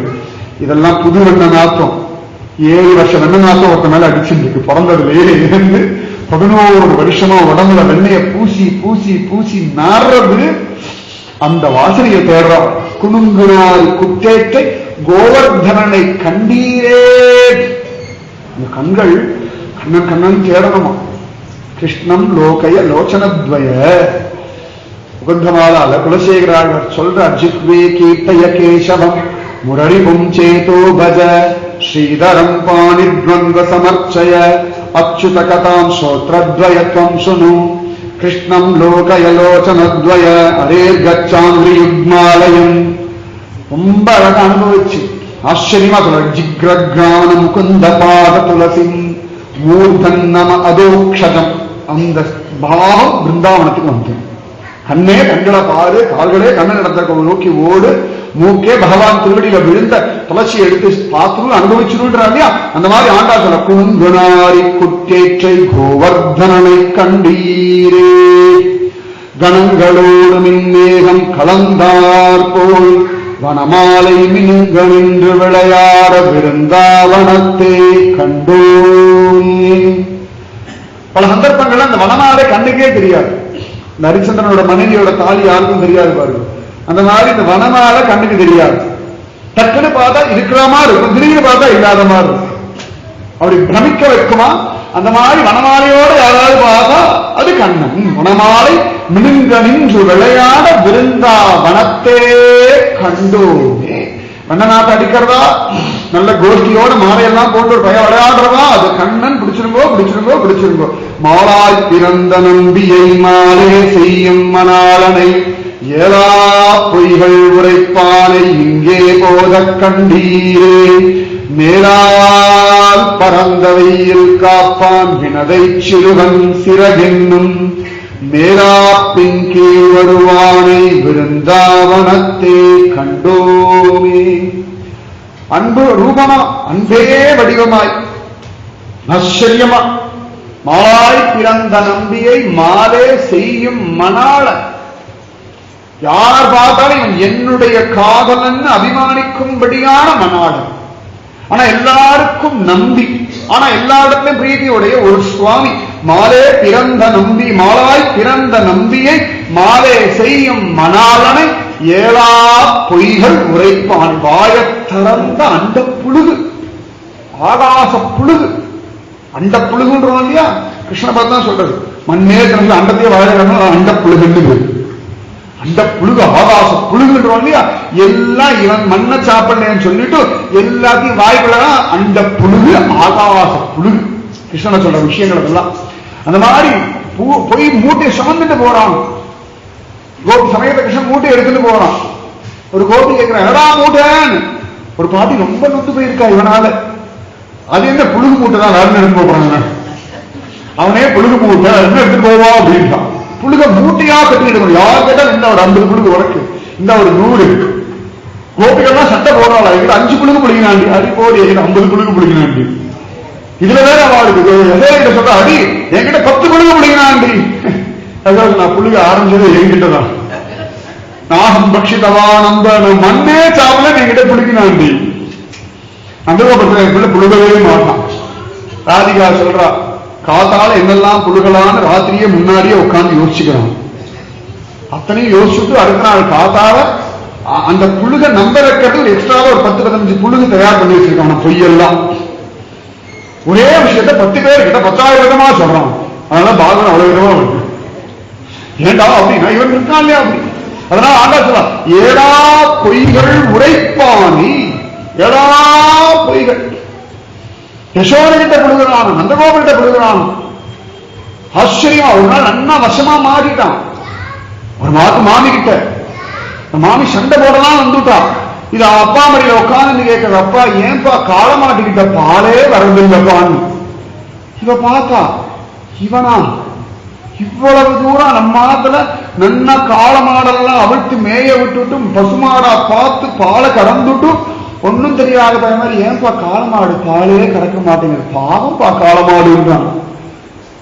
இதெல்லாம் புது வெண்ண நாத்தம். 7 வருஷம் வெண்ண நாத்தம் ஒருத்த மேல அடிச்சுருக்கு. பிறந்ததுலேயே இருந்து 11 வருஷமா உடம்புல வெண்ணைய பூசி பூசி பூசி நாடுறது. அந்த வாசனையை தேடுறான். குணுங்குனார் குற்றேற்றை கோவர்தனனை கண்டீரே. இந்த கண்கள் கண்ணன் கண்ணன் தேடணுமா. கிருஷ்ணம் லோகய லோச்சனத்வய. உகந்தமாலால குலசேகராழ்வார் சொல்றார், ஜிக்வே கீர்த்தய கேசவம் முரளிபும் சேதோ பஜ ஸ்ரீதரம் பாணித்வந்த சமர்ச்சய அச்சுத கதாம் ஸ்ரோத்ரத்வயத்வம் சுனு கிருஷ்ணம் லோகய லோச்சனத்வய அரேர் கச்சாந்திரி யுக்மாலயம். ரொம்ப அழகா அனுபவிச்சு ஆச்சரியமா சொல்ற, ஜிக்ரக்ரான முகுந்த பாத துளசி மூர்தன் நம அதோக்ஷதம். அந்த பாவம் பிருந்தாவனத்துக்கு வந்து கண்ணே கண்களை பாரு, கால்களே கண்ணை நடத்த நோக்கி ஓடு, மூக்கே பகவான் திருவடியில விழுந்த துளசி எடுத்து பார்த்து அனுபவிச்சுருன்றா இல்லையா. அந்த மாதிரி ஆண்டா சொல்ல, குங்குனாரி குற்றேற்றை கோவர்தனனை கண்டீரே. கணங்களோடு மின்னேகம் கலந்தார் போல் வனமாலை மின்கணின்று விளையாட விருந்தாவனத்தை கண்டோம். பல சந்தர்ப்பங்கள்ல அந்த வனமாலை கண்ணுக்கே தெரியாது. ஹரிச்சந்திரனோட மனைவியோட தாலி யாருக்கும் தெரியாது பாருங்க. அந்த மாதிரி இந்த வனமாலை கண்ணுக்கு தெரியாது. டக்குன்னு பார்த்தா இருக்கிற மாதிரி இருக்கும், திடீர்னு பார்த்தா இல்லாத மாதிரி இருக்கும். அப்படி பிரமிக்க வைக்குமா. அந்த மாதிரி வனமாலையோடு யாராவது பார்த்தா அது கண்ணன். வனமாலை மினுங்க நின்று விளையாட விருந்தா வனத்தே கண்டோமே. வண்ணநாட்டை அடிக்கிறதா, நல்ல கோஷ்டியோட மாலையெல்லாம் போட்டு ஒரு பையன் விளையாடுறதா, அது கண்ணன். பிடிச்சிருங்கோ பிடிச்சிருங்கோ பிடிச்சிருங்கோ. மாலாய் பிறந்த நம்பியை மாலே செய்யும் மணாளனை ஏலா பொய்கள் உரைப்பானை இங்கே போத கண்டீரே. மேலால் பரந்த வெயில் காப்பான் வினதை சிறுவன் சிறகென்னும் மேலாப்பின் கீழ் வருவானை விருந்தாவனத்தே கண்டோமே. அன்பு ரூபமா, அன்பே வடிவமாய் ஆச்சரியமா மாலாய் பிறந்த நம்பியை மாலே செய்யும் மணாளன். யார் பார்த்தாலும் இவன் என்னுடைய காதலன் அபிமானிக்கும்படியான மணாளன். ஆனா எல்லாருக்கும் நம்பி, ஆனா எல்லா இடத்திலும் பிரீதியுடைய ஒரு சுவாமி. மாலே பிறந்த நம்பி, மாலாய் பிறந்த நம்பியை மாலே செய்யும் மணாளனை ஏழா பொய்கள் உரைப்பான். வாயத்திறந்த அண்ட புழுகு, ஆகாச புழுகு. அண்ட புழுகுன்றோம் இல்லையா, கிருஷ்ண பகவான் சொல்றது. மண்ணே திறந்து அண்டத்தையே வாழ அண்ட புழுகுன்னு. அந்த புழுகு ஆகாச புழுகுன்றோம் இல்லையா. எல்லாம் இவன் மண்ணை சாப்பிடலன்னு சொல்லிட்டு எல்லாத்தையும் வாய்க்குள்ளதான் அந்த புழுகு ஆகாச புழுகு. கிருஷ்ணனை சொல்ற விஷயங்கள் எல்லாம் அந்த மாதிரி போய் மூட்டையை சுமந்துட்டு போறான். கோபி சமயத்தை கிருஷ்ணன் மூட்டை எடுத்துட்டு போறான். ஒரு கோபி கேட்கிறான், எடா மூட்டைன்னு. ஒரு பாட்டி ரொம்ப நொந்து போயிருக்கா இவனால. அது என்ன புழுகு மூட்டை தான் யாருன்னு எடுத்து போறாங்க. அவனே புழுகு மூட்டை என்ன எடுத்துட்டு போவான் அப்படின்ட்டான். புழுக மூட்டையா கட்டிக்கிட்டு யார் கேட்டால் இந்த ஒரு 50 புழுகு உனக்கு, இந்த ஒரு 100. கோபிகள்லாம் சட்டை போடுறாள், 5 புழுகு பிடிக்கிறாண்டி. அடி போடி 50 புழுகு பிடிக்கிறாண்டி. இதுல வேற அவளுக்கு சொல்ற, அடி என்கிட்ட 10 புழுகு பிடிக்கிறாண்டி. அதாவது நான் புழுக ஆரம்பிச்சது என்கிட்டதான். நாகம் பட்சிதவா நம்ப மண்ணே சாப்பிட என்கிட்ட பிடிக்கிறாண்டி. அந்த பிள்ளை புழுகவே மாட்டான். ராதிகா சொல்றா, காத்தால என்னெல்லாம் புழுகலான ராத்திரியே முன்னாடியே உட்கார்ந்து யோசிச்சுக்கிறான். அத்தனையும் யோசிச்சுட்டு அடுத்த நாள் காத்தால அந்த புழுக நம்ப வைக்கிறது ஒரு எக்ஸ்ட்ராவா ஒரு 10-15 புழுகு தயார் பண்ணி வச்சிருக்கான். பொய்யெல்லாம் ஒரே விஷயத்த 10 பேர் கிட்ட 10,000 விதமா சொல்றான். அதனால பாகம் அவ்வளவு விதமா வருது. ஏண்டா அப்படின்னா இவன் இருக்கான் இல்லையா அப்படி. அதனால ஆண்டா சொல்ல, ஏடா பொய்கள் உரைப்பானி. ஏடா பொய்கள் யசோதகிட்ட கொடுக்குறான், நந்தகோபிட்ட கொடுக்குறான். ஆச்சரியமா ஒரு நாள் அண்ணா வசமா மாறிட்டான். ஒரு மாத்து மாமி கிட்ட மாமி சண்டை போடலாம் வந்துட்டான். இது அப்பா மடியில உட்காந்து கேட்கறது, அப்பா ஏன்பா காலமாட்டிக்கிட்ட பாலே வரதில்லப்பான்னு. இவ பார்த்தா இவனா இவ்வளவு தூரம் நம்ம மாதத்துல நன்னா காலமாடெல்லாம் அவிழ்த்து மேய விட்டுட்டும் பசுமாடா பார்த்து பாலை கறந்துட்டு ஒன்னும் தெரியாத மாதிரி ஏன்பா காலமாடு பாலே கறக்க மாட்டேங்குது, பாவம் பா காலமாடுன்றான்.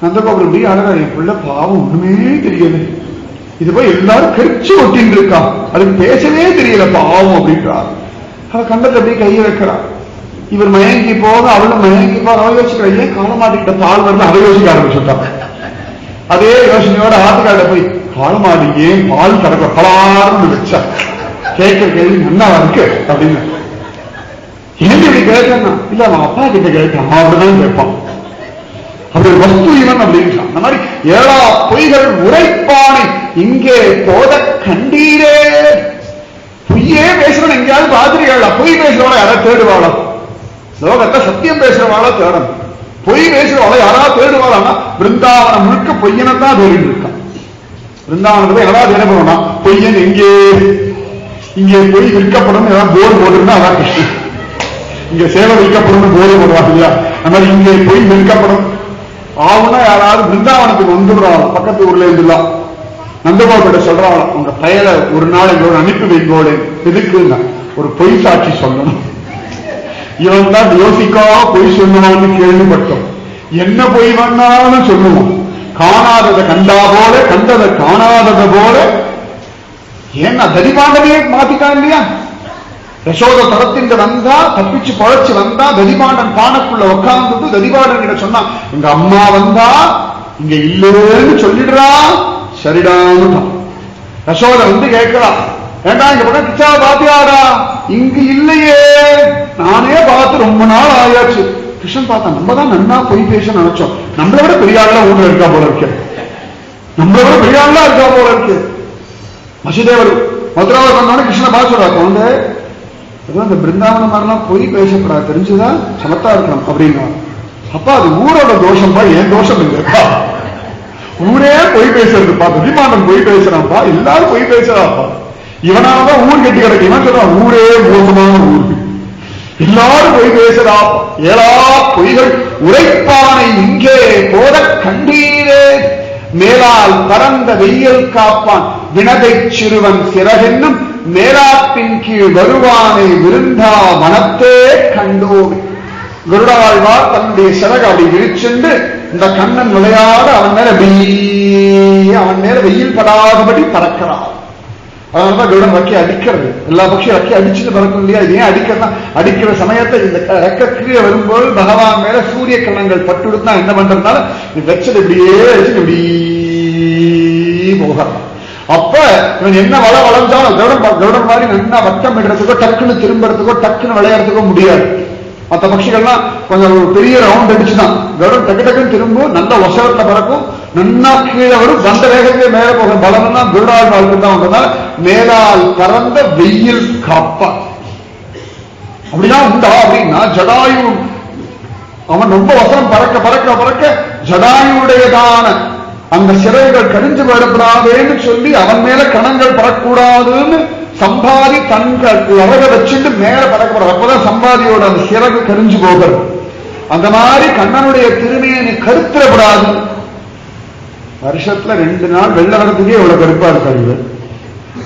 நந்தகோபுரம் இப்படி அழகா, என் பிள்ளை பாவம் ஒண்ணுமே தெரியல, இது போய் எல்லாரும் கரிச்சு ஒட்டின்னு இருக்கா, அதுக்கு பேசவே தெரியல பாவம் அப்படின்றார். அவ கண்டத்தை அப்படியே கையை வைக்கிறார். இவர் மயங்கி போக அவளும் மயங்கி போக அவ யோசிக்கிற, ஏன் காலமாட்டிக்கிட்ட பால் வருது அவ யோசிக்க ஆரம்பிச்சுட்டான். அதே யோசனையோட ஆத்துக்கார போய் காலமாடு ஏன் பால் கறக்க பலாருன்னு வச்சா கேட்க கேள்வி நல்லா இருக்கு அப்படின்னு. ஏன் இப்படி கேட்கனா, இல்ல அவன் அப்பா கிட்ட கேட்கான், அப்படிதான் கேட்பான், அப்படி வஸ்து இவன் அப்படின்றான். அந்த மாதிரி 7 பொய்கள் உரைப்பானை இங்கே போத கண்டீரே. பொய்யே பேசுறவன் எங்கேயாவது பாத்திரிகளா? பொய் பேசுறவளை யாராவது தேடுவாளா? லோகத்தை சத்தியம் பேசுறவாளா தேடணும், பொய் பேசுறவாளை யாராவது தேடுவாளான்னா பிருந்தாவனம் முழுக்க பொய்யனைத்தான் தேடிட்டு இருக்கான். பிருந்தாவனத்துல யாராவது என்ன பண்ணுவோம்னா பொய்யன் எங்கே, இங்கே பொய் விற்கப்படும் ஏதாவது போர்டு போட்டுருந்தா அதான் கிருஷ்ணன். இங்க சேவை விற்கப்படும் போர்டு போடுவாங்க இல்லையா, அந்த மாதிரி இங்கே பொய் விற்கப்படும் ஆகுனா யாராவது பிருந்தாவனத்துக்கு வந்துடுறாங்க பக்கத்து ஊர்ல இருந்துலாம். நந்தகோபிட்ட சொல்றாங்க, உங்க பெயரை ஒரு நாள் எங்களோட அனுப்பி வைங்கோடு, எதுக்குன்னா ஒரு பொய் சாட்சி சொல்லணும். இவன் தான் யோசிக்காம பொய் சொல்லுவான்னு கேள்விப்பட்டோம். என்ன பொய் வேணாலும் சொல்லுவோம், காணாததை கண்டா போல கண்டதை காணாததை போல. ஏன்னா ததிபாண்டனையே மாத்திட்டான் இல்லையா? யசோத தரத்தின் வந்தா தப்பிச்சு பழச்சு வந்தா ததிபாண்டன் பானைக்குள்ள உட்கார்ந்து ததிபாண்டன் கிட்ட சொன்னா, எங்க அம்மா வந்தா இங்க இல்லைன்னு சொல்லிடுறா. சரிடான்னு யசோத வந்து கேட்கிறா, ஏண்டா இங்க பக்கம் கிச்சா பாத்தியாடா? இங்கு இல்லையே, நானே பார்த்து ரொம்ப நாள் ஆயாச்சு. கிருஷ்ணன் பார்த்தா, நம்ம தான் நன்னா பொய் பேச நினைச்சோம், நம்மளை விட பெரிய ஆள்லாம் ஊர்ல இருக்கா போல இருக்கு, நம்மளை விட பெரிய ஆள்லாம் இருக்கா போல இருக்கு. வசுதேவர் மதுராவர் வந்தோடனே கிருஷ்ணனை பார்த்து சொல்றா, குழந்தை அந்த பிருந்தாவன மாதிரிலாம் பொய் பேசப்படாது, தெரிஞ்சுதான் சமத்தா இருக்கணும் அப்படின்னா. அப்பா அது ஊரோட தோஷம்பா, ஏன் தோஷம் இல்லைப்பா, ஊரே பொய் பேசுறதுப்பா, பிரதிமாண்டம் பொய் பேசுறான்ப்பா, எல்லாரும் பொய் பேசுறாப்பா. இவனாலதான் ஊர் கட்டி கிடக்கு. இவன் சொல்றான் ஊரே மோசமான ஊர், எல்லாரும் பொய் பேசுறா. 7 பொய்கள் உரைப்பானை இங்கே போத கண்டீரே. மேலால் பரந்த வெயில் காப்பான் வினதை சிறுவன் சிறகென்னும் மேலாப்பின் கீழ் வருவானை விருந்தா வனத்தே கண்டோம். கருடாழ்வார் தன்னுடைய சிறகு அப்படி விரிச்சென்று இந்த கண்ணன் விளையாட அவன் மேல வெயில் படாதபடி பறக்கிறான். அதனாலதான் கருடன் வக்கி அடிக்கிறது, எல்லா பட்சியும் வக்கி அடிச்சுட்டு பறக்கும் இல்லையா? இது ஏன் அடிக்கிறதா? அடிக்கிற சமயத்தை இந்த ரெக்க கீழே வரும்போது பகவான் மேல சூரிய கிரணங்கள் பட்டுடுத்தா என்ன பண்றதுனால வச்சது இப்படியே வச்சு இப்படி போகிறான். அப்ப இவன் என்ன வளர்ந்தாலும் கருடன் மாதிரி நல்லா வட்டம் இடுறதுக்கோ டக்குன்னு திரும்புறதுக்கோ டக்குன்னு விளையாடுறதுக்கோ முடியாது. மற்ற பட்சிகள்லாம் கொஞ்சம் பெரிய ரவுண்ட் அடிச்சுதான், கருடன் டக்கு டக்குன்னு திரும்பும், நல்ல ஒசரத்தை பறக்கும், நன்னா கீழே வரும், வந்த வேகத்திலே மேல போகும். பலம்னா குருடால் வாழ்க்கை தான் வந்ததால் மேலால் பறந்த வெயில் காப்பா. அப்படிதான் உண்டா அப்படின்னா ஜடாயு அவன் ரொம்ப வசனம் பறக்க பறக்க பறக்க ஜடாயுடையதான அந்த சிறைகள் கடிஞ்சு வரப்படாதேன்னு சொல்லி அவன் மேல கணங்கள் பறக்கூடாதுன்னு சம்பாதி தங்கள் அழக வச்சுட்டு மேல பறக்கப்படாது. அப்பதான் சம்பாதியோட அந்த சிறகு கரிஞ்சு போகிறது. அந்த மாதிரி கண்ணனுடைய திருமையை கருத்திடப்படாது. வருஷத்துல 2 நாள் வெள்ள வரத்துக்கே இவ்வளவு கருப்பா இருக்காரு.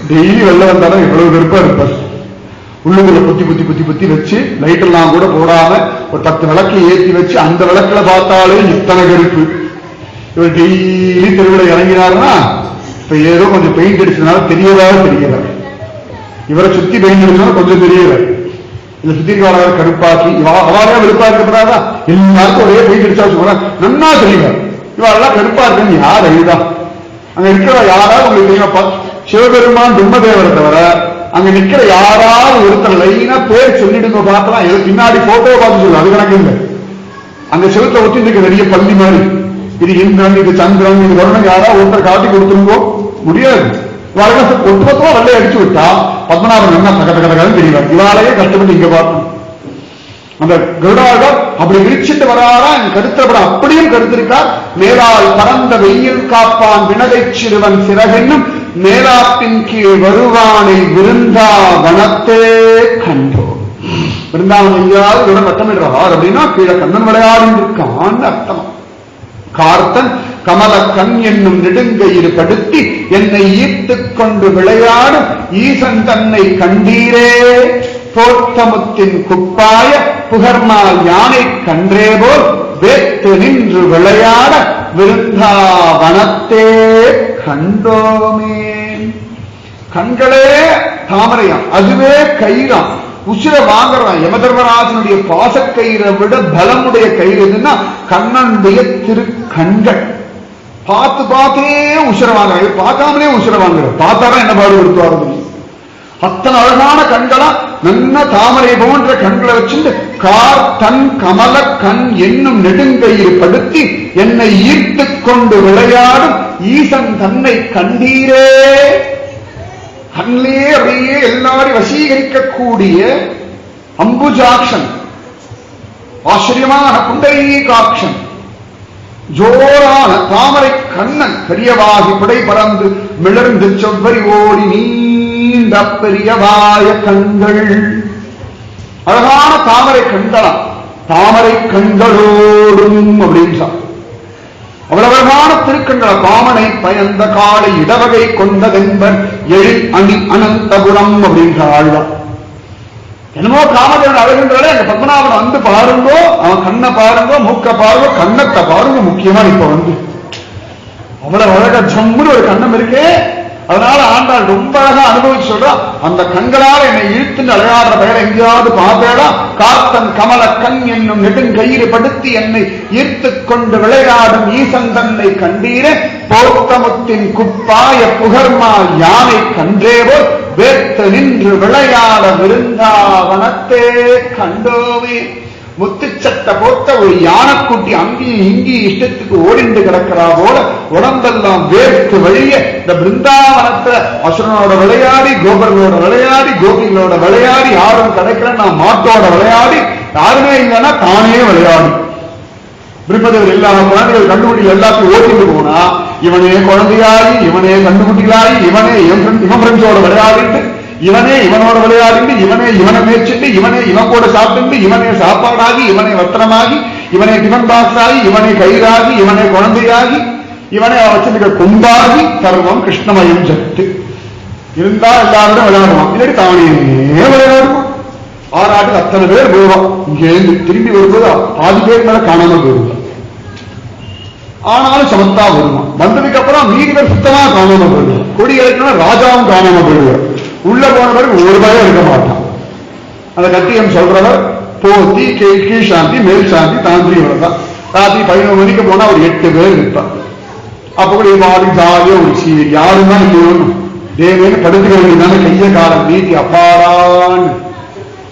டெய்லி வெள்ள வந்தாலும் இவ்வளவு கருப்பா இருப்பார். உள்ளுக்குள்ள புத்தி புத்தி புத்தி புத்தி வச்சு லைட் எல்லாம் கூட போடாம ஒரு 10 விளக்கு ஏற்றி வச்சு அந்த விளக்குல பார்த்தாலே இத்தனை கருப்பு. இவர் டெய்லி தெருவில் இறங்கினாருன்னா இப்ப ஏதோ கொஞ்சம் பெயிண்ட் அடிச்சதுனால தெரியவாக தெரியல, இவரை சுத்தி பெயிண்ட் அடிச்சதுனால கொஞ்சம் தெரியல, இந்த சுத்திக்காரர் கருப்பாக்கி அவாரே வெளுப்பா இருக்கப்படாதா? எல்லாருக்கும் ஒரே பெயிண்ட் அடிச்சா வச்சுக்கோங்க நன்னா தெரியல. இவெல்லாம் கருப்பா இருக்குன்னு யார் எழுதா? அங்க இருக்கிற யாராவது உங்களுக்கு தெரியுமா? சிவபெருமான் பிரம்மதேவரை தவிர அங்க நிக்கிற யாராவது ஒருத்தர் லைனா பேர் சொல்லிடுங்க பார்க்கலாம். ஏதோ பின்னாடி போட்டோ பார்த்து சொல்லு, அது கணக்கு இல்லை. அங்க சிவத்தை ஒட்டி இருக்க நிறைய பள்ளி மாதிரி இது இந்திரன், இது சந்திரன், இது வருணம், யாராவது ஒருத்தர் காட்டி கொடுத்துருங்கோ முடியாது. ஒட்டுமொத்தமா வெள்ளை அடிச்சு விட்டா பத்மநாபன் என்ன தக தகன்னு தெரியல. இவாளையே கஷ்டப்பட்டு இங்க பார்க்கணும். அந்த கருடாக அப்படி விரிச்சிட்டு வராரா கருத்தப்பட அப்படியும் கருத்திருக்கார். மேலால் பறந்த வெயில் காப்பான் வினதை சிறுவன் சிறகென்னும் மேலாப்பின் கீழ் வருவானை விருந்தாவனத்தே கண்டோம். விருந்தாவன் எங்கேயாவது இவன் வட்டமிடுறார் அப்படின்னா கீழே கண்ணன் விளையாடி இருக்கான்னு அர்த்தம். கார்த்தன் கமல கண் என்னும் நெடுங்கயிறு படுத்தி என்னை ஈர்த்துக் கொண்டு விளையாடும் ஈசன் தன்னை கண்டீரே. தோற்றமுத்தின் குப்பாய புகர்மால் யானை கன்றே போல் வேத்து நின்று விளையாட விருந்தாவனத்தே கண்டோமே. கண்களே தாமரையாம், அதுவே கயிறாம், உசிர வாங்குறான். யமதர்மராஜனுடைய பாசக்கயிறை விட பலமுடைய கயிறு எதுன்னா கண்ணனுடைய திருக்கண்கள். பார்த்து பார்த்தே உசிர வாங்குறாங்க, பார்க்காமலே உசிர வாங்குற. பார்த்தாதான் என்ன பாடுபடுத்துவாரு. அத்தனை அழகான கண்களா நல்ல தாமரை போன்ற கண்களை வச்சுட்டு கார் தன் கமல கண் என்னும் நெடுங்கயிறு படுத்தி என்னை ஈர்த்துக் கொண்டு விளையாடும் ஈசன் தன்னை கண்டீரே. கண்ணிலே அப்படியே எல்லாரும் வசீகரிக்கக்கூடிய அம்புஜாக்ஷன், ஆச்சரியமான புண்டரீகாட்சன், ஜோரான தாமரை கண்ணன், பெரியவாகி பிடை பறந்து மிளர்ந்து செவ்வரி ஓடி நீண்ட பெரியவாய கண்கள், அழகான தாமரை கண்களா. தாமரை கண்களோடும் அப்படின்னு அவ்வளவு அழகான திருக்கண்கள. காமனை பயந்த காலை இடவகை கொண்டதென்பர் எழில் அணி அனந்தபுரம் அப்படின்ற ஆழ்வார். என்னமோ காமதேவன் அழகுன்றாலே அந்த பத்மநாபன் வந்து பாருங்கோ, அவன் கண்ணை பாருங்கோ, மூக்க பாருங்கோ, கண்ணத்தை பாருங்க. முக்கியமா இப்ப வந்து அவ்வளவு அழகா ஜம்முன்னு ஒரு கண்ணம் இருக்கே. அதனால ஆண்டாள் ரொம்ப அழகா அனுபவிச்சு சொல்றான், அந்த கண்களால் என்னை இழுத்துன்னு அழகாடுற பெயரை எங்கேயாவது பார்த்தேடா. காத்தன் கமல கண் என்னும் நெடுங்கயிறு படுத்தி என்னை ஈர்த்துக் கொண்டு விளையாடும் ஈசன் தன்னை கண்டீரே. போத்தமுத்தின் குப்பாய புகர்மால் யானை கன்றேவோ வேத்து நின்று விளையாட விருந்தாவனத்தே கண்டோவே. முத்துச்சட்டை போட்ட ஒரு யானைக்குட்டி அங்கேயும் இங்கேயும் இஷ்டத்துக்கு ஓடிந்து கிடக்கிறா போல உடம்பெல்லாம் வேர்த்து வழிய இந்த பிருந்தாவனத்துல அசுரனோட விளையாடி, கோபர்களோட விளையாடி, கோபிகளோட விளையாடி, யாரும் கிடைக்கல நான் மாட்டோட விளையாடி, யாருமே இல்லைன்னா தானே விளையாடி. பிரிப்பதவர் இல்லாம குழந்தைகள் கண்டுபிடிகள் எல்லாத்தையும் ஓட்டிட்டு போனா இவனே குழந்தையாகி, இவனே கண்டுபிடிகளாகி, இவனே இவன் ஃப்ரெண்ட்ஸோட விளையாடிட்டு, இவனே இவனோட விளையாடிட்டு, இவனே இவனை மேய்ச்சிட்டு, இவனே இவன் கூட சாப்பிட்டு, இவனே சாப்பாடாகி, இவனே வஸ்திரமாகி, இவனே டிஃபன் பாக்ஸ் ஆகி, இவனே கயிறாகி, இவனே குழந்தையாகி, இவனே வச்சிருக்க கொண்டாகி, சர்வம் கிருஷ்ணமயம் ஜத்து இருந்தா எல்லாரும் விளையாடுவான். இல்லாட்டி தானே விளையாடுவான். ஆறாட்டுக்கு அத்தனை பேர் போவான். இங்கே திரும்பி வரும்போது பாதி பேர் மேல காணாம போயிருவான். ஆனாலும் சமத்தா வருவான். வந்ததுக்கு அப்புறம் மீதி பேர் சுத்தமா காணாம போயிடுவான். கொடி இறக்கணும் ராஜாவும் காணாம போயிடுவார். உள்ள போனவருக்கு ஒரு பயம் இருக்க மாட்டான். அந்த கத்தியம் சொல்றவர் போத்தி கீழ் சாந்தி மேல் சாந்தி தாந்திரி தான். ராத்திரி 11 மணிக்கு போனா ஒரு 8 பேர் இருப்பான். அப்ப கூட மாதிரி ஜாலியா ஒரு சீரி யாருன்னா இல்லையோன்னு தேவேன்னு படுத்துக்க வேண்டியதான கைய காலம் நீட்டி அப்பாடான்னு.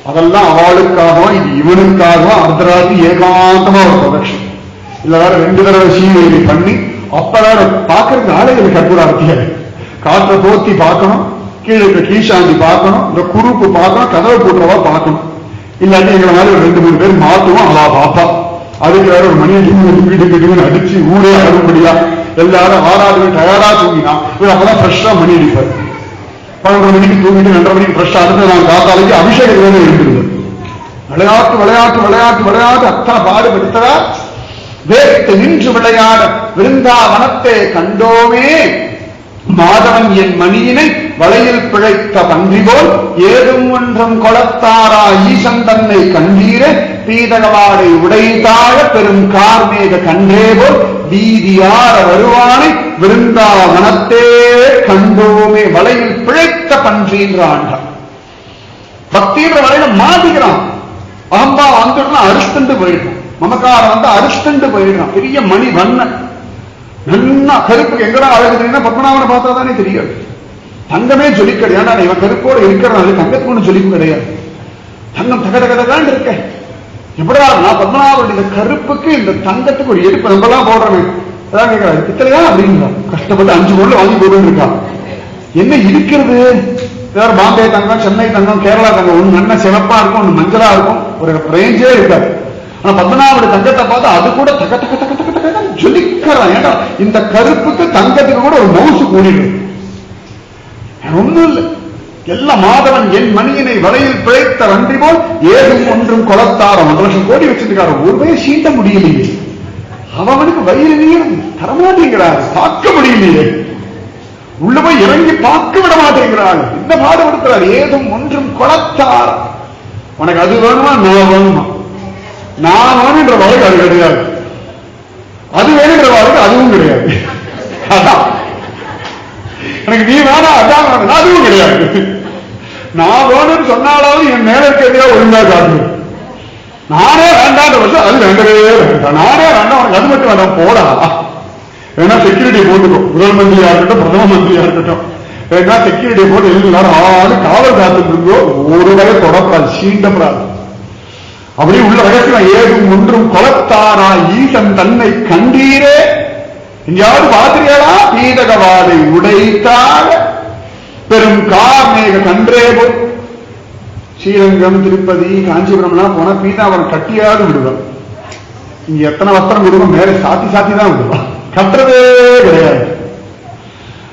அதெல்லாம் அவளுக்காகவும் இது இவனுக்காகவும் அர்த்தராத்திரி ஏகாந்தமா ஒரு ப்ரொடக்ஷன். இல்ல வேற 2 தடவை சீரி பண்ணி அப்பதான் பாக்குறதுக்கு ஆலைகளை கற்பூரார்த்தியா காற்றை போத்தி பார்க்கணும், கீழே இருக்க கீழ்சாந்தி பார்க்கணும், இந்த குறுப்பு பார்க்கணும், கதவை போட்டுறவா பார்க்கணும். இல்லாட்டி எங்களை மாதிரி ஒரு 2-3 பேர் மாத்துவோம், அவா பாப்பா. அதுக்கு வேற ஒரு மணி வீட்டுக்கு அடிச்சு ஊரே அறுபடியா எல்லாரும் 6 மணி டயர்டா தூங்கினா இவர் அப்பதான் ஃப்ரெஷ்ஷா மணி அடிப்பார். 12 மணிக்கு தூங்கிட்டு 2:30 மணிக்கு ஃப்ரெஷ்ஷா அடுத்து நான் காத்தாலைக்கு அபிஷேகம் வேலை இருக்குது. விளையாட்டு விளையாட்டு விளையாட்டு விளையாட்டு அத்தனை பாடுபடுத்தா வேட்டு நின்று விளையாட விருந்தாவனத்தை கண்டோமே. மாதவன் என் மணியினை வளையில் பிழைத்த பன்றி போல் ஏதும் ஒன்றும் கொளத்தாரா ஈசன் தன்னை கண்டீர பீதகவாடை உடைத்தாழ பெரும் கார்மேக கன்றே போல் வீதியார வருவானை விருந்தாவனத்தே கண்டோமே. வளையில் பிழைத்த பன்றின்ற ஆண்டான் பக்தின்ற வரையில மாட்டிக்கிறான். அகம்பா வந்துடுனா அரிஷ்டண்டு போயிடுறான். மமக்காரம் வந்து அரிஷ்டண்டு போயிடுறான். பெரிய மணி வண்ணன் நன்னா கருப்பு எங்கடா அழகுதுன்னா பத்மநாபனை பார்த்தா தானே தெரியாது. தங்கமே ஜொலிக்க ஏன்னா இவன் கருப்போடு இருக்கிறனால தங்கத்துக்கு ஒண்ணு ஜொலிப்பு கிடையாது. தங்கம் தகதகதான் இருக்க எப்படா நான் பத்மநாபன் இந்த கருப்புக்கு இந்த தங்கத்துக்கு ஒரு எடுப்பு நம்மலாம் போடுறேன் அதான் கேட்கறாரு. இத்தனையா அப்படிங்களா கஷ்டப்பட்டு 5 பொருள் வாங்கி போடுன்னு இருக்கா. என்ன இருக்கிறது வேற பாம்பே தங்கம், சென்னை தங்கம், கேரளா தங்கம் ஒண்ணு நல்ல சிவப்பா இருக்கும், ஒண்ணு மஞ்சளா இருக்கும், ஒரு ரேஞ்சே இருக்காது. ஆனா பத்மநாபனுடைய தங்கத்தை பார்த்தா அது கூட தக்க தக்க தக்க தக்க தக்க ஜொலிக்கிறான். ஏன்னா இந்த கருப்புக்கு தங்கத்துக்கு கூட ஒரு மவுசு கூடிடும். ஒண்ணும் இல்லை. எல்லாம் மாதவன் என் மணியினை வலையில் பிழைத்த அன்றி போல் ஏதும் ஒன்றும் கொலத்தாரம் 1 லட்சம் கோடி வச்சிருக்காரு, ஒருவே சீண்ட முடியலையே. அவனுக்கு வயிறு தரமாட்டேங்கிறார், பார்க்க முடியலையே. உள்ள போய் இறங்கி பார்க்க விட மாட்டேங்கிறாள். என்ன பாடுபடுத்துறார்? ஏதும் ஒன்றும் கொலத்தார். உனக்கு அது வேணுமா, நான் வேணுமா? நான் வேணுன்ற வாழ்க்கை அது கிடையாது, அது வேணுங்கிற வாழ்க்கை அதுவும் கிடையாது. அதான் எனக்கு நீ வேணா அதான் வேணும், அதுவும் கிடையாது. நான் வேணும்னு சொன்னாலாவது என் மேல இருக்கிறதா ஒழுங்கா காட்டு. நானே வேண்டான்ற வருஷம் அது வேண்டவே வேண்டாம். நானே வேண்டாம், உனக்கு அது மட்டும் வேண்டாம் போடா. வேணா செக்யூரிட்டி போட்டுக்கும், முதல் மந்திரியா இருக்கட்டும் பிரதம மந்திரியா இருக்கட்டும், வேணா செக்யூரிட்டி போட்டு எல்லாரும் ஆளு காவல் காத்துட்டு இருந்தோ ஒரு வகை தொடப்படாது, சீண்டப்படாது. அப்படி உள்ள வகைக்கு ஏதும் ஒன்றும் கொலத்தாரா ஈசன் தன்னை கண்டீரே. எங்கேயாவது பாத்திரியாளா? பீதகவாதை உடைத்தாக பெரும் கார்மேக கன்றே போய். ஸ்ரீரங்கம் திருப்பதி காஞ்சிபுரம் போனா பீதாவரம் கட்டியாவது விடுவான். இங்க எத்தனை வஸ்திரம் விடுவோம், மேலே சாத்தி சாத்தி தான் விடுவான், கட்டுறதே கிடையாது.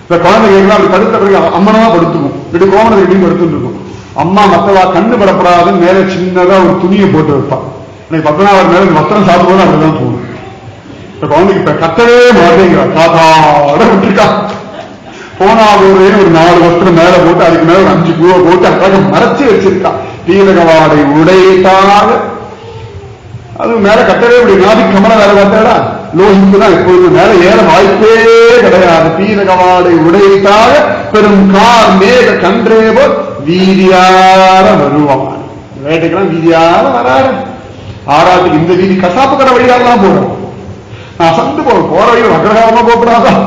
இந்த குழந்தைகள் அப்படி படுத்த பிறகு அம்மனமா படுத்துக்கும், இப்படி கோமணத்தை இப்படி படுத்துட்டு இருக்கும். அம்மா மத்தவா கண்ணு படப்படாதுன்னு மேல சின்னதா ஒரு துணியை போட்டு வைப்பான். எனக்கு 19வது மேல வஸ்திரம் சாப்பிடுவோம் அப்படிதான் தோணும். இந்த குழந்தைக்கு இப்ப கட்டவே மாட்டேங்கிறா, சாதாட விட்டுருக்கா. போனா ஒரு 4 வஸ்திரம் மேல போட்டு அதுக்கு மேல 5 பூவை போட்டு அழகாக மறைச்சு வச்சிருக்கா. பீதகவாடை உடைத்தாக அது மேல கட்டவே இப்படி நாதி கமல வேலை பார்த்தாடா லோகித்து தான் இப்பொழுது மேல ஏற வாய்ப்பே கிடையாது. பீதகவாடை உடைத்தாக பெரும் கார் மேக கன்றேவோ வீதியார வருவான். வேட்டைக்கெல்லாம் வீதியார வராரு. ஆறாத்துக்கு இந்த வீதி கசாப்பு கடை வழியாரெல்லாம் போறோம். நான் சந்து போற வழியில் அக்ரகாரமா போகப்படாதான்,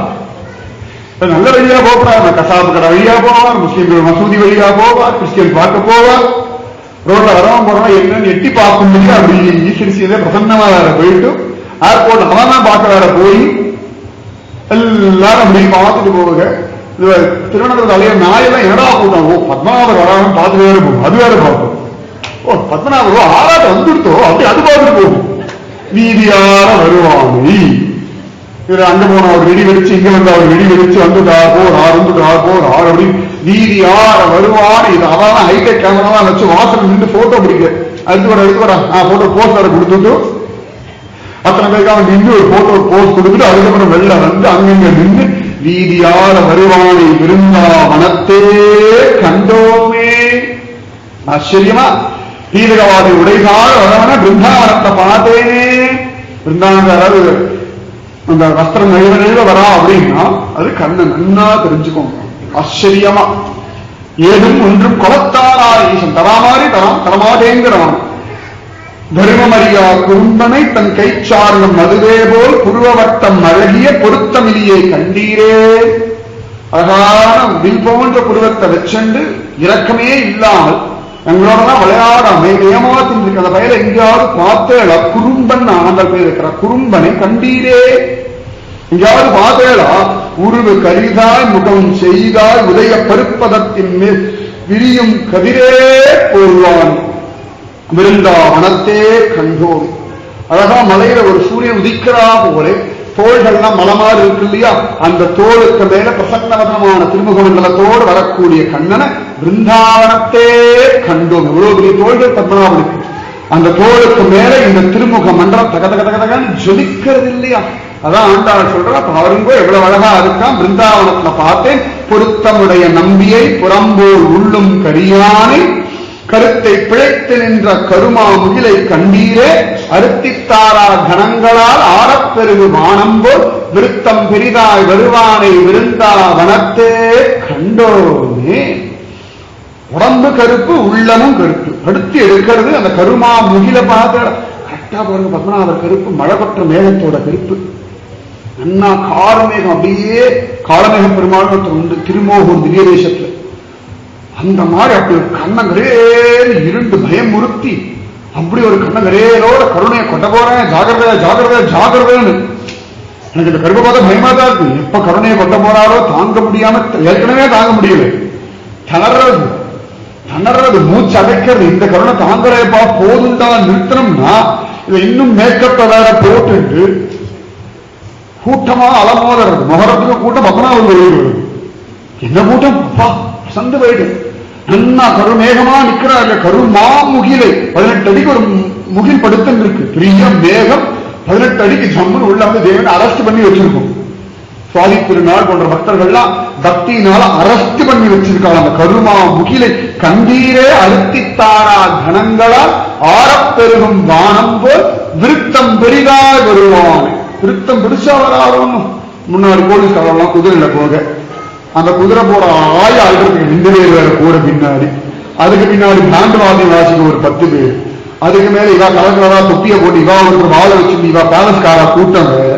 நல்ல வழியா போகப்படாது. கசாப்பு கடை வழியா போவார், முஸ்லீம்கள் மசூதி வழியா போவார், கிறிஸ்டியன் பார்க்க போவார். ரோட்ல வரவன் போறவன் என்னன்னு எட்டி பார்க்க முடியும். அப்படி ஈஸ்வரிசியில பிரசன்னமா வேற போயிட்டு ஏர்போர்ட் அவன் தான் பார்க்க வேற போய் எல்லாரும் அப்படி பார்த்துட்டு போவாங்க. திருவனந்தபுரத்து அலைய நாயெல்லாம் என்னடா கூட்டம், ஓ பத்மநாபர் வராம பார்த்து வேற போகும், அது வேற பார்ப்போம். ஓ பத்மநாபர் ஆராட்டம் வந்துடுத்தோ அப்படி அது பார்த்துட்டு போகும். வீதியார வருவானி. இவர் அங்க போன அவர் வெடி வெடிச்சு, இங்க வந்து அவர் வெடி வெடிச்சு வந்துட்டார் போர் அப்படி வீதியார வருவான். இது அதான் ஹைடெக் கேமரா வச்சு வாசல் நின்று போட்டோ பிடிக்க அடுத்து வர போட்டோ போஸ்ட் வேற கொடுத்துட்டு அத்தனை பேருக்கு அவன் நின்று ஒரு போட்டோ போஸ்ட் கொடுத்துட்டு அதுக்கப்புறம் வெளில வந்து அங்கங்க நின்று வீதியார வருவானை விருந்தாவனத்தே கண்டோமே. ஆச்சரியமா பீதகவாதை உடைகால வரவன பிருந்தாவனத்தை பார்த்தேனே. பிருந்தாவனம் யாராவது அந்த வஸ்திரம் நெழுவ வரா அப்படின்னா அது கண்ணு நன்னா தெரிஞ்சுக்கோங்க. ஆச்சரியமா ஏதும் ஒன்றும் கொலத்தாரா ஈசன் தரா மாதிரி தரமாட்டேங்கிறான். தர்மமரியா குறும்பனை தன் கைச்சார்கம் அதுவே போல் புருவவட்டம் அழகிய பொருத்தமிலியை கண்டீரே. அழகான வில் போன்ற புருவத்தை வச்சென்று இரக்கமே இல்லாமல் எங்களோடதான் விளையாடாம ஏமாத்தின் இருக்க அந்த பயில எங்கேயாவது பார்த்தேளா? குறும்பன் ஆண்டல் பேர் இருக்கிற குறும்பனை கண்டீரே. எங்கேயாவது பார்த்தேளா? உருவு கரிதாய் முகம் செய்தாய் உதய பருப்பதத்தின் மேல் விரியும் கதிரே போல்வான் விருந்தாவனத்தே கண்டோம். அழகா மலையில ஒரு சூரியன் உதிக்கிறா போல தோள்கள்லாம் மலமாறு இருக்கு இல்லையா, அந்த தோளுக்கு மேல பிரசன்னவதமான திருமுகமண்டலத்தோடு வரக்கூடிய கண்ணனை பிருந்தாவனத்தே கண்டோம். இவ்வளவு பெரிய தோள்கள் பத்மநாபனுக்கு, அந்த தோளுக்கு மேல இந்த திருமுக மண்டலம் தக தக தக தகன்னு ஜொலிக்கிறது இல்லையா. அதான் ஆண்டாள் சொல்றா, பாருங்கோ எவ்வளவு அழகா இருக்கான். பிருந்தாவனத்துல பார்த்தேன் பொருத்தமுடைய நம்பியை புறம்போர் உள்ளும் கரியானை கருத்தை பிழைத்து நின்ற கருமா முகிலை கண்டீரே. அருத்தித்தாரா கணங்களால் ஆடப்பெருகு வானம்போல் விருத்தம் பெரிதாய் வருவானை விருந்தாவனத்தே கண்டோமே. உடம்பு கருப்பு உள்ளமும் கருப்பு படுத்து எடுக்கிறது அந்த கருமா முகில பார்த்து கரெக்டா பாருங்க. பத்மநாபர் கருப்பு மழை பற்ற மேகத்தோட கருப்பு அண்ணா காலமேகம். அப்படியே காலமேக பெருமாள் உண்டு திருமோகூர் திவ்ய தேசத்துல. அந்த மாதிரி அப்படி ஒரு கண்ணங்கரேன்னு இருண்டு பயம் முறுத்தி அப்படி ஒரு கண்ணங்கரேலோட கருணையை கொண்ட போறேன். ஜாகிரதை ஜாகிரதை ஜாகிரதைன்னு எனக்கு இந்த கருப்பை பார்த்தா பயமா தான் இருக்கு. எப்ப கருணையை கொண்ட போறாரோ தாங்க முடியாம, ஏற்கனவே தாங்க முடியல, திணறது மூச்சு அடைக்கிறது. இந்த கருணை தாங்கறப்பா போதுண்டா நிறுத்தணும்னா இதை இன்னும் மேக்கப்ப வேற போட்டு கூட்டமா அலமோதுறது. முகரத்துக்கு கூட்டம் 19 வருது. என்ன கூட்டம் அப்பா சந்து போயிட்டு நல்லா கருமேகமா நிக்கிறார் இல்ல, கருமா முகிலை 18 அடிக்கு ஒரு முகில் படுத்துன்னு இருக்கு, பெரிய மேகம் 18 அடிக்கு ஜம்முன்னு உள்ள வந்து தேவன் அரெஸ்ட் பண்ணி வச்சிருக்கும். சுவாமி திருநாள் போன்ற பக்தர்கள்லாம் பக்தியினால அரெஸ்ட் பண்ணி வச்சிருக்காங்க. அந்த கருமா முகிலை கண்டீரே அழுத்தித்தாரா கணங்களால் ஆரப்பெருகும் வானம் போல் விருத்தம் பெரிதாய் வருவான். விருத்தம் பெருசா வராலும் முன்னாடி போலீஸ்காரெல்லாம் குதிரையில போக, அந்த குதிரை போற ஆயிரத்துக்கு நின்று வேற கூட பின்னாடி, அதுக்கு பின்னாடி பாண்டவாதி வாசிக்க ஒரு 10 பேர், அதுக்கு மேல இவா கலக்கிறதா தொப்பிய போட்டு இவா ஒரு வாழை வச்சு இவா பேலஸ்காரா கூட்டம் வேற,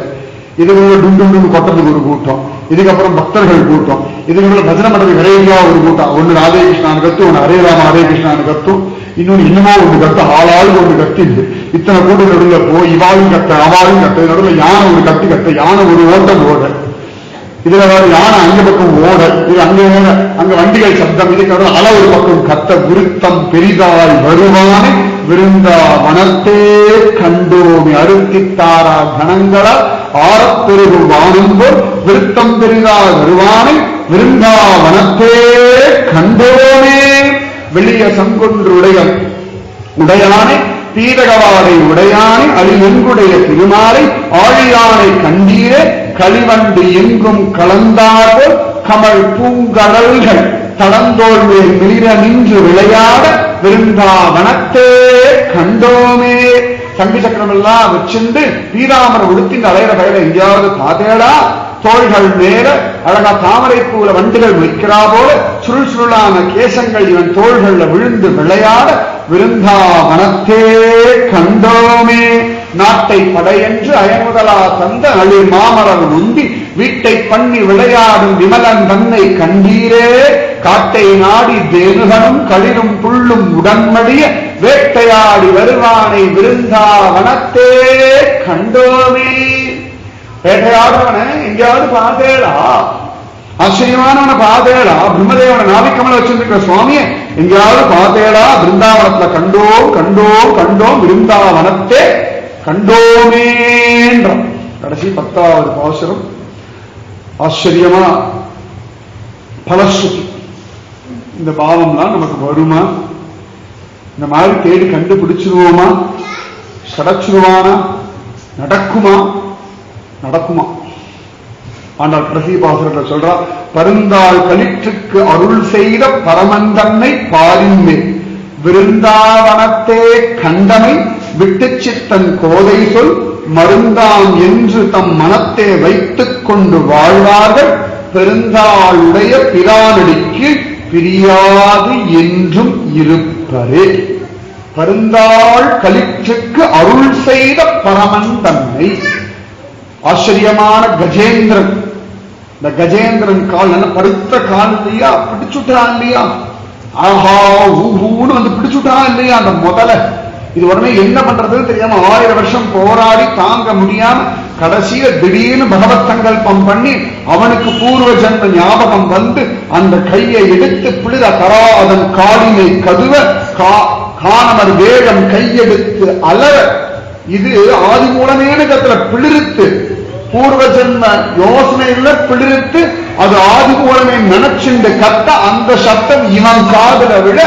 இதுக்கு மேல டுண்டு கொட்டத்துக்கு ஒரு கூட்டம், இதுக்கப்புறம் பக்தர்கள் கூட்டம், இதுக்கு மேல பஜனை மண்டபி விரைவியா ஒரு கூட்டம், ஒன்னு ராதே கிருஷ்ணான்னு கத்து, ஒன்னு ஹரே ராம ஹரே கிருஷ்ணான்னு கத்தும், இன்னொன்னு இன்னமோ ஒன்று கத்து, ஆளாளுக்கு ஒன்று கத்திடுது. இத்தனை கூட்டம் நடுவில் போய் இவாளும் கத்த அவாளும் கத்த, நடுவில் யானை ஒரு கத்தி கத்த, யானை ஒரு ஓட்டம் ஓட, இதுல வேற யானை அங்க பக்கம் ஓட, இது அங்க ஓட, அங்க வண்டிகள் சப்தம், இதுக்கு அள ஒரு பக்கம் கத்த, விருத்தம் பெரிதாய் வருவானை விருந்தாவனத்தே கண்டோமி அறுத்தித்தாரா கணங்களால் ஆரப்பெருகு வானும்போல் விருத்தம் பெரிதாய் வருவானை விருந்தாவனத்தே கண்டோமே. வெளிய சங்கொன்று உடையானை பீதகவாடை உடையானை அழிவெங்குடைய திருமாலை ஆழியானை கண்டீரே களிவண்டு எங்கும் கலந்தார்கள் கமல் பூங்கடல்கள் தடந்தோள் மேல் மிளிர நின்று விளையாட விருந்தாவனத்தே கண்டோமே. சங்கு சக்கரம் எல்லாம் வச்சுண்டு பீராமரை உடுத்தின் அலையிற வயல எங்கேயாவது பார்த்தேடா? தோள்கள் மேல அழகா தாமரை பூல வண்டுகள் வைக்கிறா போல சுருள் சுருளான கேசங்கள் இவன் தோள்கள்ல விழுந்து விளையாட விருந்தாவனத்தே கண்டோமே. நாட்டை படையென்று அயமுதலா தந்த அழிர் மாமரம் உண்டி வீட்டை பண்ணி விளையாடும் விமலன் தன்னை கண்டீரே. காட்டை நாடி தேனுகனும் களிரும் புள்ளும் உடன்மடிய வேட்டையாடி வருவானை விருந்தாவனத்தே கண்டோமே. வேட்டையாடுவன எங்கேயாவது பார்த்தேடா? ஆச்சரியமானவனை பார்த்தேடா? பிரம்மதேவனை நாவிக்கமல வச்சிருக்கிற சுவாமியை எங்கேயாவது பார்த்தேடா? பிருந்தாவனத்துல கண்டோம் கண்டோம் கண்டோம் விருந்தாவனத்தே கண்டோமேன்ற கடைசி 10வது பாசுரம் ஆச்சரியமா பலஸ்ருதி. இந்த பாவம்லாம் நமக்கு வருமா? இந்த மாதிரி தேடி கண்டுபிடிச்சிருவோமா? சடைச்சிருவானா? நடக்குமா? நடக்குமா? ஆனால் கடைசி பாசுரத்தில் சொல்றா, பருந்தாள் களிற்றுக்கு அருள் செய்த பரமந்தன்னை பாலின்மே விருந்தாவனத்தே கண்டமை விட்டு சித்தன் கோதை சொல் மருந்தாம் என்று தம் மனத்தை வைத்துக் கொண்டு வாழ்வார்கள் பெருந்தாளுடைய பிரானடிக்கு பிரியாது என்றும் இருப்பரே. பருந்தாள் களிற்றுக்கு அருள் செய்த பரமந்தன்னை. ஆச்சரியமான கஜேந்திரன். இந்த கஜேந்திரன் கால் நல்ல படுத்த கால் இல்லையா? பிடிச்சுட்டான் இல்லையா? ஆஹா ஊன்னு வந்து பிடிச்சுட்டான் இல்லையா? அந்த முதல்ல இது உடனே என்ன பண்றதுன்னு தெரியாம 1000 வருஷம் போராடி தாங்க முடியாம கடைசியில திடீர்னு பகவத் சங்கல்பம் பண்ணி அவனுக்கு பூர்வ ஜன்ம ஞாபகம் வந்து அந்த கையை எடுத்து பிடித தரா அதன் காலினை கதுவ காணமர் வேகம் கையெடுத்து அலற. இது ஆதி மூலமேனு கத்துல பிளிருத்து பூர்வ ஜன்ம யோசனையில பிளிருத்து அது ஆதி மூலமே நினைச்சுண்டு கத்த அந்த சத்தம் இவன் காதுல விட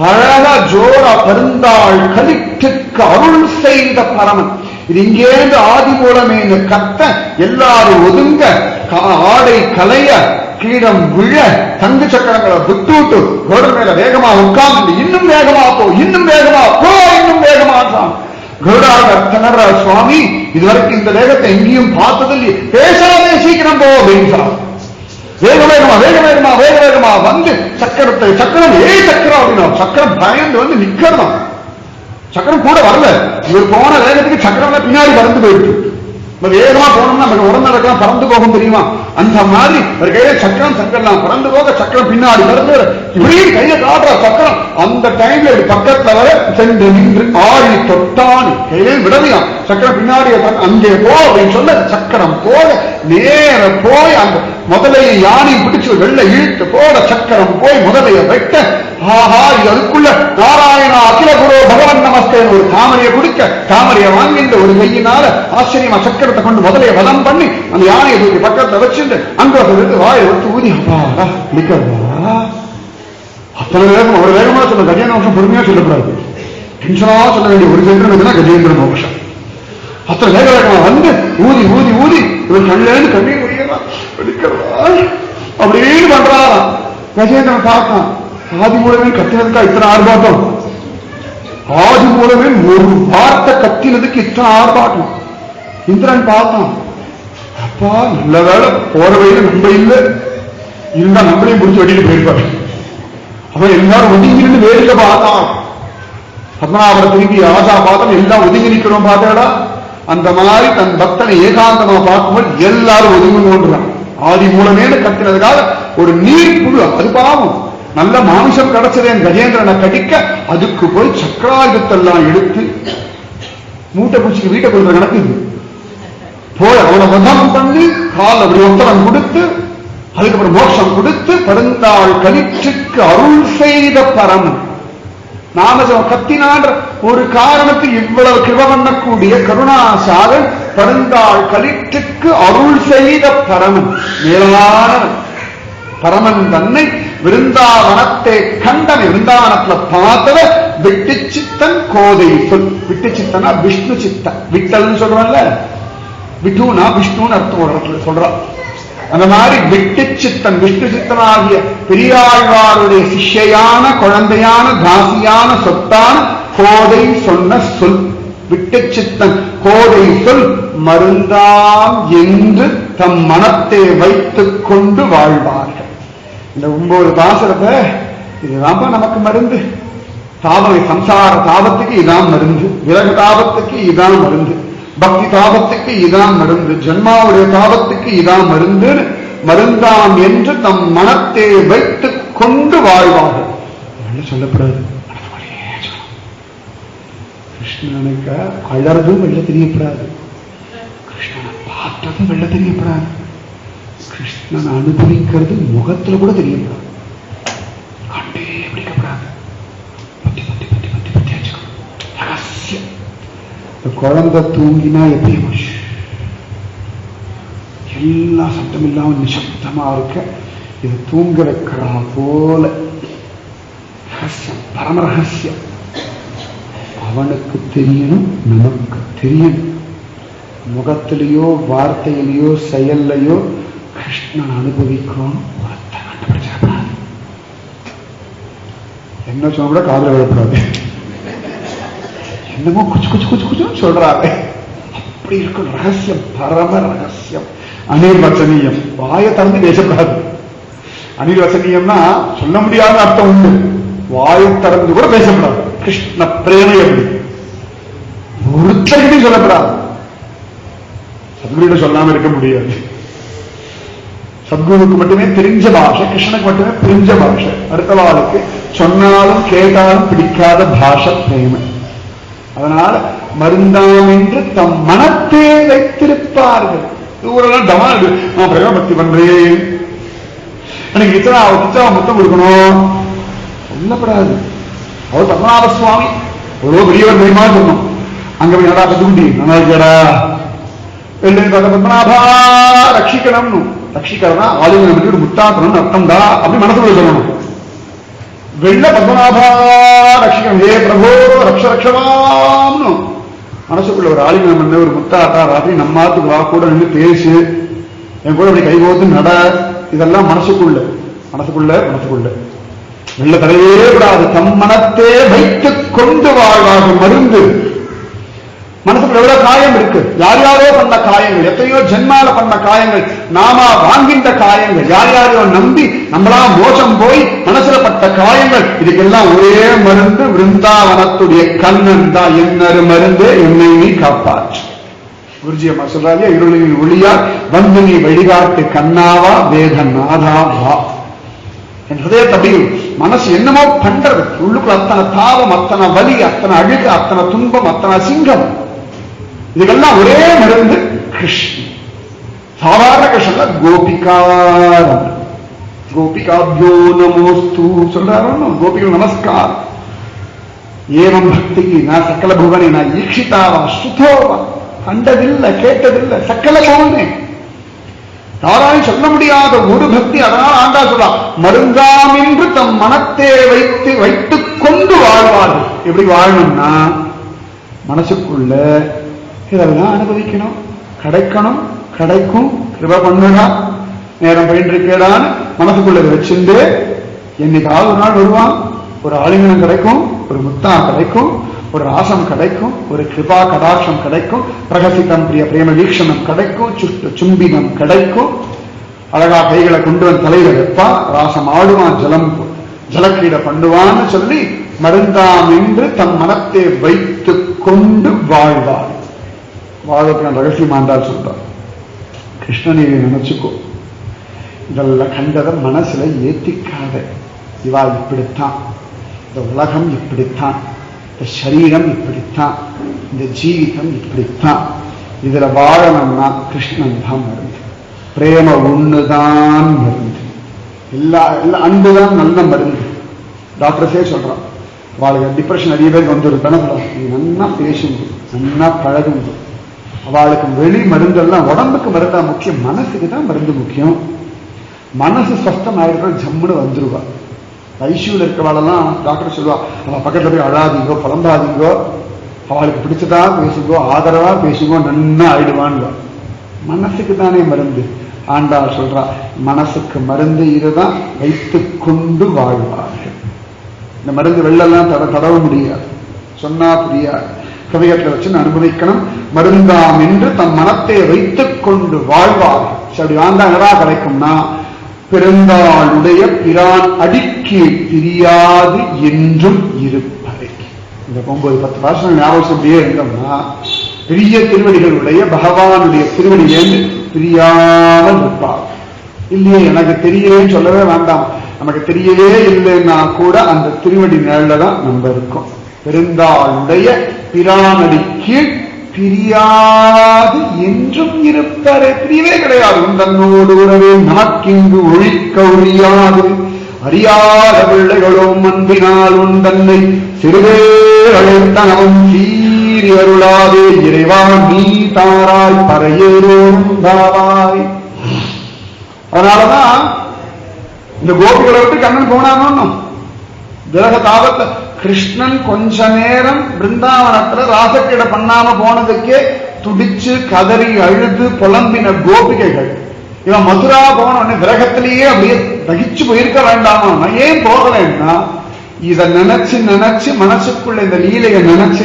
அழகா ஜோரா பருந்தாள் களிற்றுக்கு அருள் செய்த பரமன். இது இங்கேருந்து ஆதி மூலமேனு கத்த எல்லாரும் ஒதுங்க ஆடை கலைய கீழம் விழ தங்கு சக்கரங்களை விட்டுவிட்டு கோடு மேல வேகமா உட்கார்ந்து இன்னும் வேகமா போ இன்னும் வேகமா போ இன்னும் வேகமா கருடாக சுவாமி இதுவரைக்கும் இந்த வேகத்தை எங்கேயும் பார்த்ததில்லை, பேசாதே சீக்கிரம் போ அப்படின்னு. வேக வேகமா வேக வேகமா வேக வேகமா வந்து சக்கரத்தை சக்கரம் சக்கரம் அப்படின்னா சக்கரம் பயந்து வந்து நிக்கிறதாம். சக்கரம் கூட வரல, இவர் போன வேகத்துக்கு சக்கரம் பின்னாடி பறந்து போயிருக்கு. வேகமா போனோம்னா நம்ம உடம்பு நடக்கலாம் பறந்து போகும் தெரியுமா? அந்த மாதிரி ஒரு கையில சக்கரம் சங்கர்லாம் பறந்து போக சக்கரம் பின்னாடி பறந்து இப்படியும் கையில காட்டுற சக்கரம் அந்த டைம்ல பக்கத்துல வர சென்று நின்று ஆடி தொட்டானி கையிலே விடவியாம். சக்கரம் பின்னாடி அங்கே போ அப்படின்னு சொல்ல சக்கரம் போக நேர போய் அந்த முதலையை யானை பிடிச்சு வெள்ள இழுத்து போட சக்கரம் போய் முதலையை வெட்ட. ஆஹா இது அதுக்குள்ள நாராயணா அகில குரு பகவன் நமஸ்தே ஒரு தாமரையை குடிக்க தாமரையை வாங்கிட்டு ஒரு கையினால ஆச்சரியமா சக்கரத்தை கொண்டு முதலையை வதம் பண்ணி அந்த யானையை தூக்கி பக்கத்துல வச்சுட்டு அங்க வாயை வச்சு ஊதி நிக்கிறதா அத்தனை வேகம் ஒரு வேகமா சொல்ல கஜேந்திர மோட்சம் பொறுமையா சொல்லக்கூடாது. டென்ஷனா சொல்ல வேண்டிய ஒரு சென்டர் கஜேந்திர மோட்சம். அத்தனை வேக வேகமா வந்து ஊதி ஊதி ஊதி இவர் கண்ணிலேருந்து கண்ணீர் வெடிக்கிறதா அப்படின்னு பண்றாராம். கஜேந்திரன் பார்த்தான், ஆதி மூலமே கத்தினதுக்கா இத்தனை ஆர்ப்பாட்டம், ஆதி மூலமே ஒரு வார்த்தை கத்தினதுக்கு இத்தனை ஆர்ப்பாட்டம். இந்திரன் பார்த்தான், அப்பா நல்ல வேலை போற வழியில நம்ம இல்ல, இருந்தா நம்மளையும் பிடிச்சி வெட்டிட்டு போயிருப்பாரு. அவன் எல்லாரும் ஒதுங்கி நின்று வேடிக்கை பார்த்தான். பத்மநாபரை திரும்பி ஆசா பார்த்தம் எல்லாம் ஒதுங்கி நிற்கிறோம் பார்த்தாடா. அந்த மாதிரி தன் பக்தனை ஏகாந்தமா பார்க்கும்போது எல்லாரும் ஒதுங்குன்றான். ஆதி மூலமேனு கத்தினதுக்காக ஒரு நீர் புழு, அது பாவம் நல்ல மாமிசம் கிடைச்சதேன் கஜேந்திரனை கடிக்க அதுக்கு போய் சக்கராயுதத்தெல்லாம் எடுத்து மூட்டை பிடிச்சி வீட்டை கொண்டு நடக்குது. போய் அவனை வதம் பண்ணி கால் அப்படி ஒத்தரம் கொடுத்து அதுக்கப்புறம் மோட்சம் கொடுத்து பருந்தாள் கலிற்றுக்கு அருள் செய்த பரமன். நாமஜம் கத்தினான்ற ஒரு காரணத்துக்கு இவ்வளவு கிருப பண்ணக்கூடிய கருணாசாரன் பருந்தாள் கலிற்றுக்கு அருள் செய்த பரமன். மேலான பரமன் தன்னை விருந்தாவனத்தை கண்டனை விருந்தாவனத்துல பார்த்தவ விட்டு சித்தன் கோதை சொல். விட்டு சித்தனா விஷ்ணு சித்தன், விட்டல்னு சொல்றோம்ல, விட்டுனா விஷ்ணுன்னு அர்த்தம் ஒரு இடத்துல சொல்றான். அந்த மாதிரி விட்டு சித்தன் விஷ்ணு சித்தனாகிய பெரியாழ்வாருடைய சிஷ்யான குழந்தையான தாசியான சொத்தான கோதை சொன்ன சொல். விட்டு சித்தன் கோதை சொல் மருந்தாம் என்று தம் மனத்தை வைத்துக் கொண்டு வாழ்வார்கள். இந்த 9 பாசுரத்தை இதுதான் நமக்கு மருந்து. தாபனை சம்சார தாபத்துக்கு இதான் மருந்து, விரக தாபத்துக்கு இதான் மருந்து, பக்தி தாபத்துக்கு இதான் மருந்து, ஜன்மாவுடைய தாபத்துக்கு இதான் மருந்து. மருந்தாம் என்று தம் மனத்தை வைத்துக் கொண்டு வாழ்வார்கள். சொல்லப்படாது கிருஷ்ணனுக்கு அழறதும் வெள்ள தெரியப்படாது, கிருஷ்ணனை பார்த்ததும் வெள்ள தெரியப்படாது, கிருஷ்ணன் அனுபவிக்கிறது முகத்துல கூட தெரியப்படாது, கண்டே பிடிக்கப்படாது. பத்தி பத்தி பத்தி பத்தி பத்தி வச்சுக்கணும். ரகசியம். குழந்தை தூங்கினா எப்படி எல்லாம் சத்தம் இல்லாம நிசப்தமா இருக்க இது தூங்க வைக்கிறா போல ரகசியம், பரம ரகசியம். அவனுக்கு தெரியணும், நமக்கு தெரியணும். முகத்திலேயோ வார்த்தையிலேயோ செயல்லையோ கிருஷ்ணன் அனுபவிக்கிறோம் கண்டுபிடிச்சிடக்கூடாது. என்ன சொன்ன கூட காதல விடக்கூடாது. என்னமோ குச்சு குச்சு குச்சு குச்சுன்னு சொல்றாங்க. அப்படி இருக்கும் ரகசியம், பரம ரகசியம். அனிர்வச்சனீயம், வாயை திறந்து பேசக்கூடாது. அனிர்வச்சனீயம்னா சொல்ல முடியாத அர்த்தம் உண்டு, வாயை திறந்து கூட பேசக்கூடாது. கிருஷ்ண பிரேமை எப்படி ஒருத்தருக்கிட்டையும் சொல்லக்கூடாது. சத்குருவிட சொல்லாம இருக்க முடியாது. சத்குருவுக்கு மட்டுமே தெரிஞ்ச பாஷை, கிருஷ்ணனுக்கு மட்டுமே தெரிஞ்ச பாஷை. அடுத்தவாளுக்கு சொன்னாலும் கேட்டாலும் பிடிக்காத பாஷை பிரேமை. அதனால மருந்தாம் என்று தம் மனத்தே வைத்திருப்பார்கள். ஊரெல்லாம் டமால் நான் பிரேம பக்தி பண்றேன், எனக்கு இத்தனை முத்தம் கொடுக்கணும் சொல்லப்படாது. அவர் பத்மநாப சுவாமி எவ்வளவு பெரியவர் தெரியுமா சொன்னோம். அங்க போய் நடா கத்துக்குண்டி நல்லா இருக்கடா பத்மநாபா ரட்சிக்கணும்னு. ரட்சிக்கிறதா ஆளுநர் ஒரு முத்தாத்தணும்னு அர்த்தம்டா, அப்படி மனசுக்குள்ள சொல்லணும். வெள்ள பத்மநாபா ரட்சிக்கணும், ஏ பிரபோ ரக்ஷ ரக்ஷவாம்னு மனசுக்குள்ள ஒரு ஆளுநர் பண்ண ஒரு முத்தாத்தா ராத்திரி நம்மாத்துக்கு வா கூட நின்று பேசு, என் கூட அப்படி கைகோத்து நட, இதெல்லாம் மனசுக்குள்ள மனசுக்குள்ள மனசுக்குள்ள வெள்ள தலையே விடாது. தம் மனத்தே வைத்துக் கொண்டு வாழ்வார்கள். மருந்து மனசுக்குள்ள எவ்வளவு காயம் இருக்கு, யார் யாரோ பண்ண காயங்கள், எத்தனையோ ஜென்மால பண்ண காயங்கள், நாம வாங்கின்ற காயங்கள், யார் யாரையோ நம்பி நம்மளா மோசம் போய் மனசுல பட்ட காயங்கள், இதுக்கெல்லாம் ஒரே மருந்து விருந்தாவனத்துடைய கண்ணன் தான். என்னரு மருந்து என்னை நீ காப்பாற்று. குருஜி அம்மா சொல்றாங்க, இருளின் ஒளியா வந்து நீ வழிகாட்டு கண்ணாவா வேதநாதா வா. என் ஹிருதய தபியும் மனசு என்னமோ பண்றது, உள்ளுக்குள்ள அத்தனை தாபம், அத்தனை வலி, அத்தனை அழுக, அத்தனை துன்பம், அத்தனை சிங்கம், இதுக்கெல்லாம் ஒரே மருந்து கிருஷ்ணன். சாதாரண கிருஷ்ணன் கோபிகாரம். கோபிகாபியோ நமோஸ்து சொல்றாரு. கோபிகள் நமஸ்கார். ஏவம் பக்திக்கு நான் சக்கல புவனே நான் ஈக்ஷிதாவா சுதோவா, கண்டதில்லை கேட்டதில்லை, சக்கல புவனே யாராலும் சொல்ல முடியாத ஒரு பக்தி. அதனால ஆண்டா சொல்லலாம், மருந்தாம் என்று தம் மனத்தை வைத்துக் கொண்டு வாழ்வார்கள். எப்படி வாழணும்னா, மனசுக்குள்ள இதெல்லாம் அனுபவிக்கணும், கிடைக்கணும், கிடைக்கும், கிருப பண்ணுடா, நேரம் பயின்றிருக்கேடான்னு மனசுக்குள்ள வச்சுட்டு என்னைக்காவது ஒரு நாள் வருவான், ஒரு ஆலிங்கனம் கிடைக்கும், ஒரு முத்தா கிடைக்கும், ஒரு ராசம் கிடைக்கும், ஒரு கிருபா கடாட்சம் கிடைக்கும், பிரகசிதம் பிரிய பிரேம வீக்ஷணம் கிடைக்கும், சுஷ்ட சும்பினம் கிடைக்கும், அழகா கைகளை கொண்டு வந்து தலையில வைப்பான், ராசம் ஆடுவான், ஜலக்கிரீட பண்ணுவான்னு சொல்லி மருந்தாம் என்று தன் மனத்தை வைத்துக் கொண்டு வாழ்வார். வாழ்வதற்கு ரகசியமாண்டால் சொல்றார், கிருஷ்ணனை நினைச்சுக்கோ, இதெல்லாம் கண்டதை மனசுல ஏத்திக்காத. இவா இப்படித்தான், இந்த உலகம் இப்படித்தான், இந்த சரீரம் இப்படித்தான், இந்த ஜீவிதம் இப்படித்தான், இதுல வாழணும்னா கிருஷ்ணன் தான் மருந்து, பிரேம ஒண்ணுதான் மருந்து, எல்லா அன்புதான் நல்ல மருந்து. டாக்டர்ஸே சொல்றான், அவளுக்கு டிப்ரெஷன் நிறைய பேருக்கு வந்துருத்தானே சொல்றான், நீ நல்லா பேசுங்க, நல்லா பழகுங்க. அவளுக்கு வெளி மருந்தெல்லாம் உடம்புக்கு மருந்தா முக்கியம், மனசுக்கு தான் மருந்து முக்கியம். மனசு ஸ்வஸ்தம் ஆயிருக்கிற ஜம்முன்னு வந்துருவா. ஐசியூல இருக்கிறவாளெல்லாம் டாக்டர் சொல்லுவா, அவன் பக்கத்துல போய் அழாதீங்கோ, புலம்பாதீங்கோ, அவளுக்கு பிடிச்சதா பேசுங்கோ, ஆதரவா பேசுங்கோ, நன்னா ஆயிடுவான்னு. மனசுக்கு தானே மருந்து. ஆண்டாள் சொல்றா, மனசுக்கு மருந்து இதுதான், வைத்துக் கொண்டு வாழ்வார்கள். இந்த மருந்து வெள்ளெல்லாம் தடவ முடியாது, சொன்னா புரியாது, கவியத்தில் வச்சு அனுபவிக்கணும். மருந்தாம் என்று தன் மனத்தை வைத்துக் கொண்டு வாழ்வார்கள். அப்படி வாழ்ந்தாங்கடா கிடைக்கும்னா, பிறந்தாளுடைய பிரான் அடிக்கு பிரியாது என்றும் இருப்பதை. இந்த 9-10 வருஷம் ஞாபகம் சொல்லியே இருந்தோம்னா, பெரிய திருவடிகளுடைய பகவானுடைய திருவடியிலேருந்து பிரியாமல் இருப்பார். இல்லையே எனக்கு தெரியலேன்னு சொல்லவே வேண்டாம், நமக்கு தெரியவே இல்லைன்னா கூட அந்த திருவடி நிழல்ல தான் நம்ம இருக்கோம். பெருந்தாளுடைய பிரானடிக்கு பிரியாது என்றும் இருப்பதே. பிரியவே கிடையாது. தன்னோடு உறவே நமக்கிங்கு ஒழிக்க ஒழியாது, அறியாத பிள்ளைகளும் அன்பினால் உன் தன்னை சிறுவே அழைத்தனவும் சீறி அருளாதே இறைவா நீ தாராய் பறையேறும் தாராய். அதனாலதான் இந்த கோபிகளை விட்டு கண்ணன் போனானோ விரக தாபத்தை. கிருஷ்ணன் கொஞ்ச நேரம் பிருந்தாவனத்துல ராசக்கிட பண்ணாம போனதுக்கே துடிச்சு கதறி அழுது புலம்பின கோபிகைகள். இவன் மதுரா போன உடனே விரகத்திலேயே அப்படியே தகிச்சு போயிருக்க வேண்டாமா? நான் ஏன் போகலன்னா, இதை நினைச்சு நினைச்சு மனசுக்குள்ள இந்த லீலையை நினைச்சு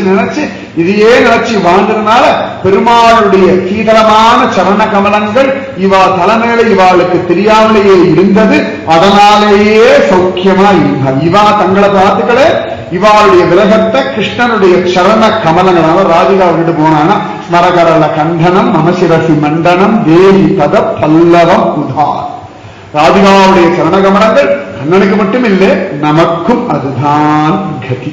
இதையே நினைச்சு வாழ்ந்ததுனால பெருமாளுடைய சீதளமான சரண கமலங்கள் இவா தலைமையில இவாளுக்கு தெரியாமலேயே இருந்தது. அதனாலேயே சௌக்கியமா இருந்தார். இவா தங்களை பார்த்துக்களே இவாளுடைய விரகத்தை கிருஷ்ணனுடைய சரண கமலங்களான ராதிகா விட்டு போனானா, ஸ்மரகரள கண்டனம் நமசிரசி மண்டனம் தேவி பத பல்லவம் உதார். ராதிகாவுடைய சரணகமனங்கள் கண்ணனுக்கு மட்டும் இல்லை, நமக்கும் அதுதான் கதி.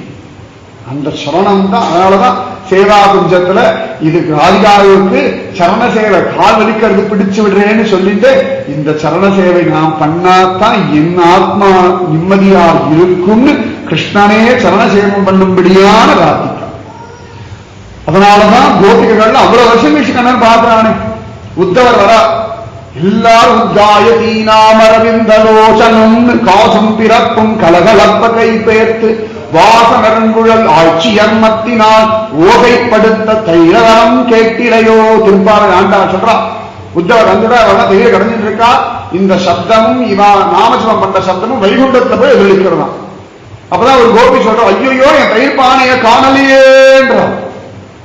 அந்த சரணம் தான். அதனாலதான் சேவா குஞ்சத்துல இது ராதிகாவுக்கு சரண சேவை கால் வலிக்கிறது பிடிச்சு விடுறேன்னு சொல்லிட்டு, இந்த சரண சேவை நாம் பண்ணாதான் என் ஆத்மா நிம்மதியா இருக்கும்னு கிருஷ்ணனே சரண சேவம் பண்ணும்படியான ராதிகா. அதனாலதான் கோபிகைகள் அவ்வளவு வருஷம் கழிச்சு கண்ணன் பார்க்கிறானே. உத்தவர் வர எல்லாரும் உத்தாயதீனாமரவிந்தலோசனும் காசும் பிறப்பும் கலகலப்ப கை பெயர்த்து வாசகரங்குழல் ஆட்சி அம்மத்தினால் ஓகைப்படுத்த தைரவரம் கேட்டிலையோ. திருப்பாவை ஆண்டா சொல்றா, உத்தவர் வந்துட அவன தைர கடைஞ்சிட்டு இருக்கா. இந்த சப்தமும் இவா நாமசிவம் பண்ற சப்தமும் வைகுண்டத்துல போய் எதிர்க்கிறான். அப்பதான் ஒரு கோபி சொல்ற, ஐயோ என் தயிர் பானைய காணலையேன்ற.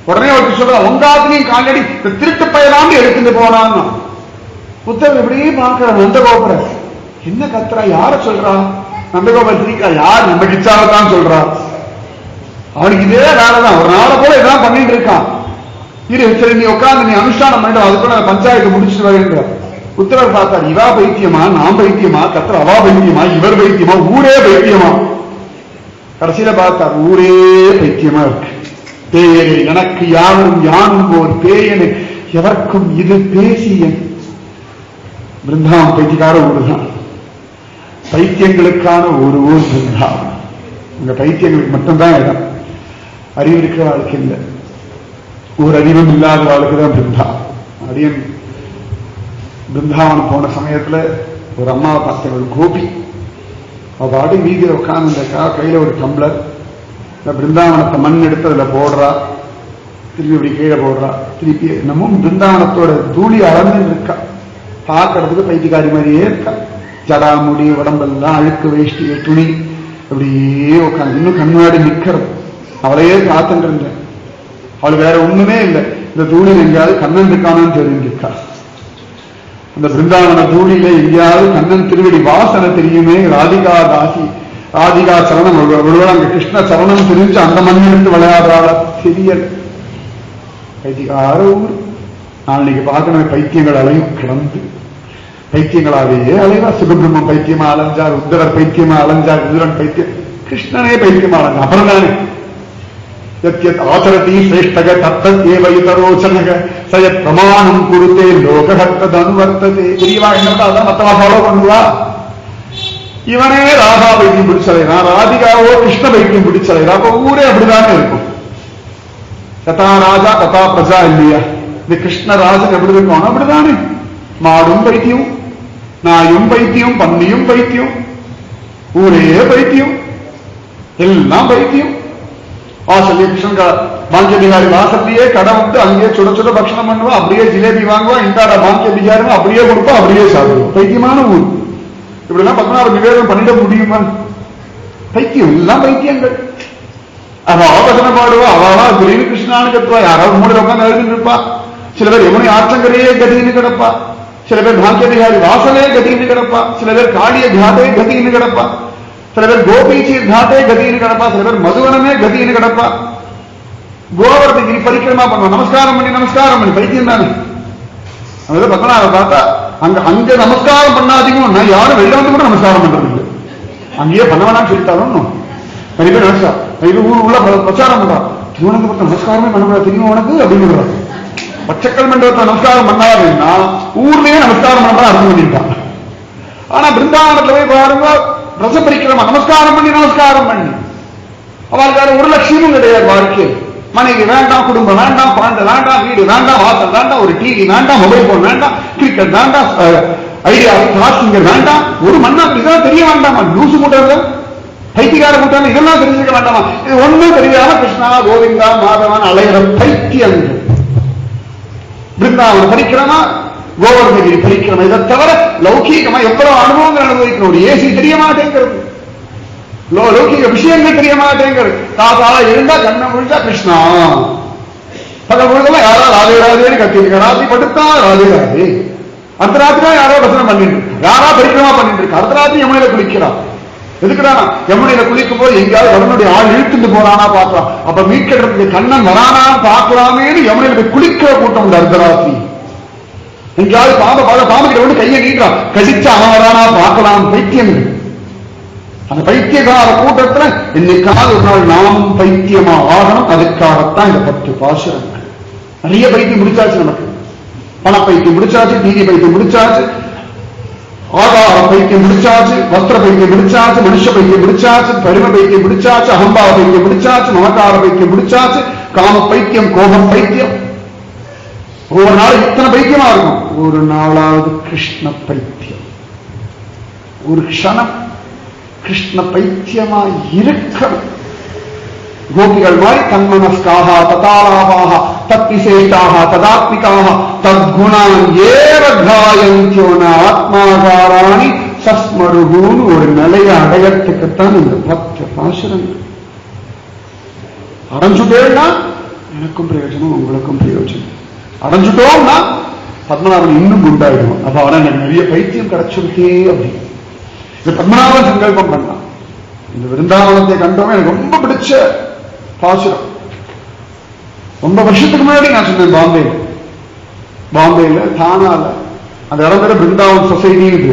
உடனே ஒருத்தர் சொல்ற, உங்காத்தினையும் காணடி திருட்டு பயலாண்டு எடுத்துட்டு போனான்னு. புத்தகம் இப்படியே பார்க்கிற நந்தகோபுர என்ன கத்துறா, யார சொல்றா? நந்தகோபுர சிரிக்கா, யார் நம்ம கிச்சாவதான் சொல்றா. அவனுக்கு இதே வேலைதான், ஒரு நாளை போல இதான் பண்ணிட்டு இருக்கான். இரு சரி நீ உட்காந்து நீ அனுஷ்டானம் பண்ணிட்டு அதுக்குள்ள பஞ்சாயத்து முடிச்சுட்டு வருகின்ற. புத்தவர் பார்த்தார், இவா பைத்தியமா நாம் பைத்தியமா, கத்துற அவா பைத்தியமா இவர் பைத்தியமா ஊரே பைத்தியமா. கடைசியில பார்த்தார், ஊரே பைத்தியமா இருக்கு. பேயனே எனக்கு யாரும் யானும் ஓர் பேயனு எவர்க்கும் இது பேசியன். பிருந்தாவன் பைத்தியக்கார ஊருதான், பைத்தியங்களுக்கான ஒரு ஊர் பிருந்தாவன். இந்த பைத்தியங்களுக்கு மட்டும்தான் இடம், அறிவு இருக்கிற வாழ்க்கை இல்லை. ஒரு அறிவும் இல்லாத வாழ்க்கை தான் பிருந்தாவன். அடியன் பிருந்தாவனம் போன சமயத்துல ஒரு அம்மாவை பார்த்தேன், ஒரு கோபி. அவ பாடி வீதியில உட்கார்ந்துருக்கா, கையில ஒரு டம்ளர். இந்த பிருந்தாவனத்தை மண் எடுத்து அதுல போடுறா, திருப்பி இப்படி கீழே போடுறா, திருப்பி இன்னமும் பிருந்தாவனத்தோட தூளி அளந்து இருக்கா. பார்க்கறதுக்கு பைத்தியக்காரி மாதிரியே இருக்கா. ஜடாமுடி, உடம்பெல்லாம் அழுக்கு, வேஷ்டி, துணி அப்படியே உட்காந்து இன்னும் கண்ணாடி நிக்கிறது. அவளையே பார்த்துட்டு இருந்தேன். அவள் வேற ஒண்ணுமே இல்லை, இந்த தூளில் எங்கேயாவது கண்ணன் இருக்கானு தெரிஞ்சிருக்கா. அந்த பிருந்தாவன தூளில எங்கேயாவது கண்ணன் திருவடி வாசனை தெரியுமே. ராதிகா தாசி, ராதிகா சரணம், ஒருவேளை அங்க கிருஷ்ண சரணம் தெரிஞ்சு அந்த மண் எடுத்து விளையாடுறாள தெரியல. பைத்தியக்கார ஊர். நாளைக்கு பார்க்கணும் பைத்தியங்கள் அலையும் கிடந்து பைத்தியங்களாவே அலைவா. சுகபிரம்மம் பைத்தியமா அலைஞ்சார், உத்தரர் பைத்தியமா அலைஞ்சார், விதுரன் பைத்தியம், கிருஷ்ணனே பைத்தியமா அலைஞ்சார். அப்புறம் தானே ஆச்சரதி சிரேஷ்டக தத்தேவ இதரோச்சனக சயத் பிரமாணம் குருத்தே லோகஹத்தது அனுவர்த்ததே. தெரியவா என்னடா அதான் மத்தவா ஃபாலோ பண்ணுவா. இவனே ராதா பைத்தியம் பிடிச்சலைனா, ராதிகாவோ கிருஷ்ண பைத்தியம் பிடிச்சலைனா, அப்ப ஊரே அப்படிதானே இருக்கும். கதா ராஜா கதா பிரஜா இல்லையா? இந்த கிருஷ்ணராஜன் எப்படி இருக்கும்? அப்படிதானே. மாடும் பைத்தியம், நாயும் பைத்தியம், பன்னியும் பைத்தியம், ஊரே பைத்தியம், எல்லாம் பைத்தியம். வாசல்லே கிருஷ்ணன் பாங்கிய பிகாரி வாசல்லையே கடை வந்து அங்கேயே சுட சுட பட்சணம் பண்ணுவா, அப்படியே ஜிலேபி வாங்குவா, இந்தாட பாங்கிய பிகாரி அப்படியே கொடுப்பா, அப்படியே சாப்பிடுவோம். பைத்தியமான ஊர். இப்படி எல்லாம் 16 நிவேதம் பண்ணிட முடியுமா? பைத்தியம், எல்லாம் பைத்தியங்கள். அவ ஆபசன பாடுவா, அவளா திடீர்னு கிருஷ்ணான்னு கட்டுவா, யாராவது மூணு உட்காந்து எழுதிட்டு இருப்பா. சில பேர் யமுனை ஆற்றங்கரையே கதின்னு கிடப்பா, சில பேர் பாங்கிய பிகாரி வாசலே கதின்னு கிடப்பா, சில பேர் காளிய காட்டே கதின்னு கிடப்பா, சில பேர் கோபீச்சீர் காட்டே கதின்னு கிடப்பா, சில பேர் மதுவனமே கதின்னு கிடப்பா. கோவர்தகிரி பரிக்கிரமா பண்ணுவா, நமஸ்காரம் பண்ணி பைத்தியம் தானே. அதாவது பத்மநாப பார்த்தா அங்க நமஸ்காரம் பண்ணாதீங்கன்னா யாரும் வெளில வந்து கூட நமஸ்காரம் பண்றது இல்லை. அங்கேயே பண்ண வேணாம்னு சொல்லிட்டாலும் நிறைய பேர் நமஸ்காரம் இது ஊர் உள்ள பிரச்சாரம் பண்றா. திருவனந்தபுரத்தை நமஸ்காரமே பண்ணக்கூடாது தெரியுமா உனக்கு அப்படின்னு. பச்சைக்கல் மண்டபத்தை நமஸ்காரம் பண்ணாதுன்னா ஊர்லயே நமஸ்காரம் பண்ணா அர்த்தம் பண்ணிட்டாங்க. ஆனா பிருந்தாவனத்துல போய் பாருங்க, ரச பரிக்கிரமா நமஸ்காரம் பண்ணி அவளுக்கு வேற ஒரு லட்சியமும் கிடையாது வாழ்க்கை. மனைவி வேண்டாம், குடும்பம் வேண்டாம், குழந்தை வேண்டாம், வீடு வேண்டாம், வாசல் வேண்டாம், ஒரு டிவி வேண்டாம், மொபைல் போன் வேண்டாம், கிரிக்கெட் வேண்டாம், ஐடியா சிங்கர் வேண்டாம், ஒரு மண்ணா இதெல்லாம் தெரிய வேண்டாமா? லூசு மூட்டை, பைத்தியக்கார மூட்டை, இதெல்லாம் தெரிஞ்சுக்க வேண்டாமா? இது ஒண்ணும் தெரியாம கிருஷ்ணா கோவிந்தா மாதவன் அலைகிற பைத்தியங்கள். பிருந்தாவன பரிக்கிரமா, கோவர்தகிரி பரிக்கிரமா, இதை தவிர லௌகீகமா எவ்வளவு அனுபவங்கள் அனுபவிக்கணும். ஒரு ஏசி தெரிய மாட்டேங்கிறது, லௌகிக விஷயங்கள் தெரிய மாட்டேங்கிறது. தாத்தால இருந்தா கண்ணை முழிச்சா கிருஷ்ணா, பகல் முழுக்கமா யாரா ராதே ராதேன்னு கத்திருக்க, ராத்திரி படுத்தா ராதே ராதே, அடுத்த ராத்திரி யாரோ வசனம் பண்ணிட்டு இருக்கு, யாரா பரிக்கிரமா பண்ணிட்டு இருக்கு, அடுத்த ராத்திரி யமுனையில குளிக்கிறா. எதுக்குடா? யமுனையில குளிக்கும் போது எங்கேயாவது வருவனுடைய ஆள் இழுத்துட்டு போறானா பார்க்கலாம், அப்ப மீட்கிறதுக்கு கண்ணன் வரானா பார்க்கலாமேன்னு யமுனையில போய் குளிக்கிற கூட்டம் உண்டு. அடுத்த ராத்திரி எங்கேயாவது பாம்பு கிட்ட வந்து கையை நீட்டான், கடிச்சா அவன் வரானா பார்க்கலாம். பைத்தியங்கள். அந்த பைத்தியகார கூட்டத்துல இன்னைக்காவது ஒரு நாள் நாம் பைத்தியமா ஆகணும். அதுக்காகத்தான் இந்த 10 பாசுரங்கள். நிறைய பைத்தியம் முடிச்சாச்சு, நமக்கு பண பைத்தியம் முடிச்சாச்சு, நீதி பைத்தியம் முடிச்சாச்சு, ஆதார பைத்தியம் முடிச்சாச்சு, வஸ்திர பைத்தியம் முடிச்சாச்சு, மனுஷ பைத்தியம் முடிச்சாச்சு, பெருமை பைத்தியம் முடிச்சாச்சு, அகம்பாவ பைத்தியம் முடிச்சாச்சு, மமக்கார பைத்தியம் முடிச்சாச்சு, காம பைத்தியம், கோபம் பைத்தியம். ஒவ்வொரு நாள் இத்தனை பைத்தியமா இருக்கும். ஒரு நாளாவது கிருஷ்ண பைத்தியம், ஒரு க்ஷணம் கிருஷ்ண பைத்தியமா இருக்கணும். கோபிகள் மாதிரி தன்மனஸ்காக ததாலாபாக தத்விசேஷாக ததாத்மிகாக தத்குணான் ஏவ காயந்தியோன ஆத்மாகாராணி சஸ்மருகுன்னு ஒரு நிலையை அடையத்துக்குத்தான் இந்த 10 பாசுரங்கள். அடைஞ்சுட்டேன்னா எனக்கும் பிரயோஜனம், உங்களுக்கும் பிரயோஜனம். அடைஞ்சுட்டோம்னா பத்மநாபன் இன்னும் குண்டாயிடுவோம். அப்ப அவனை எனக்கு நிறைய பைத்தியம் கிடைச்சிருக்கே அப்படின்னு பத்மநாபன் சங்கல்பம் பண்ணான். இந்த விருந்தாவனத்தை கண்டோம், எனக்கு ரொம்ப பிடிச்ச பாசுரம். ரொம்ப வருஷத்துக்கு முன்னாடி நான் சொன்னேன், பாம்பேல தானால அந்த இடம் பேர பிருந்தாவன் சொசைட்டி. இது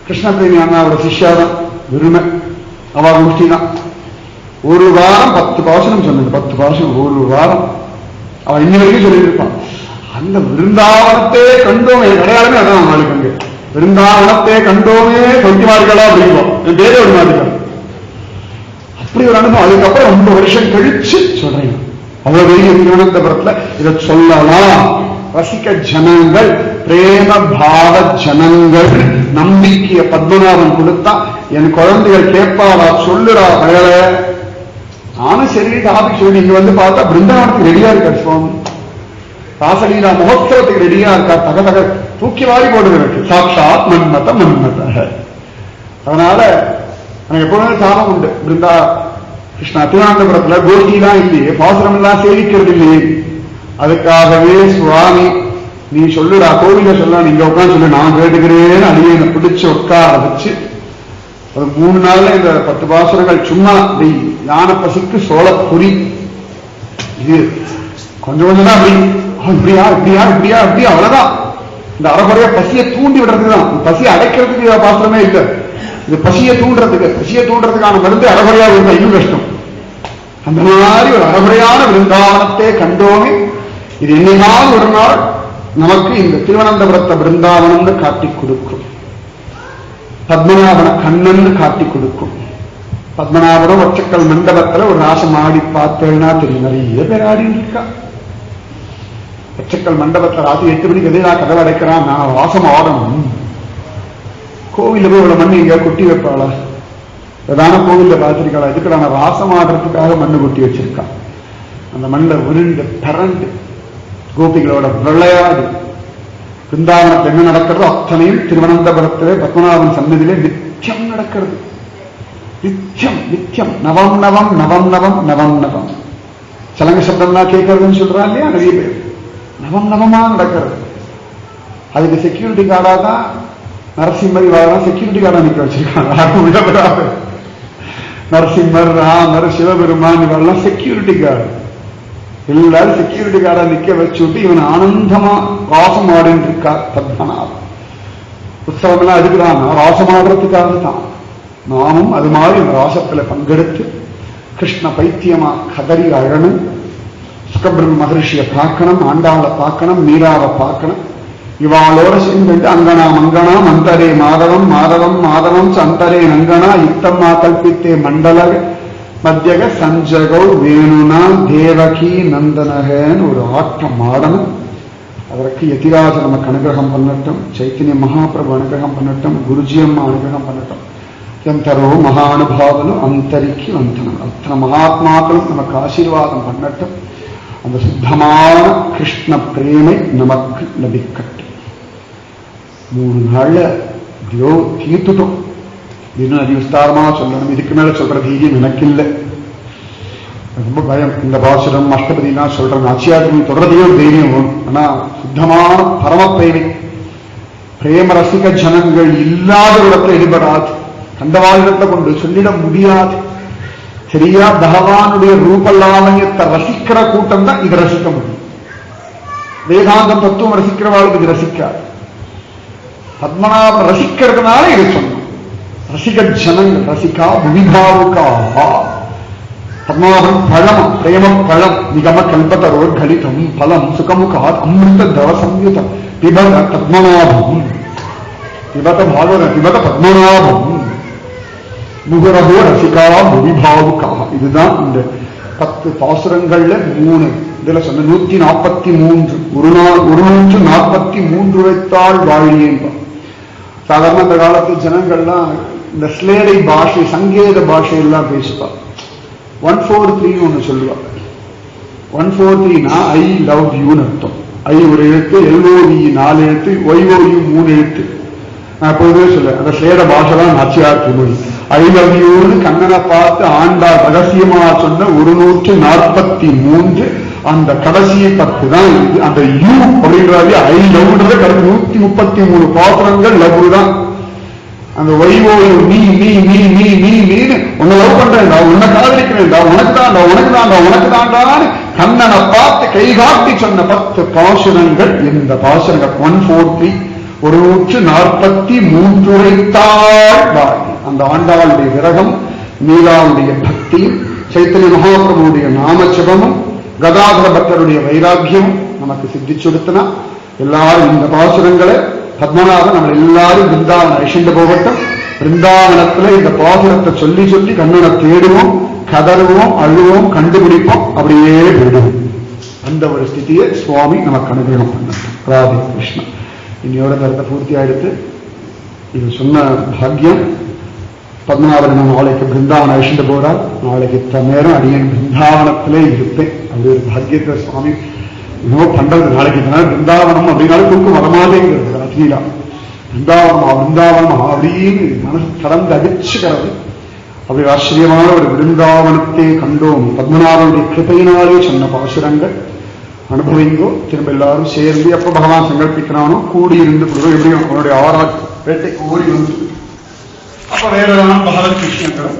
கிருஷ்ண பிரேமி அண்ணாவோட சிஷ்யாதான், விருமை அவ முஷ்டி தான். ஒரு வாரம் 10 பாசுரம் சொன்னது. 10 பாசுரம் ஒரு வாரம். அவன் இன்னி வரைக்கும் சொல்லிட்டு இருப்பான். அந்த விருந்தாவனத்தை கண்டோம், என் அடையாளமே அதான் நாளைக்கு அங்கே விருந்தாவனத்தை கண்டோமே சொல்லிமார்களா அப்படிம்போம். என் பேரே ஒரு மாட்டுக்கான். அப்படி ஒரு அனுபவம். அதுக்கப்புறம் 9 வருஷம் கழிச்சு சொல்றேன். அவ்வளவு பெரிய திருவனந்தபுரத்துல இதை சொல்லலாம். ரசிக்க ஜனங்கள் பிரேம பாவ ஜனங்கள் நம்பிக்கைய பத்மநாபன் கொடுத்தா என் குழந்தைகள் கேட்பாளா சொல்லுறா மகள. நானும் சரி டாபிக் சொல்லி இங்க வந்து பார்த்தா பிருந்தாவனத்துக்கு ரெடியா இருக்கார் சுவாமி. ராசலீலா மகோத்சவத்துக்கு ரெடியா இருக்கார். தக தூக்கி வாரி போடுவதற்கு சாட்சாத் மன்மத மன்மத. அதனால எனக்கு எப்பவுமே சாபம் உண்டு. பிருந்தா கிருஷ்ணா திருவனந்தபுரத்துல கோஷ்டிலாம் இல்லையே, பாசுரம் எல்லாம் சேவிக்கிறது இல்லையே. அதுக்காகவே சுவாமி நீ சொல்லுடா, கோவில சொல்ல, நீங்க உட்காந்து சொல்லு, நான் கேட்டுக்கிறேன்னு அடியை பிடிச்சு உட்கார வச்சு ஒரு 3 நாள்ல இந்த 10 பாசுரங்கள் சும்மா யான பசிக்கு சோழ பொறி. இது கொஞ்சம் கொஞ்சம் தான் அப்படி இப்படியா இப்படியா இப்படியா இப்படி அவ்வளவுதான். இந்த அறகுறையா பசியை தூண்டி விடுறதுக்கு தான். பசியை அடைக்கிறதுக்கு பாசுரமே இல்லை. இது பசியை தூண்டுறதுக்கான மருந்து அறகுறையா இருந்தா இன்னும் கஷ்டம். அந்த மாதிரி ஒரு அறகுறையான பிருந்தாவனத்தை கண்டோமே. இது என்னையாவது ஒரு நாள் நமக்கு இந்த திருவனந்தபுரத்தை பிருந்தாவனம்னு காட்டி கொடுக்கும். பத்மநாபன கண்ணன்னு காட்டி கொடுக்கும். பத்மநாபனம் ஒற்றைக்கல் மண்டபத்துல ஒரு ராசம் ஆடி பார்த்தேன்னா தெரியும். நிறைய பேர் ஆடி இருக்கா. ஒற்றைக்கல் மண்டபத்துல ராத்திரி 8 மணிக்கு எதிராக கதவை அடைக்கிறான். நான் வாசம் ஆடணும். கோவில போய் இவ்வளவு மண்ணு எங்க கொட்டி வைப்பாளா? ஏதான கோவில்ல பார்த்திருக்காளா? இதுக்கு நான் வாசம் ஆடுறதுக்காக மண்ணு கொட்டி வச்சிருக்கான். அந்த மண்ணை உருண்டு பரண்டு கோபிகளோட விளையாடு. பிருந்தாவனத்தில் என்ன நடக்கிறதோ அத்தனையும் திருவனந்தபுரத்திலே பத்மநாபன் சன்னதியிலே நித்தியம் நடக்கிறது. நித்தியம் நித்தியம் நவம் நவம் நவம் நவம் நவம் நவம். சலங்க சப்தம்லாம் கேட்கறதுன்னு சொல்றா இல்லையா நிறைய பேர். நவம் நவமா நடக்கிறது. அதுக்கு செக்யூரிட்டி கார்டா தான் நரசிம்மர் வாழலாம் செக்யூரிட்டி கார்டா நிக்க வச்சிருக்காங்க. நரசிம்மர், ராமர், சிவபெருமான் இவெல்லாம் செக்யூரிட்டி கார்டு. எல்லாரும் செக்யூரிட்டி கார்டா நிக்க வச்சுட்டு இவன் ஆனந்தமா வாசம் ஆடின்னு இருக்கா பத்மநாபன். உற்சவம் எல்லாம் அதுக்குதான், ராசம் ஆடுறதுக்காக தான். நாமும் அது மாதிரி அந்த ராசத்துல பங்கெடுத்து கிருஷ்ண பைத்தியமா கதறி அழணும். சுகபிரம்ம மகர்ஷியை பார்க்கணும், ஆண்டாளை பார்க்கணும், மீராவை பார்க்கணும். இவாளோட சேர்ந்து அங்கனா மங்கனா மந்தரே மாதவம் மாதவம் மாதவம் சந்தரே நங்கனா யுத்தம்மா கல்பித்தே மண்டல மத்தியக சஞ்சகோ வேணுனா தேவகி நந்தனகன்னு ஒரு ஆட்டம் ஆடணும். அதற்கு யதிராஜ நமக்கு அனுகிரகம் பண்ணட்டும். சைத்தன்ய மகாபிரபு அனுகிரகம் பண்ணட்டும். குருஜி அம்மா அனுகிரகம் பண்ணட்டும். எந்தரோ மகானுபாவனு அந்தரிக்கு வந்தனம். அத்தனை மகாத்மாக்களும் நமக்கு ஆசீர்வாதம் பண்ணட்டும். அந்த சுத்தமான கிருஷ்ண பிரேமை நமக்கு லபிக்கட்டும். 3 நாள்ல தீர்த்துட்டோம். இன்னும் அதி விஸ்தாரமா சொல்லணும். இதுக்கு மேல சொல்ற தைரியம் எனக்கு இல்லை. ரொம்ப பயம். இந்த பாசுரம் அஷ்டபதினா சொல்றேன், ஆச்சியாரதி தொடர்றதையும் தைரியம் வரும். ஆனா சுத்தமான பரம பிரேமை பிரேம ரசிக ஜனங்கள் இல்லாத இடத்துல ஈடுபடாது. கண்டவாளிடத்தை கொண்டு சொல்லிட முடியாது. சரியா பகவானுடைய ரூபலாவண்யத்தை ரசிக்கிற கூட்டம் தான் இதை ரசிக்க முடியும். வேதாந்தம் தத்துவம் ரசிக்கிறவாளுக்கு இது ரசிக்காது. பத்மநாபன் ரசிக்கிறதுனால இதை சொன்னோம். ரசிக ஜனங்கள் ரசிகா புவிபாவுக்கா. பத்மநாபன் பழம், பிரேம பழம். நிகம கல்பதரோர் கலிதம் பலம் சுகமுகாத் அமிர்த தவ சம்யுதம் பிபத பத்மநாபம். பிபத பாகவதம் பிபத பத்மநாபம் முகரகோ ரசிகா புவிபாவுக்கா. இதுதான் இந்த 10 பாசுரங்கள்ல 3 இதுல சொன்ன 143. 143 வைத்தாள் வாழியேன்பா. சாதாரண அந்த காலத்து ஜனங்கள்லாம் இந்த ஸ்லேடை பாஷை சங்கேத பாஷையெல்லாம் பேசுவா. 143 ஒண்ணு சொல்லுவா. 143னா ஐ லவ் யூன்னு அர்த்தம். ஐ ஒரு எழுத்து, LOV 4 எழுத்து, YOU 3 எழுத்து. நான் எப்போதுமே சொல்ல அந்த ஸ்லேட பாஷைலாம் நாச்சியார் திருமொழி. ஐ லவ் யூன்னு கண்ணனை பார்த்து ஆண்டாள் ரகசியமா சொன்ன 143. அந்த கடைசி 10 தான் இது. அந்த யூ அப்படின்றாலே ஐ லவ்ன்றது கடைசி 133 பாத்திரங்கள் லவ் தான். அந்த YOU நீ நீ நீ நீ நீ நீன்னு உன்னை லவ் பண்றேன்டா, உன்னை காதலிக்கிறேன்டா, உனக்கு தான்டா உனக்கு தான்டா உனக்கு தாண்டான்னு கண்ணனை பார்த்து கைகாட்டி சொன்ன 10 பாசுரங்கள் இந்த பாசுரங்கள். 143 143 வைத்தாள். அந்த ஆண்டாளுடைய விரகம், மீராவுடைய பக்தியும், சைத்தன்ய மகாபிரபுடைய நாமச்சபமும், கதாதர பக்தருடைய வைராக்கியம் நமக்கு சித்திச்சுடுத்தினா எல்லாரும் இந்த பாசுரங்களை பத்மநாபன் நம்ம எல்லாரும் பிருந்தாவன அழிச்சுட்டு போகட்டும். பிருந்தாவனத்துல இந்த பாசுரத்தை சொல்லி சொல்லி கண்ணனை தேடுவோம், கதறுவோம், அழுவோம், கண்டுபிடிப்போம், அப்படியே விடுவோம். அந்த ஒரு ஸ்திதியை சுவாமி நமக்கு அனுகிரகம் பண்ணட்டும். ராதே கிருஷ்ணா. இன்னையோட கருத்தை பூர்த்தி ஆயிடுத்து. இது சொன்ன பாக்கியம் பத்மநாபன் நாளைக்கு பிருந்தாவன அழிச்சுட்டு போறார். நாளைக்கு நேரம் அடியன் பிருந்தாவனத்திலே இருப்பேன். அப்படி ஒரு பாக்கியத்தை சுவாமி இன்னும் பண்றது. நாளைக்கு பிருந்தாவனம் அப்படின்னாலும் தூக்கம் வரமாட்டேங்கிறது. ராத்திரியிலா பிருந்தாவனம் அப்படின்னு மனசு கடந்து அடிச்சுக்கிறது. அப்படி ஆச்சரியமான ஒரு பிருந்தாவனத்தை கண்டோம். பத்மநாபனுடைய கிருபையினாலே சொன்ன பாசுரங்கள் அனுபவிங்கோ. திரும்ப எல்லாரும் சேர்ந்து எப்ப பகவான் சங்கல்பிக்கிறானோ கூடியிருந்து கொடுவோம். எப்படியும் அவனுடைய ஆராய்ச்சி வேட்டைக்கு ஓடி வந்து அப்ப வேறதான் பகவத் கிருஷ்ணன்